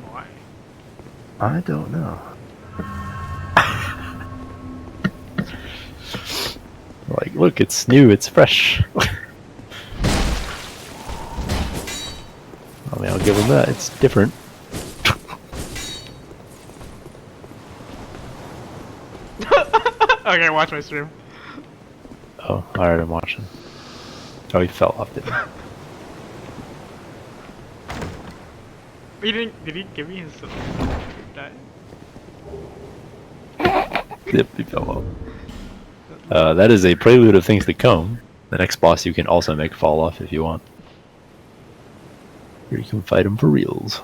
Why? I don't know. Like, look, it's new, it's fresh. I mean, I'll give them that. It's different. Okay, watch my stream. Oh, alright, I'm watching. Oh, he fell off, didn't He didn't. Did he give me his? Die? he? Yep, he fell off. That is a prelude of things to come. The next boss you can also make fall off if you want. Or you can fight him for reals.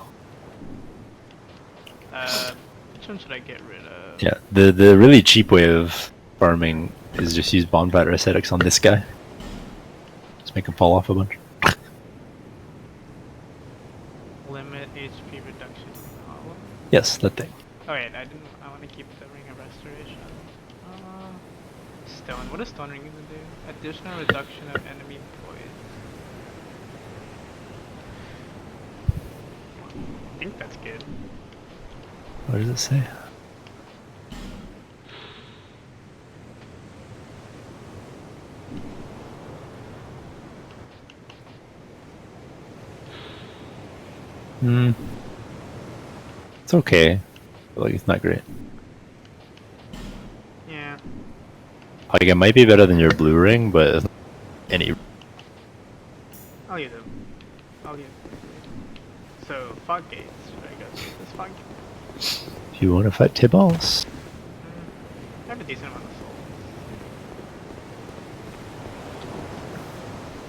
Which one should I get rid of? Yeah, the really cheap way of farming is just use bonfire ascetics on this guy. Just make him fall off a bunch. Limit HP reduction. Hollow? Yes, that thing. Oh wait, I didn't. I want to keep the ring of restoration. Stone. What does stone ring even do? Additional reduction of enemy poison. I think that's good. What does it say? Hmm. It's okay. But, like, it's not great. Yeah. Like, it might be better than your blue ring, but it's not any. I'll use it. I'll use it. So fog gates. Should I go through this fog gate? If you want to fight Tibbles. I have a decent amount of souls.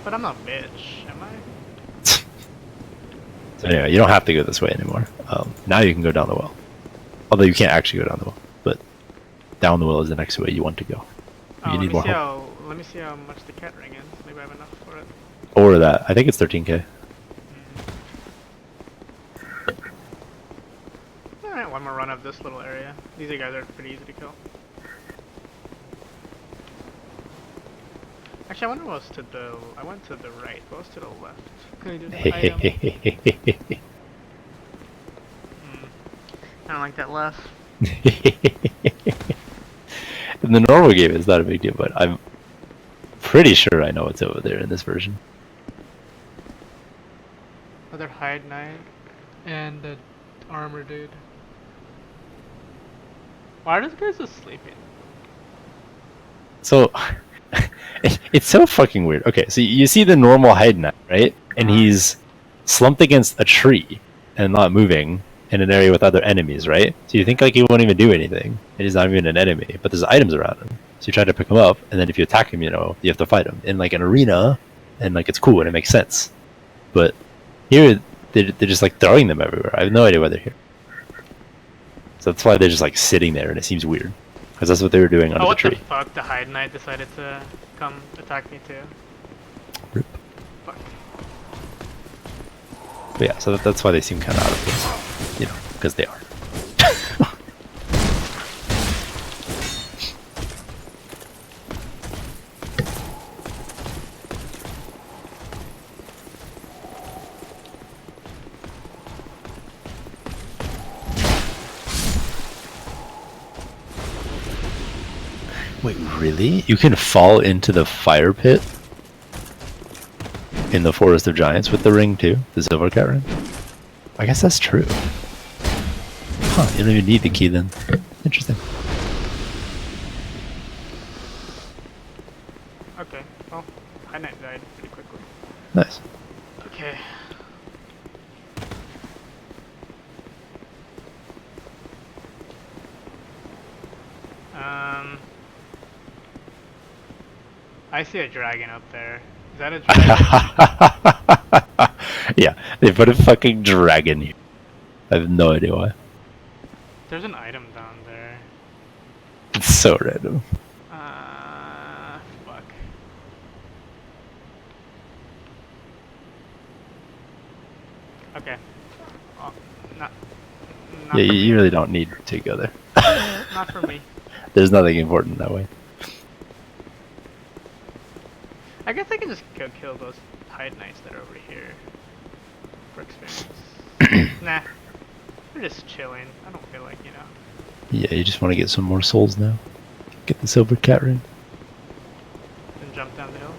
But I'm not a bitch, am I? So anyway, you don't have to go this way anymore. Now you can go down the well. Although you can't actually go down the well, but down the well is the next way you want to go. Oh, You need more help. let me see how much the cat ring is. Maybe I have enough for it. Or that. I think it's 13k. Alright, one more run of this little area. These guys are pretty easy to kill. Actually, I wonder what was to the... I went to the right. What was to the left? Could I do the item? I don't like that left. In the normal game, it's not a big deal, but I'm pretty sure I know what's over there in this version. Another hide knight and the armor dude. Why are those guys just sleeping? So, it's so fucking weird. Okay, so you see the normal hide knight, right? And he's slumped against a tree and not moving in an area with other enemies, right? So you think like he won't even do anything, and he's not even an enemy, but there's items around him. So you try to pick him up, and then if you attack him, you know, you have to fight him in like an arena, and like it's cool and it makes sense. But here, they're just like throwing them everywhere. I have no idea why they're here. So that's why they're just like sitting there, and it seems weird. Because that's what they were doing under Oh, the what the tree. fuck? The hide knight decided to come attack me too. Rip. Fuck. But yeah, so that's why they seem kind of out of place. You know, because they are. Wait, really? You can fall into the fire pit in the Forest of Giants with the ring too? The Silver Cat ring? I guess that's true. Huh, you don't even need the key then. Interesting. Okay, well, hide knight died pretty quickly. Nice. Okay. I see a dragon up there. Is that a dragon? Yeah, they put a fucking dragon here. I have no idea why. There's an item down there. It's so random. Fuck. Okay. Oh, not Yeah, for you me. really don't need to go there. Not for me. There's nothing important that way. I guess I can just go kill those Tide Knights that are over here for experience. Nah, we're just chilling. I don't feel like, you know. Yeah, you just want to get some more souls now. Get the silver cat ring. And jump down the hill.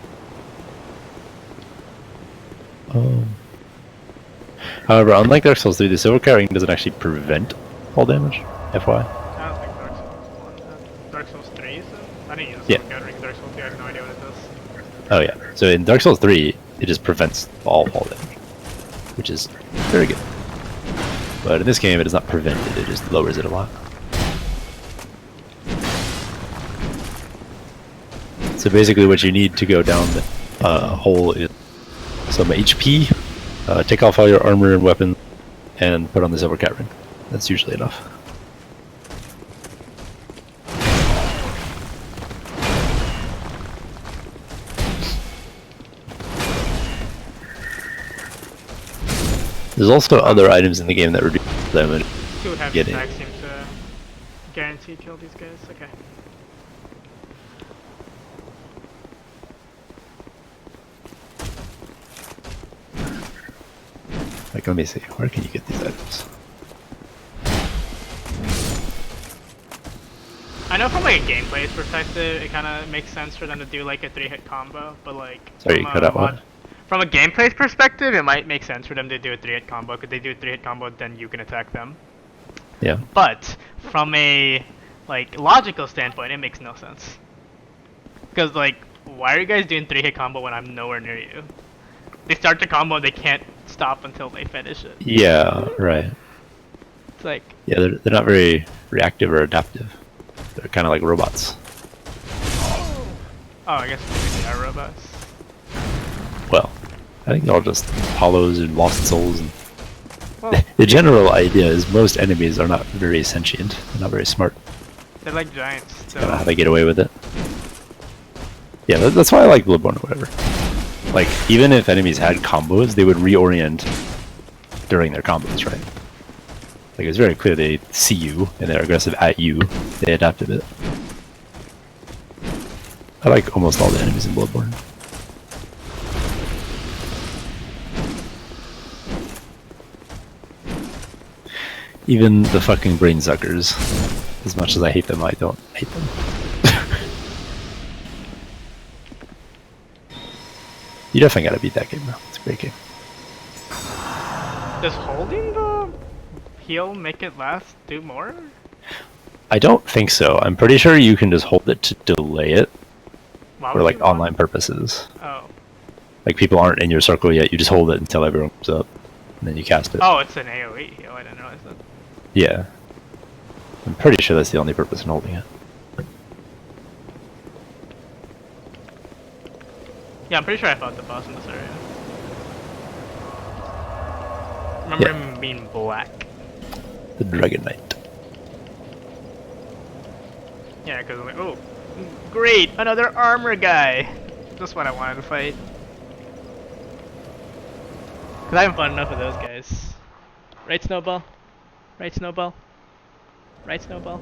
However, unlike Dark Souls 3, the silver cat ring doesn't actually prevent fall damage. FY. I don't think Dark Souls 1 did. Dark Souls 3 so? I didn't use Yeah. the Gathering in Dark Souls 3, I have no idea what it does. Oh yeah. So in Dark Souls 3, it just prevents all fall damage, which is very good. But in this game, it does not prevent it; it just lowers it a lot. So basically, what you need to go down the hole is some HP, take off all your armor and weapons, and put on the silver cat ring. That's usually enough. There's also other items in the game that reduce damage. Two would have Get it. attack seem to guarantee kill these guys. Okay. Like, let me see. Where can you get these items? I know from like a gameplay perspective, it kind of makes sense for them to do like a 3-hit combo, but like Sorry, from you cut out what? From a gameplay perspective, it might make sense for them to do a 3-hit combo. Because they do a 3-hit combo, then you can attack them. Yeah. But from a like logical standpoint, it makes no sense. Because like, why are you guys doing 3-hit combo when I'm nowhere near you? They start the combo, they can't stop until they finish it. Yeah, right. It's like, Yeah, they're not very reactive or adaptive. They're kind of like robots. oh, I guess maybe they are robots. Well, I think they're all just hollows and lost souls. And Well, the general idea is most enemies are not very sentient. They're not very smart. they're like giants. So I don't know how they get away with it. Yeah, that's why I like Bloodborne or whatever. Like, even if enemies had combos, they would reorient during their combos, right? Like, it's very clear they see you and they're aggressive at you. They adapt a bit. I like almost all the enemies in Bloodborne. Even the fucking brain suckers. As much as I hate them, I don't hate them. You definitely gotta beat that game though. It's a great game. does holding the heal make it last do more? I don't think so. I'm pretty sure you can just hold it to delay it Why for would like you want- online purposes. Oh. Like people aren't in your circle yet, you just hold it until everyone comes up, and then you cast it. Oh, it's an AoE heal. I didn't realize that. Yeah. I'm pretty sure that's the only purpose in holding it. Yeah, I'm pretty sure I fought the boss in this area. Remember Yeah. him being black? The Dragon Knight. Yeah, because I'm like, oh, great, another armor guy. That's what I wanted to fight. Cause I haven't fought enough of those guys. Right, Snowball? Right, Snowball? Right, Snowball?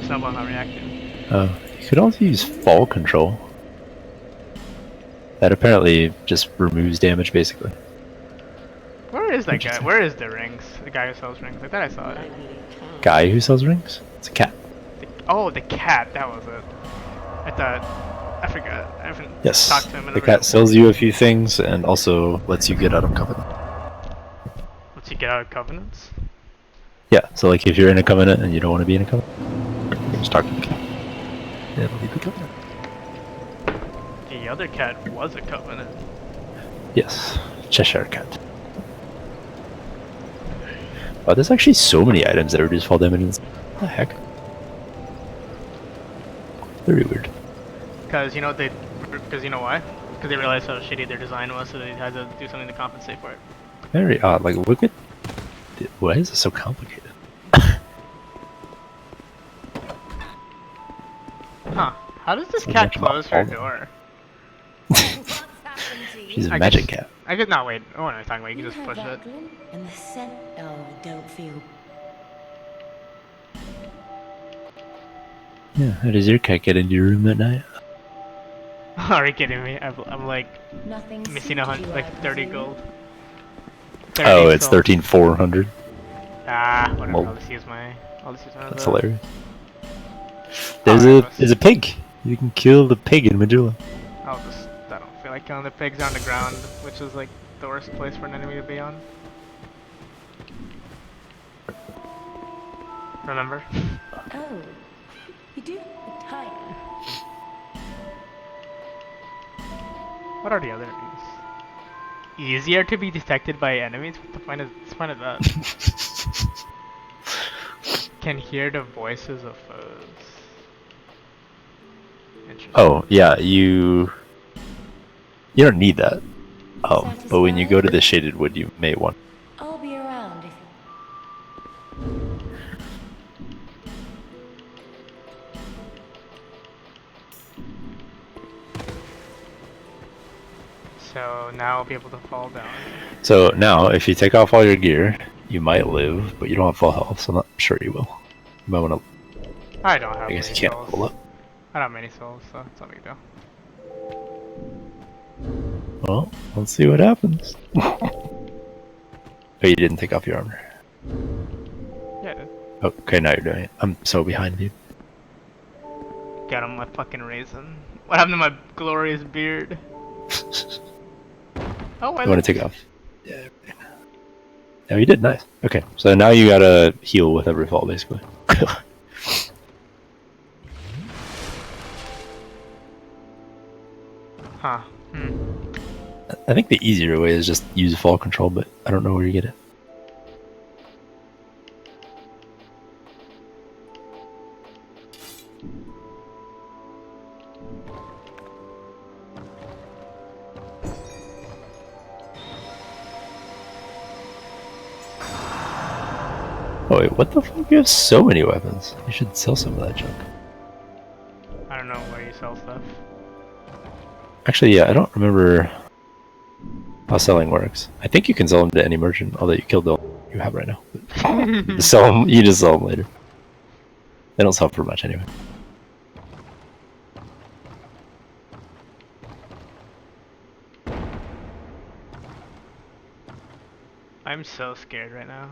Snowball not reacting. You could also use fall control. That apparently just removes damage basically. Where is that guy? Interesting. Where is the rings? The guy who sells rings. I thought I saw it. Guy who sells rings? It's a cat. Oh, the cat. That was it. I thought. I forgot. I haven't Yes. talked to him in The a cat sells you a few things and also lets you get out of covenant. Let's you get out of covenants. Yeah, so like if you're in a covenant and you don't want to be in a covenant, you just talk to the cat. Yeah, it'll leave the covenant. The other cat was a covenant. Yes, Cheshire Cat. Wow, there's actually so many items that reduce fall damage. What the heck? Very weird. Because you know they. Because you know why? Because they realized how shitty their design was, so they had to do something to compensate for it. Very odd. Like, look at. Why is it so complicated? Huh? How does this So cat much about close her all of them. door? She's a I magic guess- cat. I could not wait. Oh, what am I talking about? You can just push it. And the scent. Oh, don't feel. Yeah, how does your cat get into your room at night? Are you kidding me? I'm like Nothing missing suited you, I like 30 presume? gold. Oh, it's souls. 13,400. Ah, whatever. Lol. I'll just use my. I'll just use one of That's those. hilarious. Alright, There's a pig. You can kill the pig in Majula. I don't feel like killing the pigs on the ground, which is like the worst place for an enemy to be on. Remember? Oh, you do look tired. What are the other enemies? Easier to be detected by enemies? What the point is that? Can hear the voices of foes. Interesting. Oh, yeah, you don't need that. But when you go to the Shaded Wood, you may want. I'll be around if So now I'll be able to fall down. So now, if you take off all your gear, you might live, but you don't have full health, so I'm not sure you will. You might want to. I don't have I guess you many can't souls. level up. I don't have many souls, so it's not a big deal. Well, let's see what happens. Oh, you didn't take off your armor. Yeah, I did. Okay, now you're doing it. I'm so behind you. Got on my fucking raisin. What happened to my glorious beard? Oh, I You want to take it off? Yeah. No, you did. Nice. Okay, so now you gotta heal with every fall, basically. Huh. Hmm. I think the easier way is just use fall control, but I don't know where you get it. Oh wait, what the fuck? You have so many weapons. You should sell some of that junk. I don't know where you sell stuff. Actually, yeah, I don't remember how selling works. I think you can sell them to any merchant, although you killed the one you have right now. You just sell them. You just sell them later. They don't sell for much anyway. I'm so scared right now.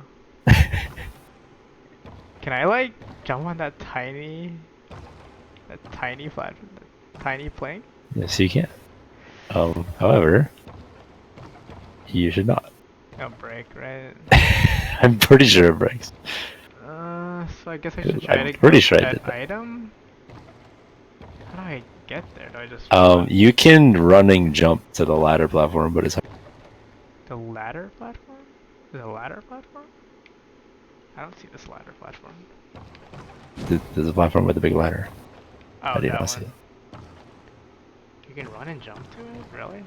Can I like jump on that tiny platform, that tiny plank? Yes, you can. However, you should not. It'll break, right? I'm pretty sure it breaks. So I guess I should try I'm to pretty get sure I that did that. item. How do I get there? Do I just You can running jump to the ladder platform, but it's the ladder platform? Is it a ladder platform? I don't see this ladder platform. there's a platform with a big ladder. Oh, I did that not see one. it. You can run and jump to it? Really?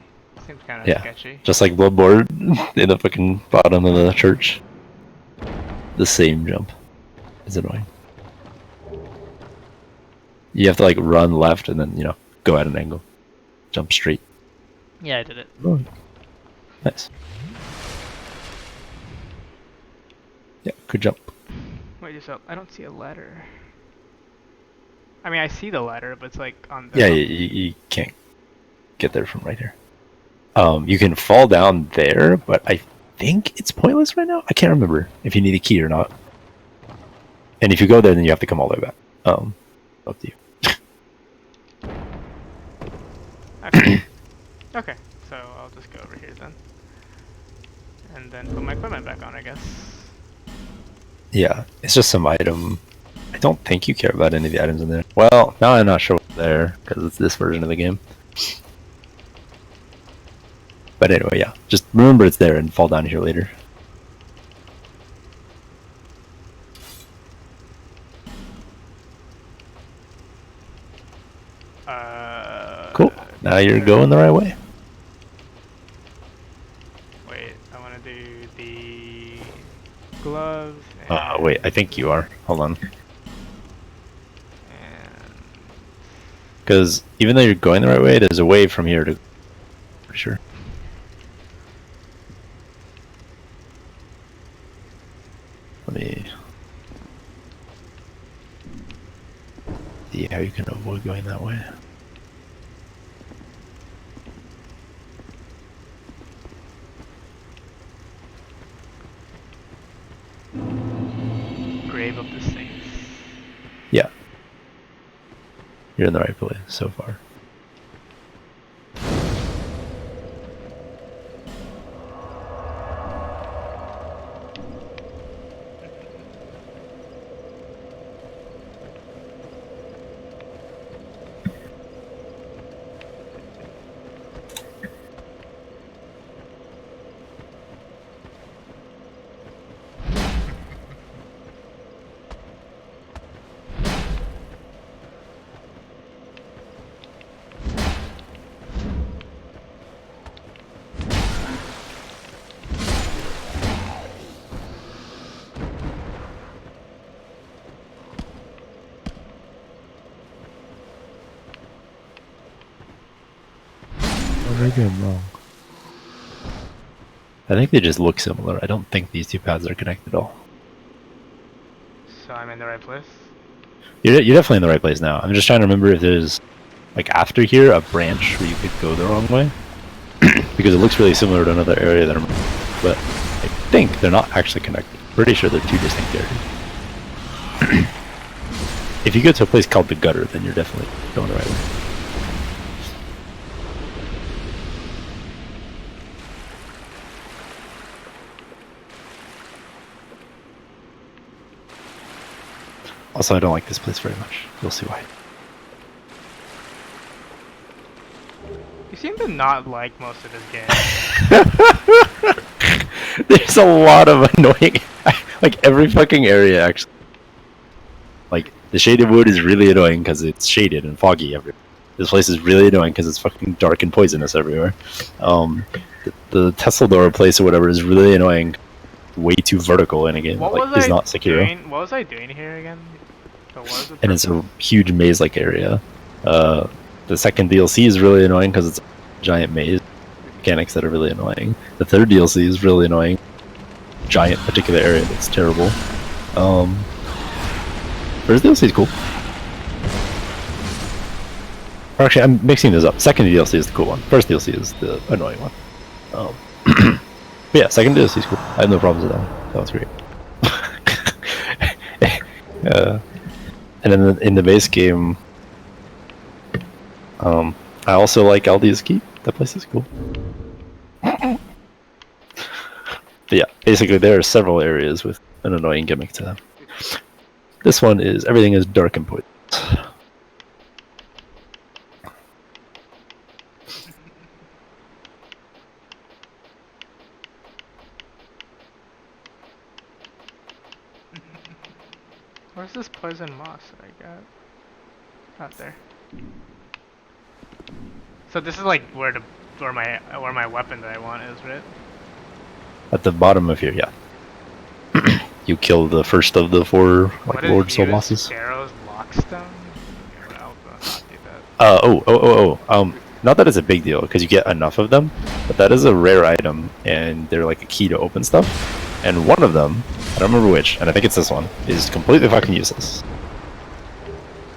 Seems kind of Yeah, sketchy. just like Bloodborne in the fucking bottom of the church. The same jump. It's annoying. You have to like run left and then go at an angle, jump straight. Yeah, I did it. Oh, nice. Yeah, good jump. Wait, just I don't see a ladder. I mean, I see the ladder, but it's like on the. Yeah, you can't get there from right here. You can fall down there, but I think it's pointless right now. I can't remember if you need a key or not. And if you go there, then you have to come all the way back. Up to you. Okay. Okay, so I'll just go over here then. And then put my equipment back on, I guess. Yeah, it's just some item. I don't think you care about any of the items in there. Well, now I'm not sure what's there, because it's this version of the game. But anyway, yeah. Just remember it's there and fall down here later. Cool. Now you're going the right way. Wait, I want to do the gloves. Wait, I think you are. Hold on. And Because even though you're going the right way, there's a way from here to... For sure. Let me... see how you can avoid going that way. You're in the right place so far. Maybe I'm wrong. I think they just look similar. I don't think these two paths are connected at all. So I'm in the right place. You're definitely in the right place now. I'm just trying to remember if there's, like, after here, a branch where you could go the wrong way. Because it looks really similar to another area that I'm... But I think they're not actually connected. Pretty sure they're two distinct areas. If you go to a place called the Gutter, then you're definitely going the right way. Also, I don't like this place very much. You'll see why. You seem to not like most of this game. There's a lot of annoying... like, every fucking area, actually. Like, the Shaded Wood is really annoying because it's shaded and foggy everywhere. This place is really annoying because it's fucking dark and poisonous everywhere. The Teslador place or whatever is really annoying. Way too vertical in a game. Like, it's not secure. What was I doing here again? So what was the And it's a huge maze-like area. The second DLC is really annoying because it's a giant maze. Mechanics that are really annoying. The third DLC is really annoying. Giant particular area that's terrible. First DLC is cool. Or actually, I'm mixing this up. Second DLC is the cool one. First DLC is the annoying one. But yeah, second DLC is cool. I have no problems with that one. That was great. And then in the base game, I also like Aldi's Keep. That place is cool. But yeah, basically there are several areas with an annoying gimmick to them. This one is everything is dark and poisonous. Where's this poison moss that I got? Out there. So this is like where my weapon that I want is, right? At the bottom of here, yeah. You kill the first of the four like Lord Soul bosses. Pharaoh's Lockstone? Okay, I'll not do that. Not that it's a big deal because you get enough of them, but that is a rare item and they're like a key to open stuff. And one of them, I don't remember which, and I think it's this one, is completely fucking useless.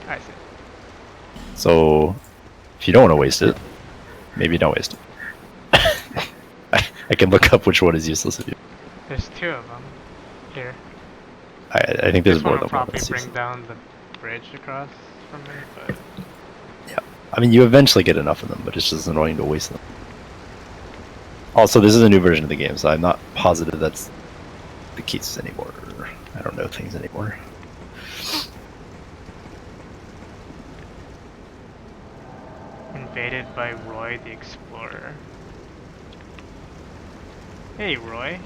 I see. So, if you don't want to waste it, maybe don't waste it. I can look up which one is useless if you. There's two of them here. I think there's this more one than will one. probably bring down the bridge across from me, but yeah, I mean you eventually get enough of them, but it's just annoying to waste them. Also, this is a new version of the game, so I'm not positive that's the case anymore. I don't know things anymore. invaded by Roy the Explorer. Hey, Roy.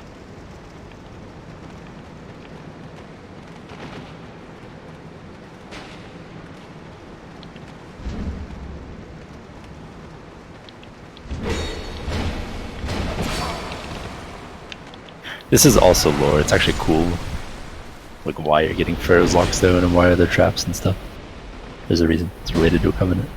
This is also lore. It's actually cool. Like why you're getting Pharaoh's Lockstone and why are there traps and stuff. There's a reason. It's related to a covenant.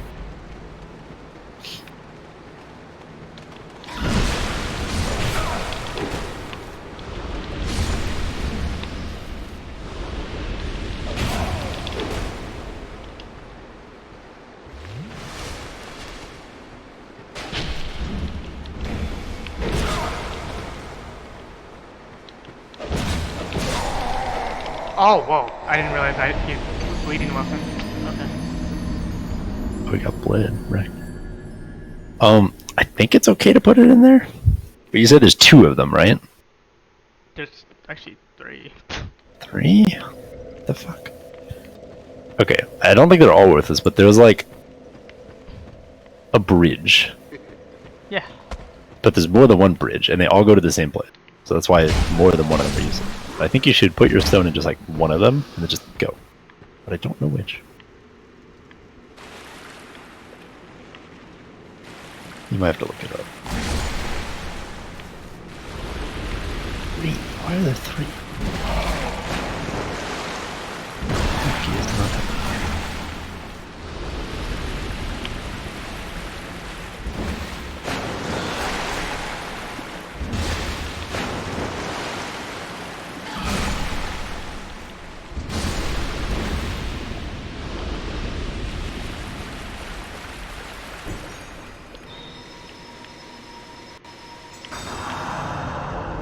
Oh, whoa. I didn't realize he's bleeding weapon. Okay. we got bled, right? I think it's okay to put it in there. But you said there's 2 of them, right? There's actually 3. 3? What the fuck? Okay, I don't think they're all worthless, but there's like a bridge. Yeah. But there's more than one bridge, and they all go to the same place. So that's why more than one of them are useful. I think you should put your stone in just like one of them, and then just go. But I don't know which. You might have to look it up. 3. Why are there 3? Turkey is not happening.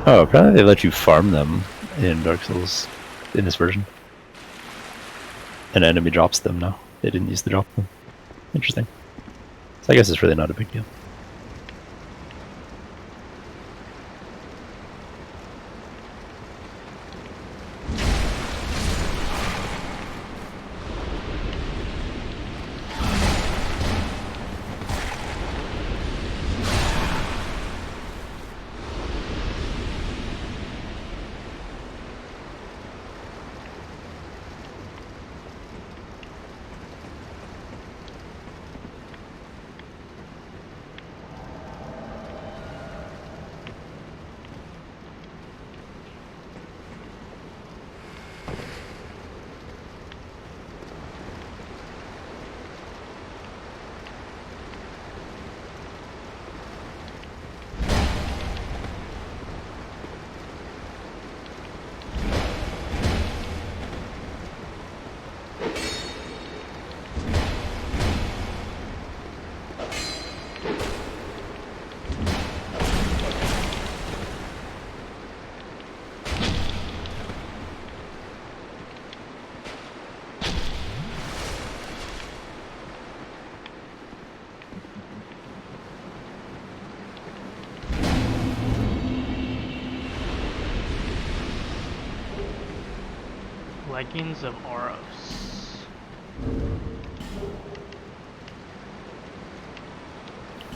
Oh, apparently they let you farm them in Dark Souls in this version. An enemy drops them now. They didn't use to drop them. Interesting. So I guess it's really not a big deal. Leggings of Oros.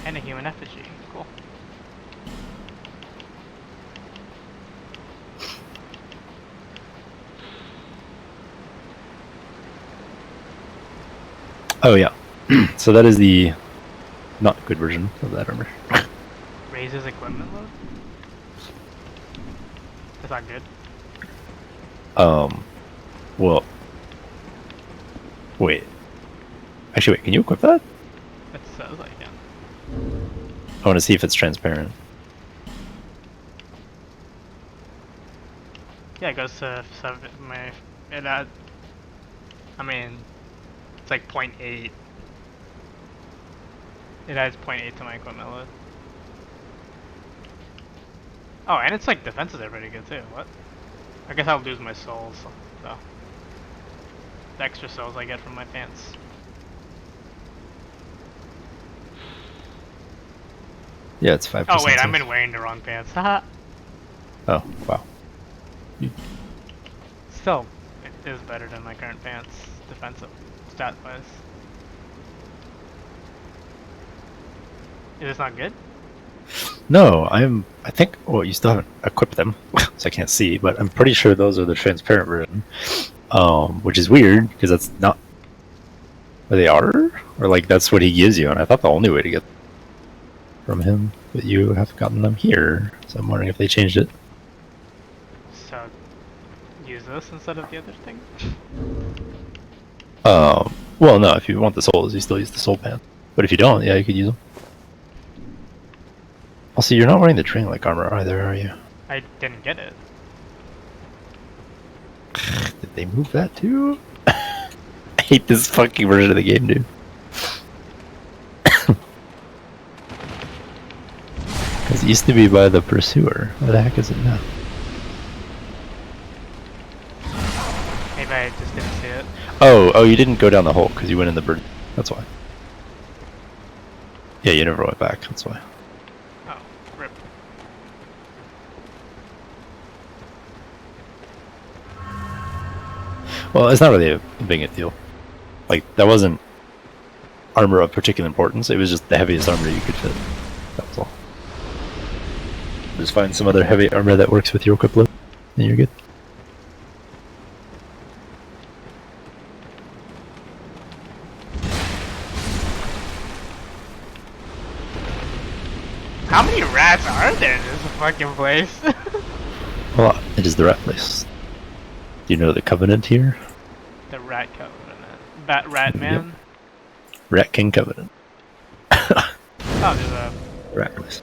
And a human effigy. Cool. Oh yeah. So that is the not good version of that armor. Raises equipment load? Is that good? Well, wait. Actually, wait, can you equip that? It says I can. I want to see if it's transparent. Yeah, it goes to 7, it adds, I mean, it's like 0.8. It adds 0.8 to my equipment load. Oh, and it's like defenses are pretty good too. What? I guess I'll lose my souls, though. The extra souls I get from my pants. Yeah, it's 5%. Oh wait, I've safe. been wearing the wrong pants. Haha. Oh, wow. Still, it is better than my current pants, defensive, stat-wise. Is this not good? No, I think, well, you still haven't equipped them, so I can't see, but I'm pretty sure those are the transparent version. Which is weird, because that's not where they are? Or, like, that's what he gives you, and I thought the only way to get from him, but you have gotten them here, so I'm wondering if they changed it. So, use this instead of the other thing? Well, no, if you want the souls, you still use the soul pan. But if you don't, yeah, you could use them. Also, you're not wearing the train like armor either, are you? I didn't get it. Did they move that too? I hate this fucking version of the game, dude. Because it used to be by the pursuer. Where the heck is it now? Maybe I just didn't see it. Oh, you didn't go down the hole because you went in the bird. That's why. Yeah, you never went back. That's why. Oh, rip. Well, it's not really a big a deal. Like, that wasn't armor of particular importance. It was just the heaviest armor you could fit. That was all. Just find some other heavy armor that works with your equip load, and you're good. How many rats are there in this fucking place? Well, it is the rat place. Do you know the Covenant here? The rat covenant. Rat man? Rat King Covenant. Oh, there's a... Rat place.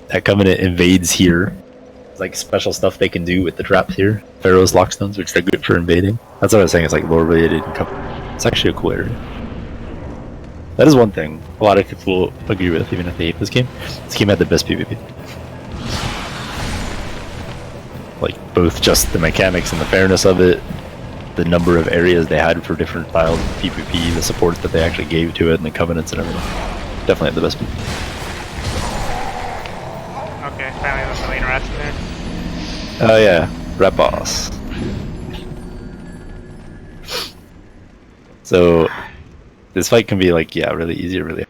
That Covenant invades here. It's like special stuff they can do with the traps here. Pharaoh's Lockstones, which are good for invading. That's what I was saying, it's like lore related and Covenant. It's actually a cool area. That is one thing a lot of people agree with, even if they hate this game. This game had the best PvP. Like, both just the mechanics and the fairness of it, the number of areas they had for different styles of PvP, the support that they actually gave to it, and the covenants and everything. Definitely had the best PvP. Okay, apparently there's a million rats in there. Oh yeah, Rat Boss. So, this fight can be like, yeah, really easy or really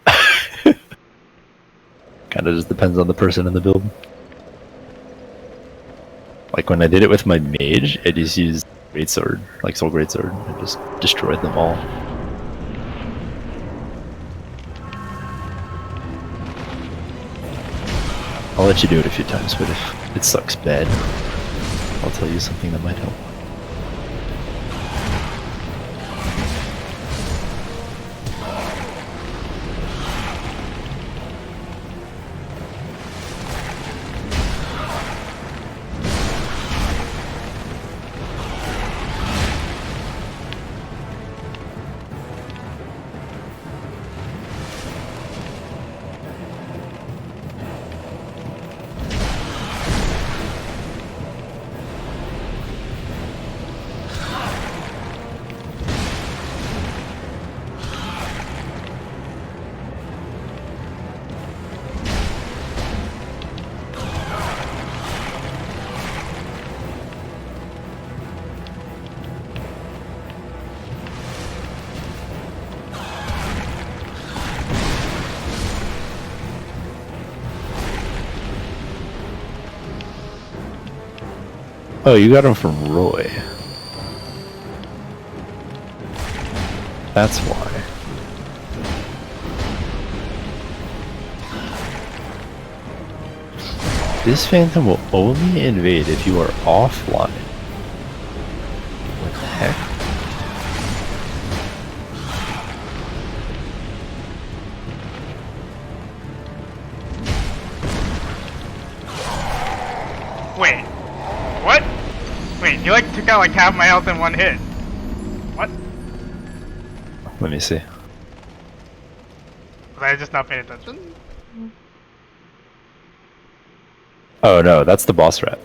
hard. Kind of just depends on the person and the build. Like when I did it with my mage, I just used Greatsword, like Soul Greatsword, and just destroyed them all. I'll let you do it a few times, but if it sucks bad, I'll tell you something that might help. Oh, you got him from Roy. That's why. This Phantom will only invade if you are offline. What the heck? Wait. What? Wait, you like took out like half my health in one hit. What? Let me see. Was I just not paying attention? Oh no, that's the boss rat.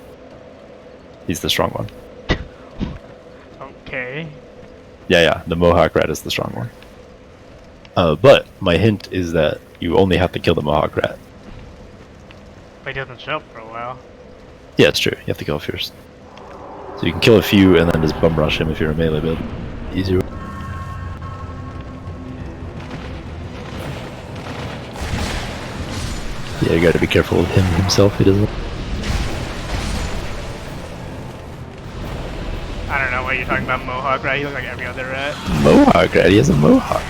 He's the strong one. Okay. Yeah, the Mohawk rat is the strong one. But my hint is that you only have to kill the Mohawk rat. But he doesn't show up for a while. Yeah, it's true. You have to kill first. So you can kill a few and then just bum rush him if you're a melee build. Easier. Yeah, you gotta be careful with him himself. He doesn't. I don't know what you're talking about, Mohawk, right? He looks like every other rat. Mohawk rat. He has a mohawk.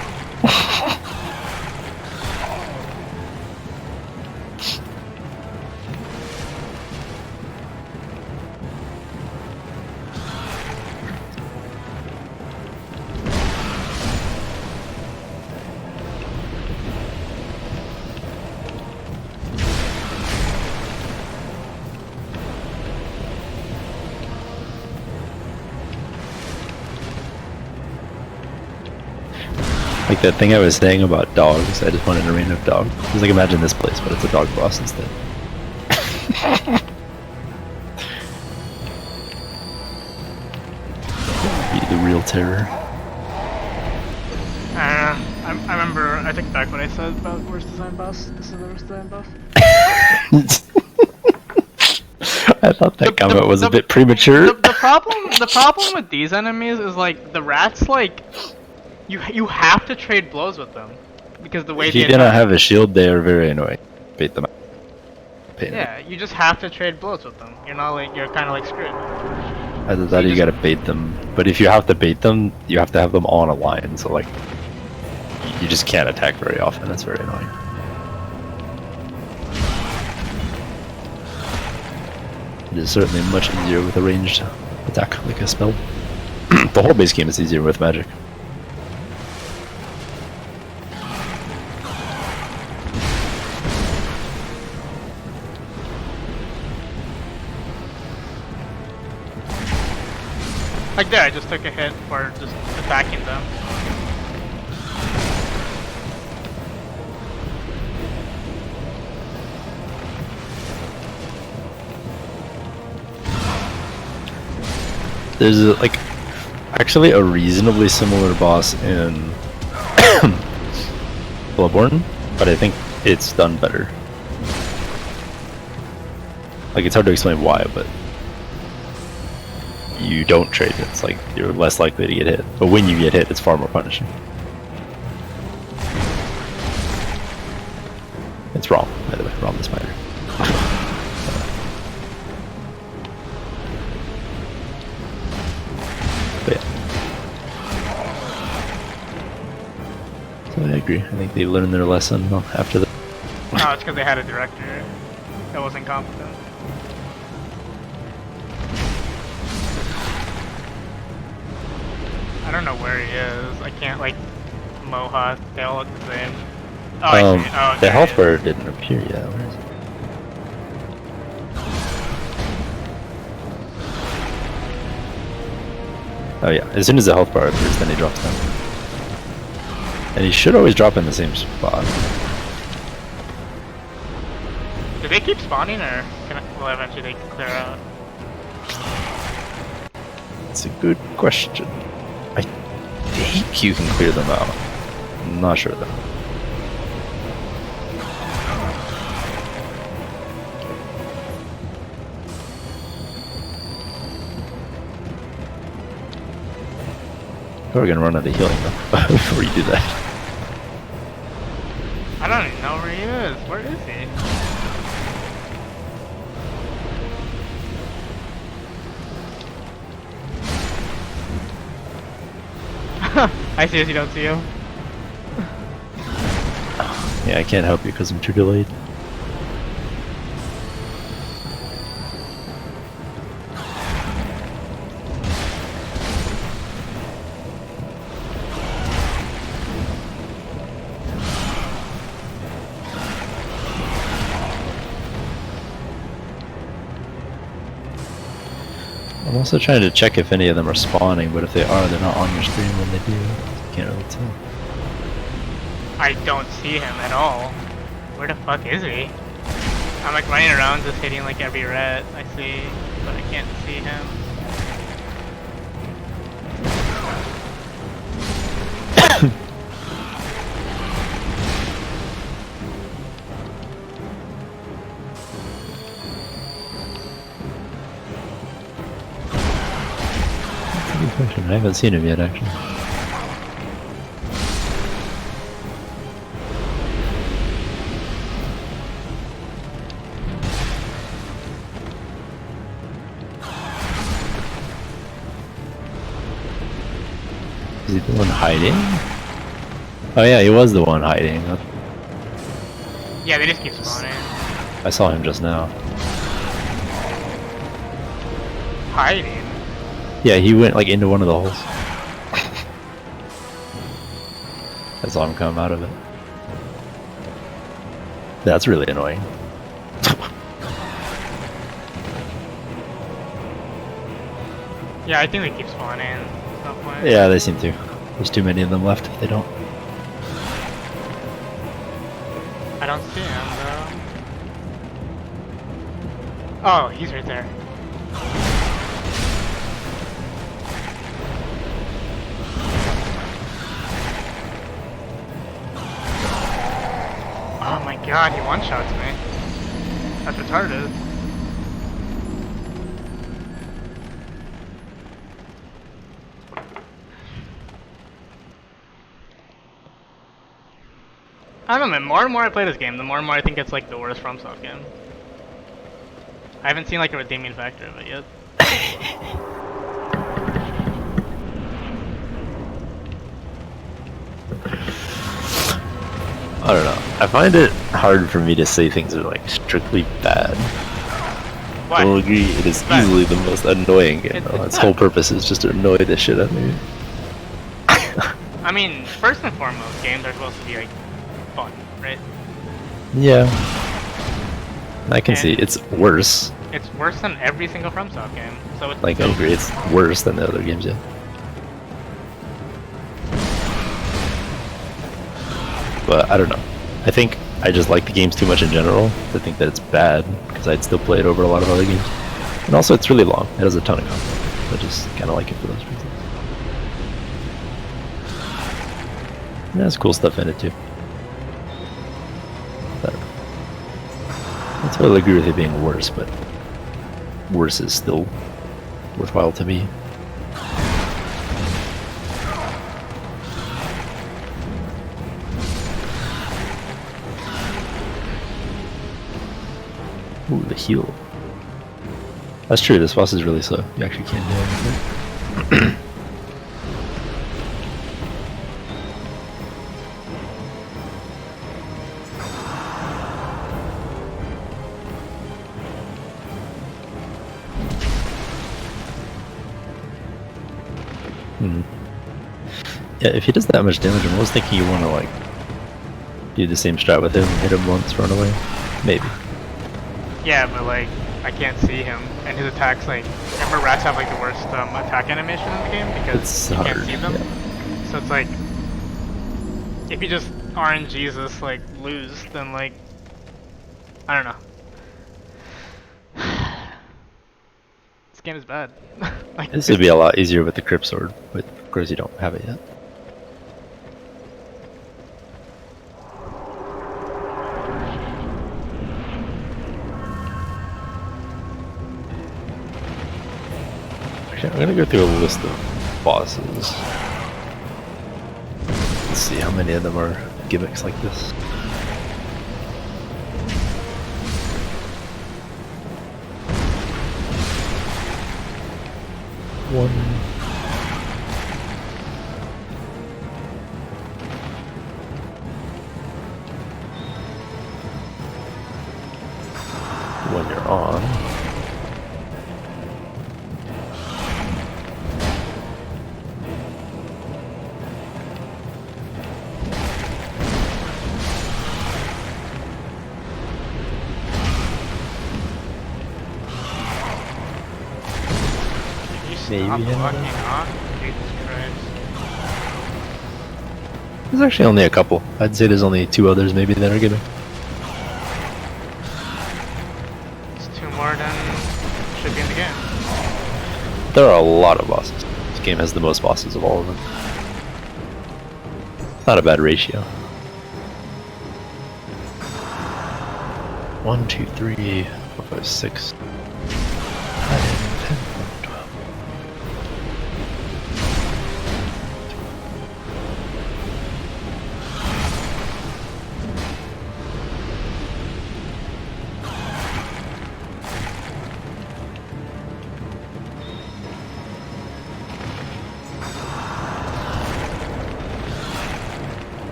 Like that thing I was saying about dogs, I just wanted a rain of dogs. It's like imagine this place, but it's a dog boss instead. Be the real terror. I remember I take back what I said about worst design boss. This is the worst design boss. I thought that comment was a bit premature. The problem with these enemies is like the rats, like you have to trade blows with them because the way If they you didn't attack. have a shield, they are very annoying. Bait them out. Pain. Yeah, you just have to trade blows with them. You're not like you're kind of like screwed. Either that or you gotta bait them. But if you have to bait them, you have to have them on a line, so like you just can't attack very often. That's very annoying. It is certainly much easier with a ranged attack like a spell. The whole base game is easier with magic. Like there, I just took a hit for just attacking them. There's like actually a reasonably similar boss in Bloodborne, but I think it's done better. Like it's hard to explain why, but you don't trade. It's like you're less likely to get hit, but when you get hit, it's far more punishing. It's wrong, by the way. Wrong the spider. But yeah. So I agree. I think they learned their lesson after the. No, it's because they had a director that wasn't competent. I don't know where he is. I can't like Moha. They all look the same. Oh, I see. Oh, the there health he is. bar didn't appear yet. Where is it? Oh yeah, as soon as the health bar appears, then he drops down. And he should always drop in the same spot. Do they keep spawning, or will eventually they clear out? It's a good question. I think you can clear them out. I'm not sure though. We're gonna run out of healing though before you do that. I don't even know where he is. Where is he? I see as you don't see him. Yeah, I can't help you because I'm too delayed. I'm also trying to check if any of them are spawning, but if they are, they're not on your screen when they do. Can't really tell. I don't see him at all. Where the fuck is he? I'm like running around just hitting like every rat I see, but I can't see him. Good question. I haven't seen him yet, actually. Is he the one hiding? Oh yeah, he was the one hiding. Yeah, they just keep spawning. I saw him just now. Hiding? Yeah, he went like into one of the holes. I saw him come out of it. That's really annoying. Yeah, I think they keep spawning at some point. Yeah, they seem to. There's too many of them left if they don't. I don't see him though. Oh, he's right there. god, he one-shots me. That's retarded. I don't know, man. More and more I play this game, the more and more I think it's like the worst FromSoft game. I haven't seen like a redeeming factor of it yet. I don't know. I find it hard for me to say things are like strictly bad. Why? I will agree, it is Bad. easily the most annoying game. It's Its bad. whole purpose is just to annoy the shit out of me. I mean, first and foremost, games are supposed to be like fun, right? Yeah. I can And- see it's worse. It's worse than every single FromSoft game. So it's Like, I agree, it's worse than the other games, yeah. But I don't know. I think I just like the games too much in general to think that it's bad, because I'd still play it over a lot of other games. And also, it's really long. It has a ton of content. I just kind of like it for those reasons. It has cool stuff in it too. But I totally agree with it being worse, but worse is still worthwhile to me. Ooh, the heal. That's true, this boss is really slow. You actually can't do anything. Yeah, if he does that much damage, I'm always thinking you want to like do the same strat with him, hit him once, run away. Maybe. Yeah, but like, I can't see him, and his attacks, like, remember rats have like the worst attack animation in the game because It's you hard. can't see them. Yeah. So it's like, if you just RNGs this, like, lose, then like, I don't know. This game is bad. Like, This would be a lot easier with the Crypt Sword, but of course you don't have it yet. Actually, I'm gonna go through a list of bosses. Let's see how many of them are gimmicks like this. One. When you're on. you maybe stop another- fucking off? Jesus Christ. There's actually only a couple. I'd say there's only 2 others maybe that are gimmick. It's 2 more than should be in the game. There are a lot of bosses. This game has the most bosses of all of them. Not a bad ratio. 1, 2, 3, 4, 5, 6, 9, 10, 12.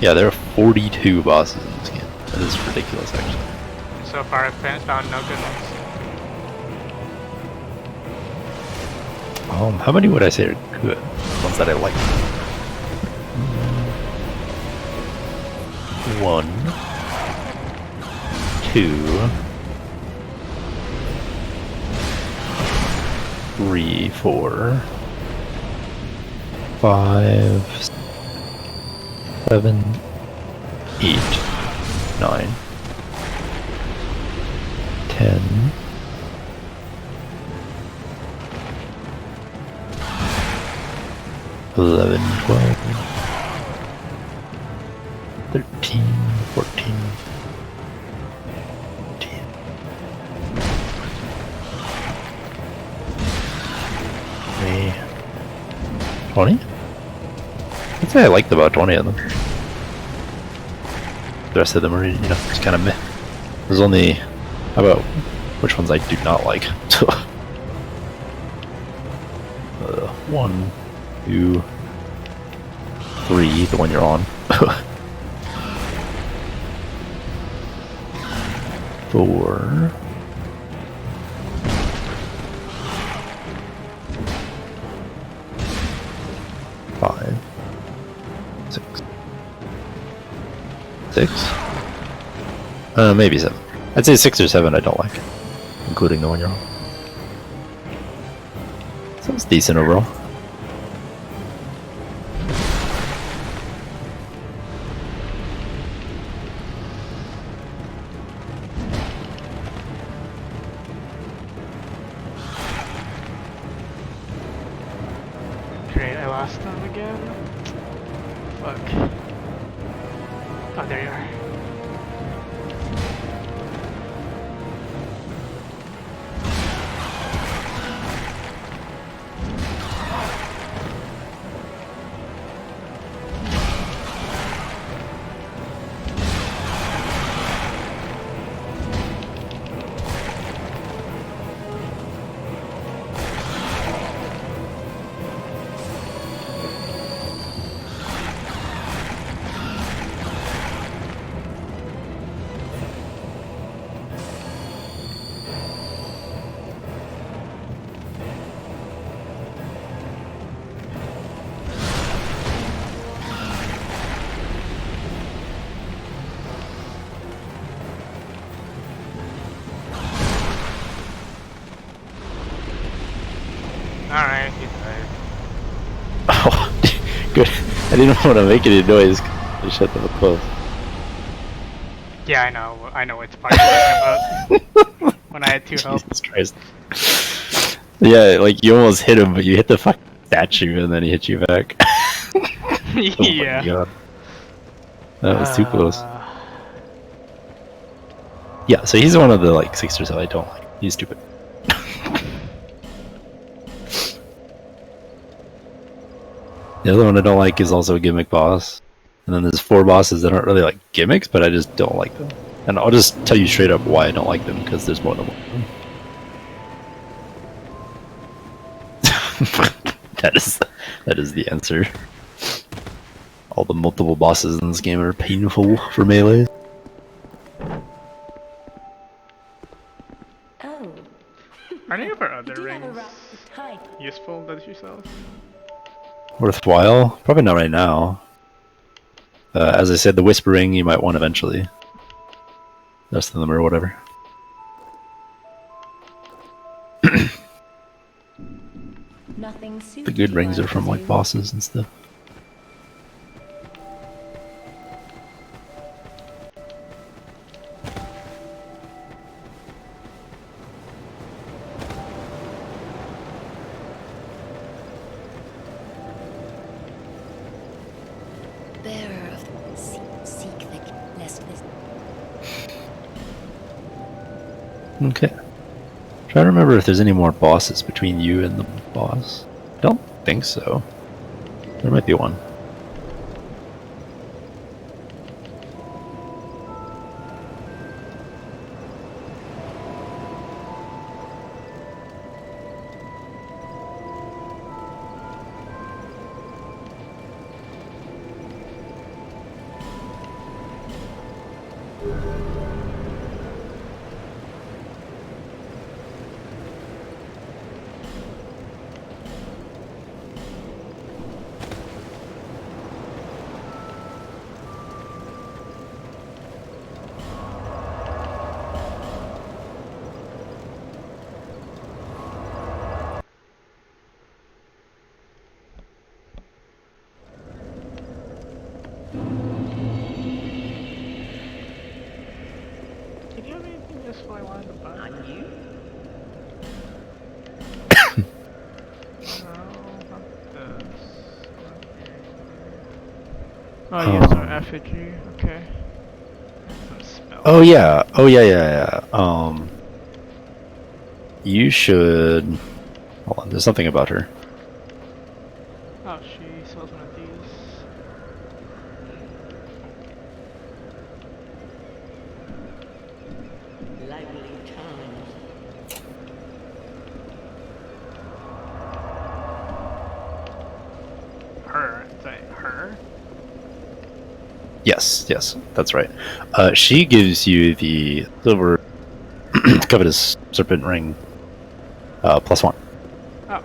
Yeah, there are 42 bosses in this game. That is ridiculous, actually. So far, I've found no good ones. How many would I say are good? Ones that I like. 1, 2, 3, 4, 5, 7, 8, 9, 10. Eleven, 12, 13, 14, 15. Maybe 20? I'd say I liked about 20 of them. The rest of them are, just kind of meh. There's only, how about which ones I do not like? 1, 2, 3, the one you're on. 4. 5, 6. 6? Maybe 7. I'd say 6 or 7 I don't like, including the one you're on. Sounds decent overall. Great, I lost them again. Fuck. Oh, there you are. Alright, he died. Oh, good. I didn't want to make any noise. I shut them close. Yeah, I know it's part talking about. When I had 2 health. Jesus Christ. Yeah, like you almost hit him, but you hit the fucking statue and then he hit you back. Oh Yeah. my God. That was too close. Yeah, so he's one of the like 6 or so I don't like. He's stupid. The other one I don't like is also a gimmick boss. And then there's 4 bosses that aren't really like gimmicks, but I just don't like them. And I'll just tell you straight up why I don't like them, because there's more than one of them. that is the answer. All the multiple bosses in this game are painful for melee. Oh. Are any of our other You do have a rings rough hide. useful that yourself? Worthwhile? Probably not right now. As I said, the Whispering you might want eventually. The rest of them or whatever. Nothing The good rings are from like bosses and stuff. Bearer of seek the lest this. Okay. Try to remember if there's any more bosses between you and the boss. Don't think so. There might be one. That's what I wanted to buy. No, not this. Oh, yes, our effigy. Okay. Some spells. Oh yeah. Oh yeah. You should. Hold on. There's something about her. Oh, she sells one of these. Lively times. Her. Is that her? Yes. That's right. She gives you the silver covetous serpent ring. +1. Oh.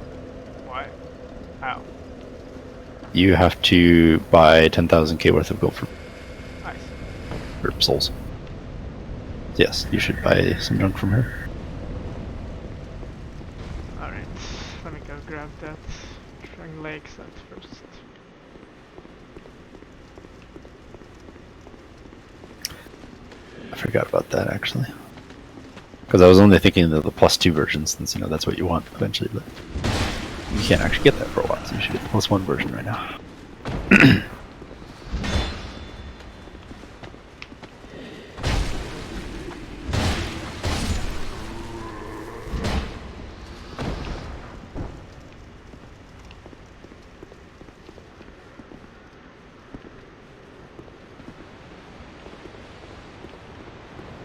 Why? How? You have to buy 10,000k worth of gold Nice. for souls. Yes, you should buy some junk from her. Alright. Let me go grab that. Shrine Lakes that's first. I forgot about that actually. Because I was only thinking of the +2 version, since that's what you want eventually, but you can't actually get that for a while, so you should get the +1 version right now.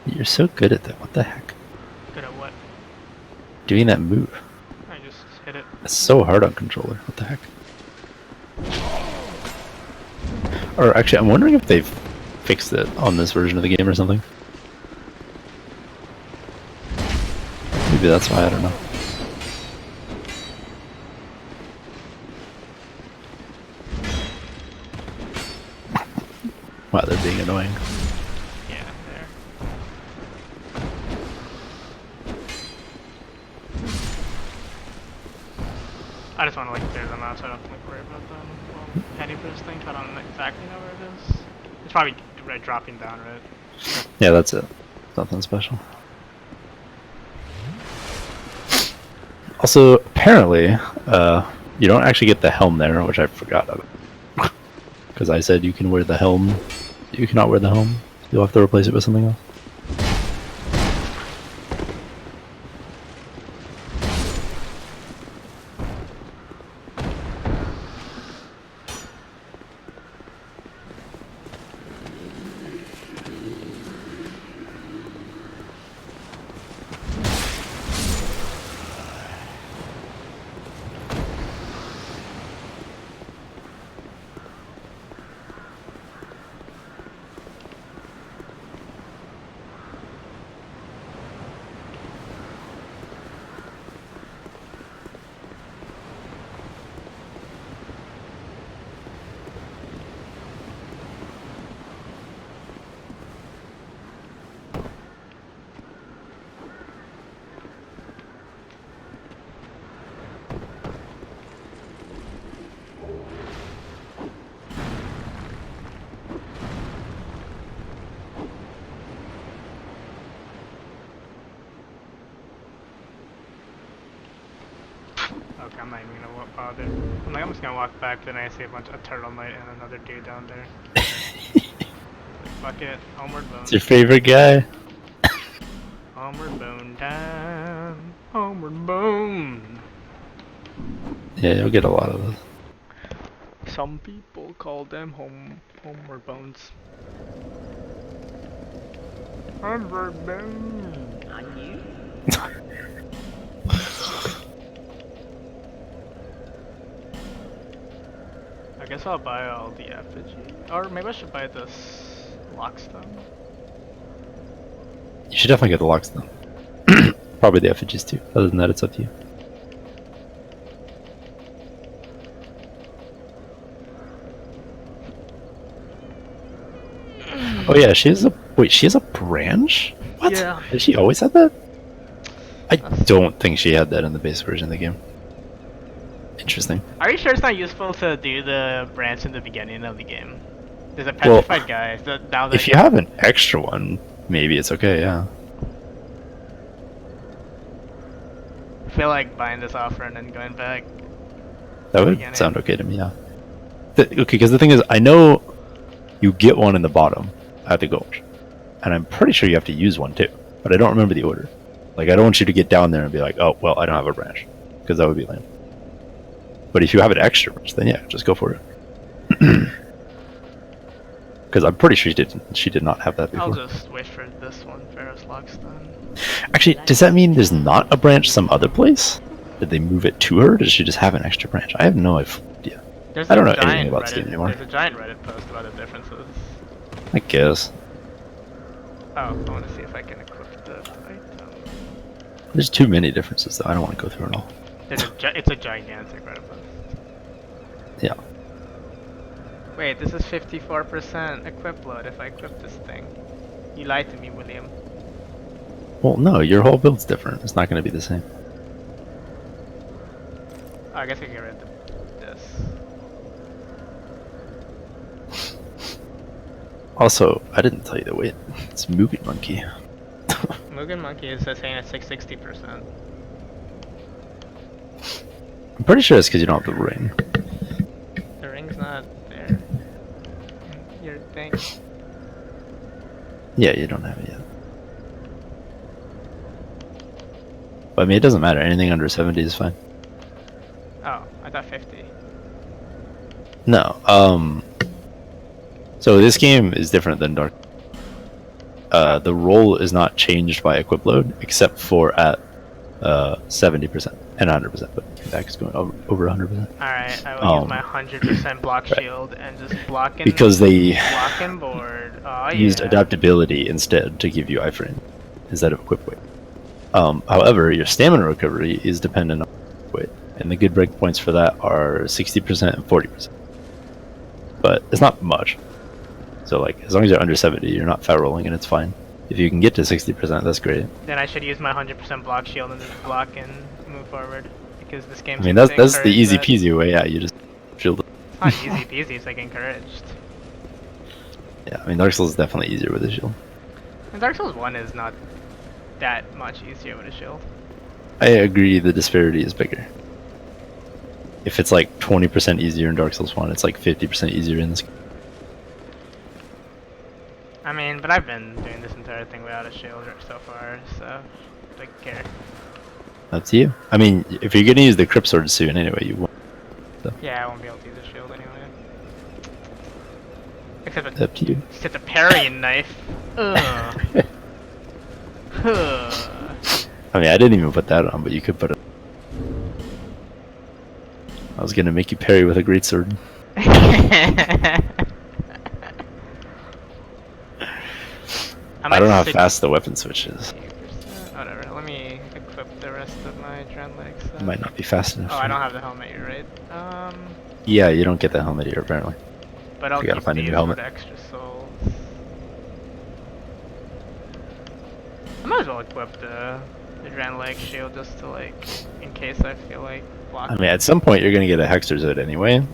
You're so good at that. What the heck? Good at what? Doing that move. I just hit it. It's so hard on controller. What the heck? Or actually, I'm wondering if they've fixed it on this version of the game or something. Maybe that's why, I don't know. Wow, they're being annoying. Yeah, there. I just want to like clear them out so I don't have to like worry about them. Well, Penny Bridge thing, I don't exactly know where it is. It's probably right dropping down, right? Yeah, that's it. Nothing special. Also, apparently, you don't actually get the helm there, which I forgot about. Because I said you can wear the helm. You cannot wear the helm. You'll have to replace it with something else. Okay, I'm not even gonna bother. I'm just gonna walk back, then I see a bunch of Turtle Knight and another dude down there. Fuck it, Homeward Bone. It's your favorite guy? Homeward Bone time. Homeward Bone. Yeah, you'll get a lot of those. Some people call them Homeward Bones. Homeward Bone. I knew. I guess I'll buy all the effigy. Or maybe I should buy this Lockstone. You should definitely get the locks though. Probably the effigies too. Other than that, it's up to you. Oh yeah, she has a wait. She has a branch. What? Yeah. Has she always had that? I don't think she had that in the base version of the game. Interesting. Are you sure it's not useful to do the branch in the beginning of the game? There's a petrified guy. So now that If you have an extra one, maybe it's okay. Yeah. feel like buying this offer and then going back. That would Beginning. sound okay to me, yeah. Okay, because the thing is, I know you get one in the bottom at the Gulch, and I'm pretty sure you have to use one too, but I don't remember the order. Like, I don't want you to get down there and be like, oh, well, I don't have a branch, because that would be lame. But if you have an extra branch, then yeah, just go for it. Because I'm pretty sure she did not have that before. I'll just wait for this one, Ferris Lux, then. Actually, does that mean there's not a branch some other place? Did they move it to her, or does she just have an extra branch? I have no idea. There's I don't a know anything giant about Steam anymore. There's a giant Reddit post about the differences. I guess. Oh, I want to see if I can equip the item. There's too many differences, though. I don't want to go through it all. It's a gigantic Reddit post. Yeah. Wait, this is 54% equip load if I equip this thing. You lied to me, William. Well, no, your whole build's different. It's not going to be the same. Oh, I guess I can get rid of this. Also, I didn't tell you the weight. It's Mugen Monkey. Mugen Monkey is saying at 660%. I'm pretty sure it's because you don't have the ring. The ring's not there. Your thing. Yeah, you don't have it yet. But I mean, it doesn't matter. Anything under 70 is fine. Oh, I thought 50. No, so this game is different than Dark. The roll is not changed by equip load, except for at 70% and 100%, but that is going over 100%. Alright, I will use my 100% block shield and just block and Because they block and board. Oh, used yeah. adaptability instead to give you iframe instead of equip weight. However, your stamina recovery is dependent on weight, and the good breakpoints for that are 60% and 40%. But it's not much. So like, as long as you're under 70, you're not fat rolling and it's fine. If you can get to 60%, that's great. Then I should use my 100% block shield and just block and move forward. Because this game I mean, that's the easy peasy way. Yeah, you just shield it. It's not easy peasy, it's like encouraged. Yeah, I mean, Dark Souls is definitely easier with a shield. And Dark Souls 1 is not that much easier with a shield. I agree, the disparity is bigger. If it's like 20% easier in Dark Souls 1, it's like 50% easier in this game. I mean, but I've been doing this entire thing without a shield so far, so I don't care. Up to you. I mean, if you're gonna use the Crypt Sword soon anyway, you won't. So, Yeah, I won't be able to use a shield anyway. Except it's up to you. a parrying knife. Ugh. Ugh. I mean, I didn't even put that on, but you could put it. I was gonna make you parry with a greatsword. I don't know how fast the weapon switch is. Whatever, let me equip the rest of my Adrenalic stuff. It might not be fast enough. Oh, for I you. don't have the helmet, you're right. Yeah, you don't get the helmet here apparently. But I'll You gotta keep find a new these helmet. for the extra souls. I might as well equip the Adrenalic shield just to like, in case I feel like blocking. I mean, at some point you're gonna get a Hexer's Hood anyway,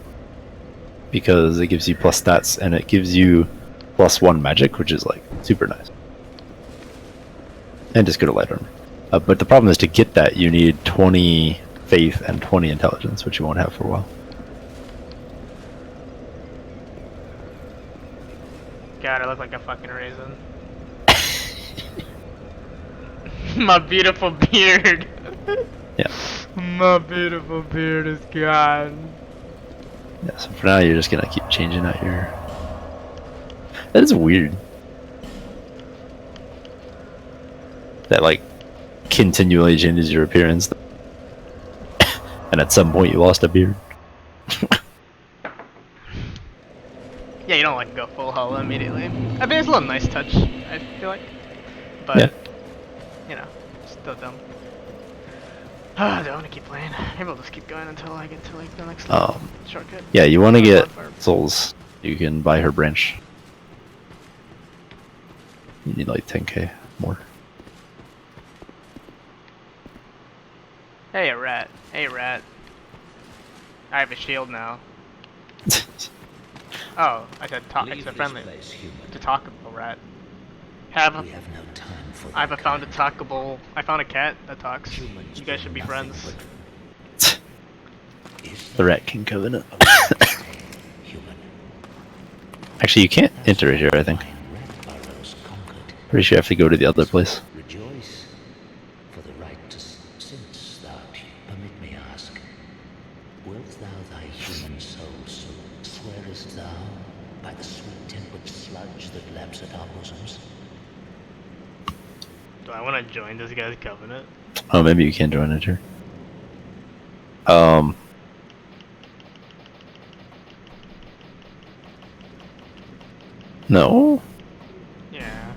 because it gives you plus stats and it gives you +1 magic, which is like super nice. And just go to light armor. But the problem is to get that you need 20 faith and 20 intelligence, which you won't have for a while. God, I look like a fucking raisin. My beautiful beard. Yeah. My beautiful beard is gone. Yeah. So for now, you're just gonna keep changing out your. That is weird. That like continually changes your appearance, and at some point you lost a beard. Yeah, you don't like go full hollow immediately. I mean, it's a little nice touch, I feel like. But, Yeah. you know, still dumb. I don't want to keep playing. Maybe I'll just keep going until I get to like the next level. Shortcut. Yeah, you want to Or get Bloodfire. souls. You can buy her branch. You need like 10k more. Hey, a rat. Hey, rat. I have a shield now. Oh, I said talk. It's Leave a this friendly. place, human. To talk about rat. Have We have no time for I that found a kind. talkable. I found a cat that talks. Humans You guys should be do nothing friends. but- Is The there Rat King Covenant. a right human? Actually, you can't enter it here, I think. Fine red burrows conquered. Pretty sure you have to go to the other place. Rejoice for the right to since thou permit me ask, wilt thou thy human soul so swearest thou by the sweet-tempered sludge that laps at our bosoms? Do I want to join this guy's covenant? Oh, maybe you can join it here. No. Yeah.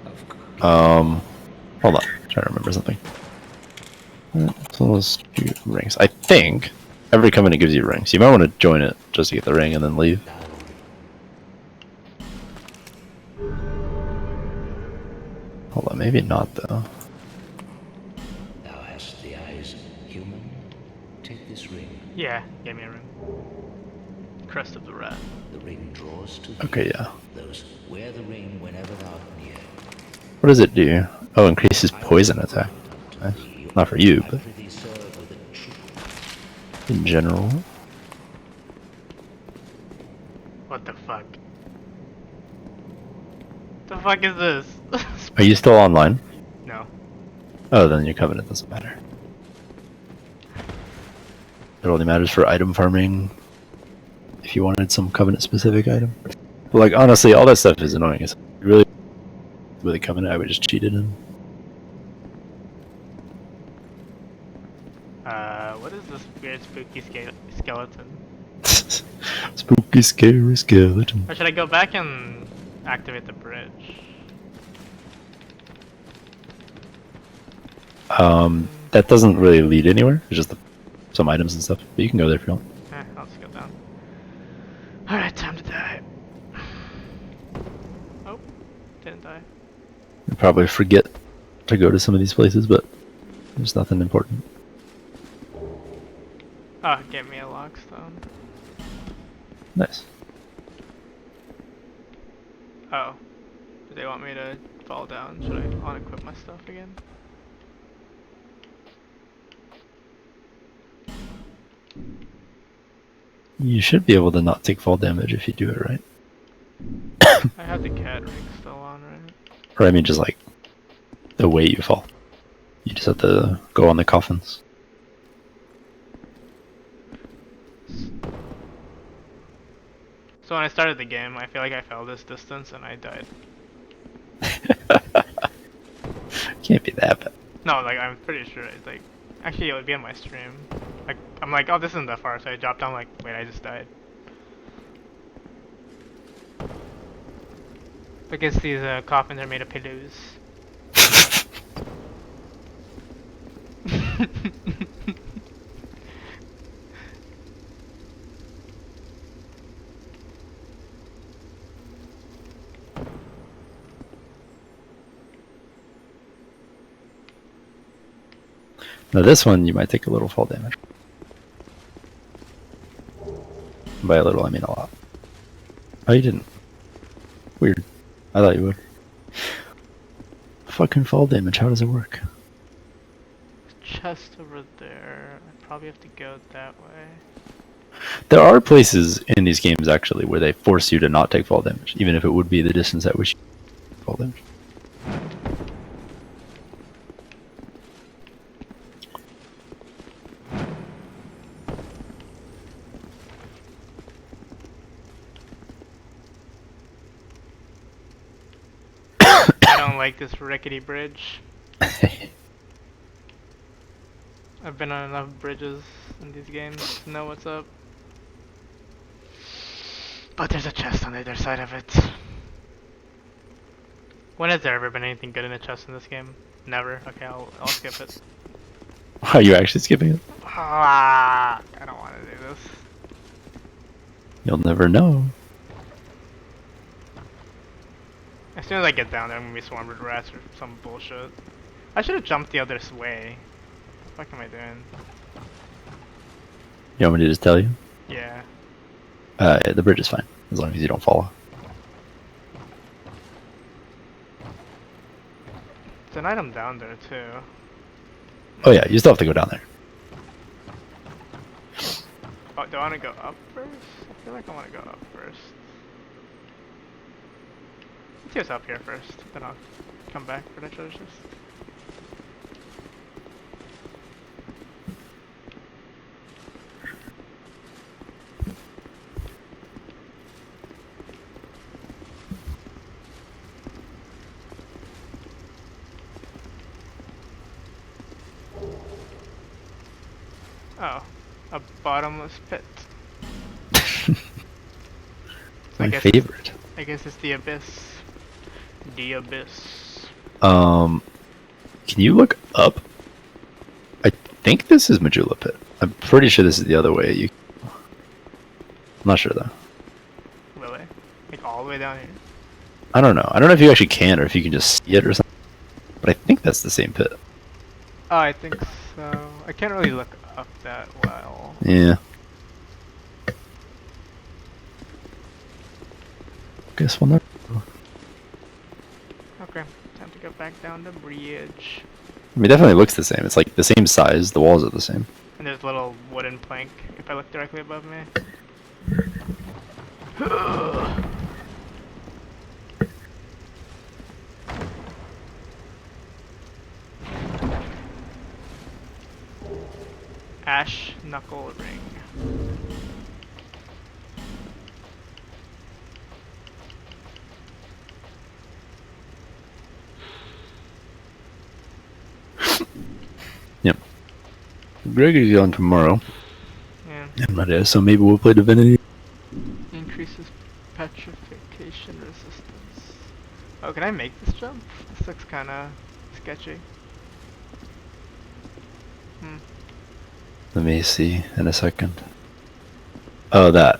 Of course. Hold on. I'm trying to remember something. So let's do rings. I think every covenant gives you rings. You might want to join it just to get the ring and then leave. Hold on, maybe not though. Thou hast the eyes human. Take this ring. Yeah. Give me a ring. Crest of the rat. The ring draws to thee. Okay, yeah. Those wear the ring whenever thou art near. What does it do? Oh, increases poison attack. Nice. Not for you, I but prithee serve with a true in general. What the fuck? The fuck is this? Are you still online? No. Oh, then your covenant doesn't matter. It only matters for item farming. If you wanted some covenant specific item. But like honestly, all that stuff is annoying. It's really with a covenant, I would just cheat it in. What is this weird spooky skeleton? Spooky, scary skeleton. Or should I go back and activate the bridge? That doesn't really lead anywhere. It's just some items and stuff. But you can go there if you want. I'll just go down. Alright, time to die. Oh, didn't die. You probably forget to go to some of these places, but there's nothing important. Oh, get me a lockstone. Nice. Oh. Do they want me to fall down? Should I unequip my stuff again? You should be able to not take fall damage if you do it right. I have the cat ring still on, right? Or I mean just like the way you fall. You just have to go on the coffins. So when I started the game, I feel like I fell this distance and I died. Can't be that bad. No, like I'm pretty sure it's like actually it would be on my stream. Like I'm like, oh, this isn't that far, so I dropped down like, wait, I just died. Because these coffins are made of pillows. Now this one you might take a little fall damage. By a little I mean a lot. Oh, you didn't. Weird. I thought you would. Fucking fall damage, how does it work? Chest over there. I probably have to go that way. There are places in these games actually where they force you to not take fall damage, even if it would be the distance at which you fall damage. I don't like this rickety bridge. I've been on enough bridges in these games to know what's up. But there's a chest on the other side of it. When has there ever been anything good in a chest in this game? Never. Okay, I'll skip it. Are you actually skipping it? Ah, I don't want to do this. You'll never know. As soon as I get down there, I'm gonna be swarmed with rats or some bullshit. I should have jumped the other way. What am I doing? You want me to just tell you? Yeah. The bridge is fine, as long as you don't fall off. an item down there too. Oh yeah, you still have to go down there. Oh, do I want to go up first? I feel like I want to go up first. Let's see what's up here first, then I'll come back for the treasures. Oh, a bottomless pit. My guess favorite. I guess it's the abyss. The abyss. Can you look up? I think this is Majula Pit. I'm pretty sure this is the other way. I'm not sure though. Really? Like all the way down here? I don't know. I don't know if you actually can or if you can just see it or something. But I think that's the same pit. Oh, I think so. I can't really look up that well. Yeah. Guess we'll never. Okay, time to go back down the bridge. I mean, it definitely looks the same. It's like the same size. The walls are the same. And there's a little wooden plank if I look directly above me. Ash Knuckle Ring. Yep. Gregory's on tomorrow. Yeah. And my dad, so maybe we'll play Divinity. Increases petrification resistance. Oh, can I make this jump? This looks kinda sketchy. Let me see in a second. Oh, that.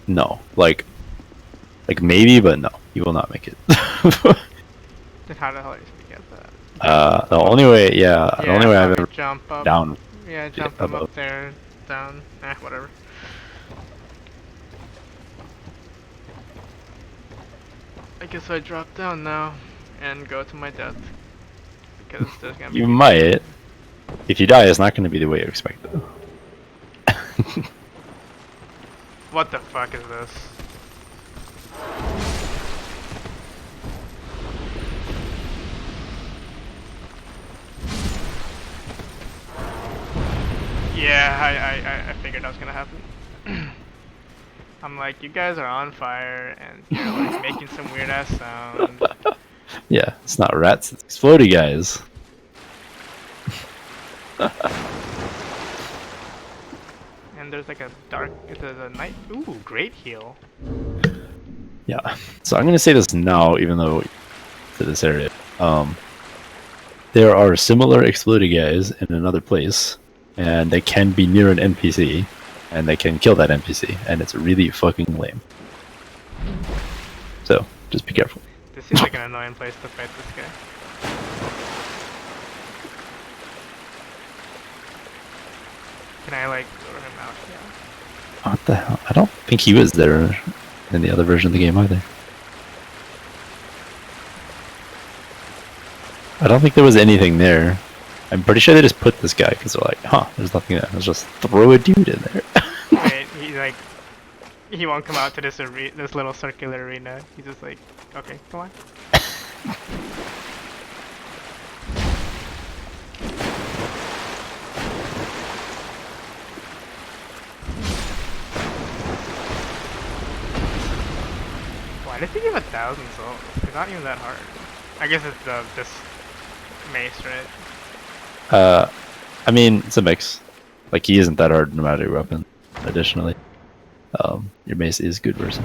No. Like maybe, but no. You will not make it. Then how the hell are you supposed to get that? The only way, yeah, the only way I've probably ever jump up. down. Yeah, jump them above. up there, down. Whatever. I guess I drop down now and go to my death because there's gonna be. You might. If you die, it's not going to be the way you expect it. What the fuck is this? Yeah, I figured that was gonna happen. I'm like, you guys are on fire and you're like making some weird ass sound. Yeah, it's not rats, it's explodey guys. And there's like a dark, there's a night. Ooh, great heal. Yeah. So I'm going to say this now, even though to this area. There are similar explodey guys in another place, and they can be near an NPC, and they can kill that NPC, and it's really fucking lame. So, just be careful. This seems like an annoying place to fight this guy. Can I like lure him out? Yeah. What the hell? I don't think he was there in the other version of the game either. I don't think there was anything there. I'm pretty sure they just put this guy because they're like, huh, there's nothing there. Let's just throw a dude in there. Wait, he won't come out to this this little circular arena. He's just like, okay, come on. Why does he give 1,000 souls? It's not even that hard. I guess it's this mace, right? I mean, it's a mix. Like, he isn't that hard no matter your weapon. Additionally, your mace is good version.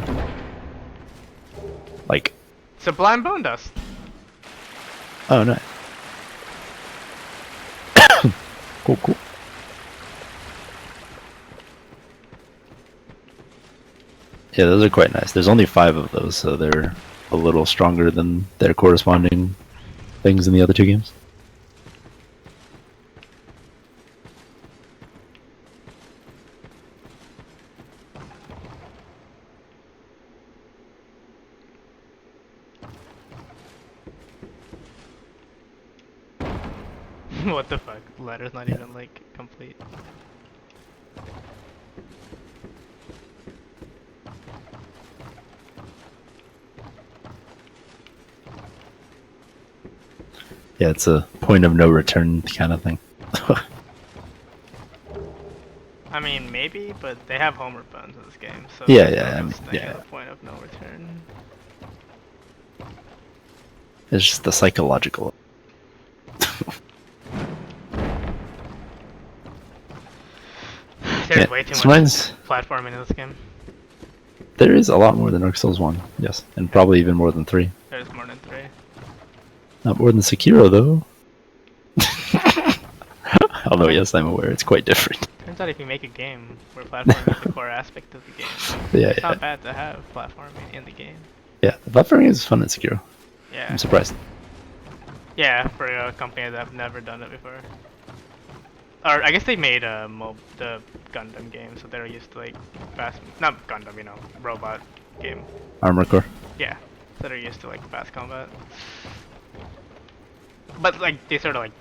Like, Sublime Bone Dust. oh, nice. Cool, cool. Yeah, those are quite nice. There's only 5 of those, so they're a little stronger than their corresponding things in the other 2 games. What the fuck? Letter's not even like complete. Yeah, it's a point of no return kind of thing. I mean, maybe, but they have Homer Bones in this game, so Yeah, it's yeah, like I a mean, thing yeah. at a point of no return. It's just the psychological. There's Yeah, way too sometimes- much platforming in this game. There is a lot more than Dark Souls 1, yes. And probably even more than 3. There's more than 3. Not more than Sekiro, though. Although, yes, I'm aware it's quite different. Turns out if you make a game where platforming is the core aspect of the game, Yeah, it's yeah. not bad to have platforming in the game. Yeah, the platforming is fun in Sekiro. Yeah. I'm surprised. Yeah, for a company that have never done it before. Or I guess they made the Gundam game, so they're used to like fast, not Gundam, you know, robot game. Armor Core. Yeah, so they're used to like fast combat. But like they sort of like,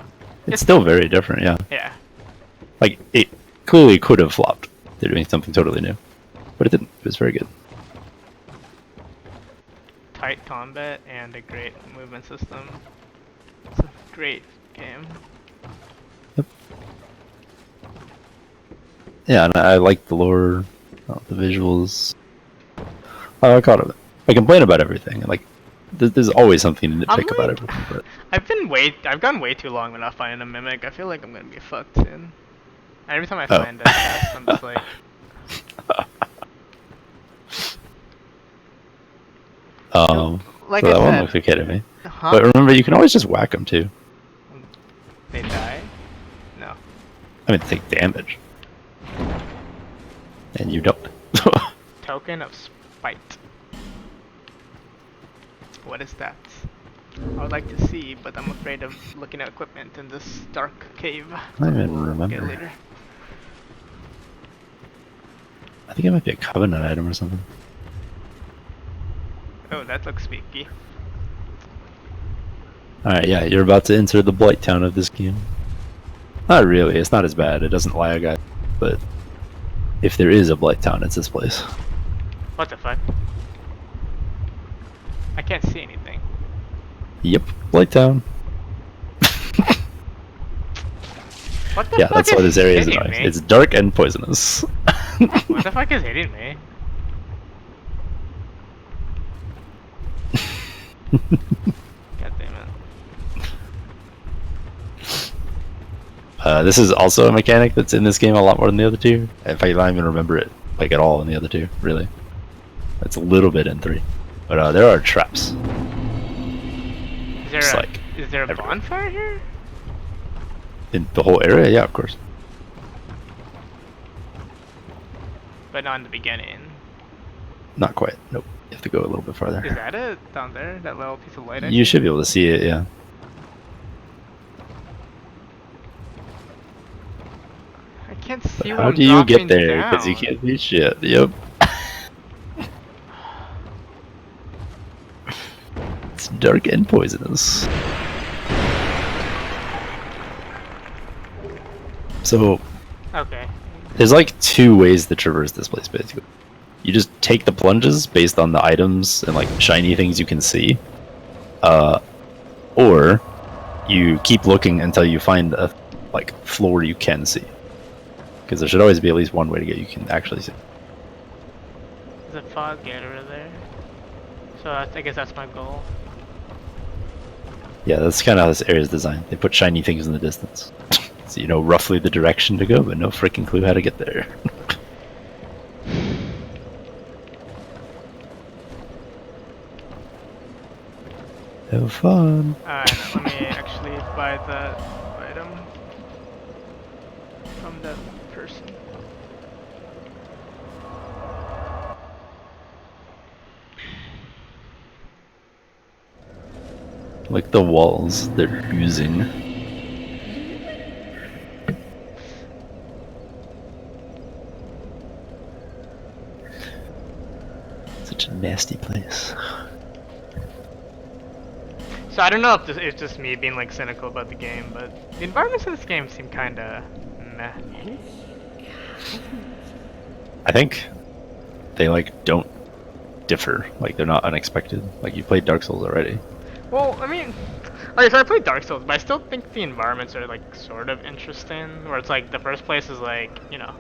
It's still very different, yeah. yeah, Like, it clearly could have flopped. They're doing something totally new. But it didn't. It was very good. tight combat and a great movement system. It's a great game. Yeah, and I like the lore, the visuals. I like all of it. I complain about everything. Like, there's always something to nitpick about like- everything. But I've gone way too long without finding a mimic. I feel like I'm gonna be fucked soon. And every time I Oh. find a test, I'm just like, like so I that one said, looks okay to me. huh? But remember, you can always just whack them too. They die? No. I mean, take damage. And you don't. Token of spite. What is that? I would like to see, but I'm afraid of looking at equipment in this dark cave. I don't even We'll remember. get later. I think it might be a Covenant item or something. Oh, that looks spooky. Alright, yeah, you're about to enter the Blight Town of this game. Not really, it's not as bad. It doesn't lag, but if there is a Blight Town, it's this place. What the fuck? I can't see anything. Yep, Blight Town. What the Yeah, fuck that's why this area is hitting annoying. me? It's dark and poisonous. What the fuck is hitting me? God damn it. This is also a mechanic that's in this game a lot more than the other two. In fact, I don't even remember it like at all in the other two, really. It's a little bit in 3. But there are traps. Is It's there like is there a everywhere. bonfire here? In the whole area? Yeah, of course. But not in the beginning. Not quite. Nope. You have to go a little bit Is farther. that it down there? That little piece of light? I You see? should be able to see it, yeah. I can't see How where I'm do you get dropping there? Because you down. can't see shit. Yep. It's dark and poisonous. So, Okay. there's like 2 ways to traverse this place, basically. You just take the plunges based on the items and like shiny things you can see. Or you keep looking until you find a like floor you can see. Because there should always be at least one way to get you can actually see. There's a fog gate over there. So I guess that's my goal. Yeah, that's kind of how this area is designed. They put shiny things in the distance. So you know roughly the direction to go, but no freaking clue how to get there. Have fun. Alright, let me actually buy that item from that person. Like the walls they're using. Such a nasty place. So I don't know if it's just me being like cynical about the game, but the environments of this game seem kind of meh. I think they like don't differ. Like they're not unexpected. Like you played Dark Souls already. Well, I mean, okay, so I played Dark Souls, but I still think the environments are like sort of interesting. Where it's like the first place is like, you know,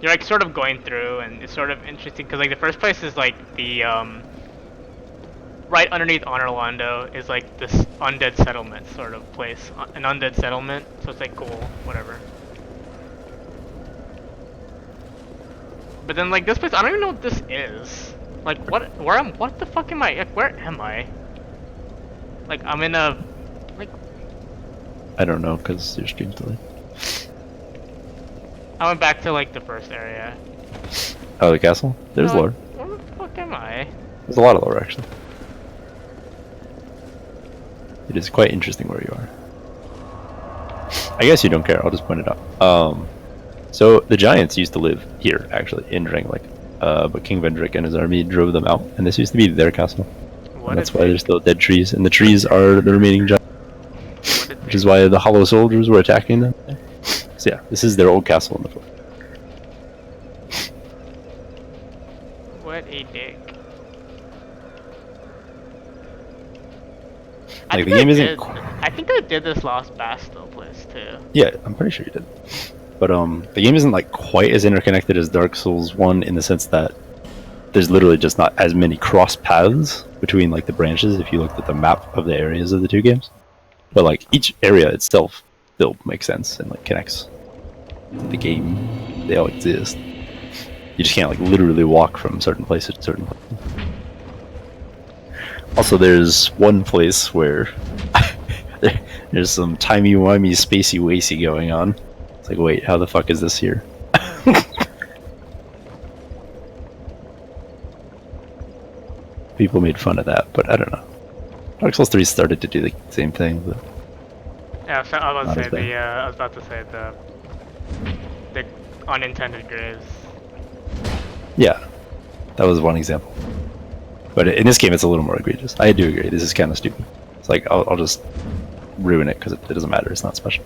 you're like sort of going through, and it's sort of interesting because like the first place is like the right underneath Honor Londo is like this undead settlement sort of place, an undead settlement. So it's like cool, whatever. But then like this place, I don't even know what this is. Like what the fuck am I? Like, where am I? Like I'm in a, like I don't know because your stream's delayed. I went back to like the first area. Oh, the castle? There's No, lore. Where the fuck am I? There's a lot of lore actually. It is quite interesting where you are. I guess you don't care. I'll just point it out. So the giants used to live here, actually, in Drangleic. But King Vendrick and his army drove them out, and this used to be their castle. What And that's did why they- there's still dead trees, and the trees are the remaining giants, what did which is why the Hollow Soldiers were attacking them. So yeah, this is their old castle in the forest. What a dick. Like, the game isn't I think I did this Lost Bastel place too. Yeah, I'm pretty sure you did. But the game isn't like quite as interconnected as Dark Souls 1 in the sense that there's literally just not as many cross paths between like the branches if you looked at the map of the areas of the two games. But like each area itself still makes sense and like connects to the game. They all exist. You just can't like literally walk from certain places to certain places. Also, there's one place where there's some timey-wimey, spacey-wacy going on. It's like, wait, how the fuck is this here? People made fun of that, but I don't know. Dark Souls 3 started to do the same thing, but Yeah, so I was Not about as to say bad. I was about to say the unintended graves. yeah, that was one example. But in this game, it's a little more egregious. I do agree. This is kind of stupid. It's like I'll just ruin it because it doesn't matter. It's not special.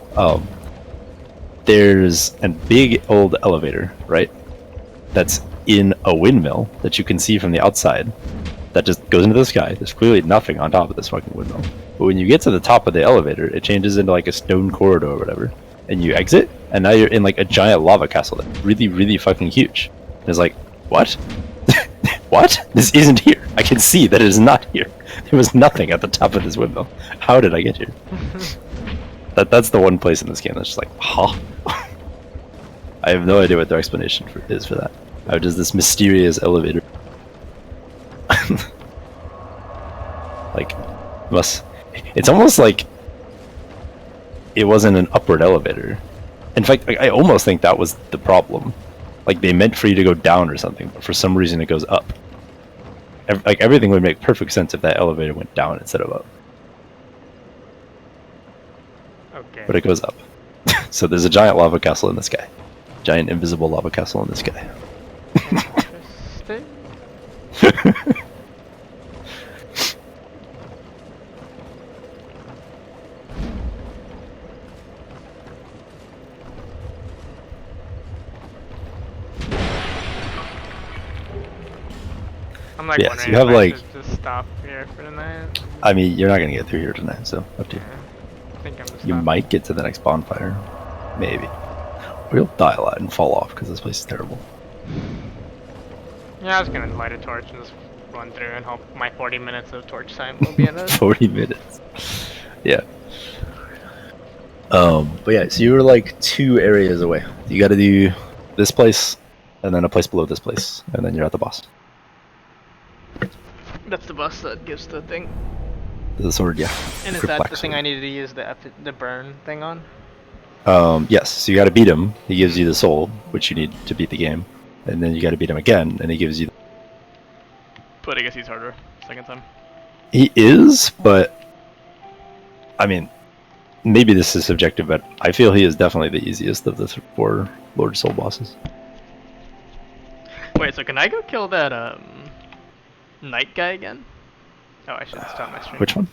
There's a big old elevator, right? That's in a windmill that you can see from the outside. That just goes into the sky. There's clearly nothing on top of this fucking windmill. But when you get to the top of the elevator, it changes into like a stone corridor or whatever, and you exit, and now you're in like a giant lava castle that's really, really fucking huge. And it's like, what? What? This isn't here. I can see that it is not here. There was nothing at the top of this windmill. How did I get here? That's the one place in this game that's just like, huh? I have no idea what their explanation is for that. How does this mysterious elevator like it's almost like it wasn't an upward elevator. In fact, I almost think that was the problem. Like they meant for you to go down or something, but for some reason it goes up. Like everything would make perfect sense if that elevator went down instead of up, Okay. but it goes up. So there's a giant lava castle in the sky, giant invisible lava castle in the sky. Interesting. I'm like Yeah, so wondering you have, if I like- should just stop here for the night. I mean, you're not gonna get through here tonight, so up to you. I think I'm just You might get to the next bonfire, maybe, or you'll die a lot and fall off because this place is terrible. Yeah, I was gonna light a torch and just run through and hope my 40 minutes of torch time will be enough. 40 minutes. Yeah. But yeah, so you were like 2 areas away. You got to do this place, and then a place below this place, and then you're at the boss. That's the bus that gives the thing. The sword, yeah. And is Quick that black the thing sword. I needed to use the burn thing on? Yes, so you got to beat him. He gives you the soul, which you need to beat the game, and then you got to beat him again, and he gives you. But I guess he's harder second time. He is, but I mean, maybe this is subjective, but I feel he is definitely the easiest of the 4 Lord Soul bosses. Wait, so can I go kill that knight guy again? Oh, I should stop my stream. Which one?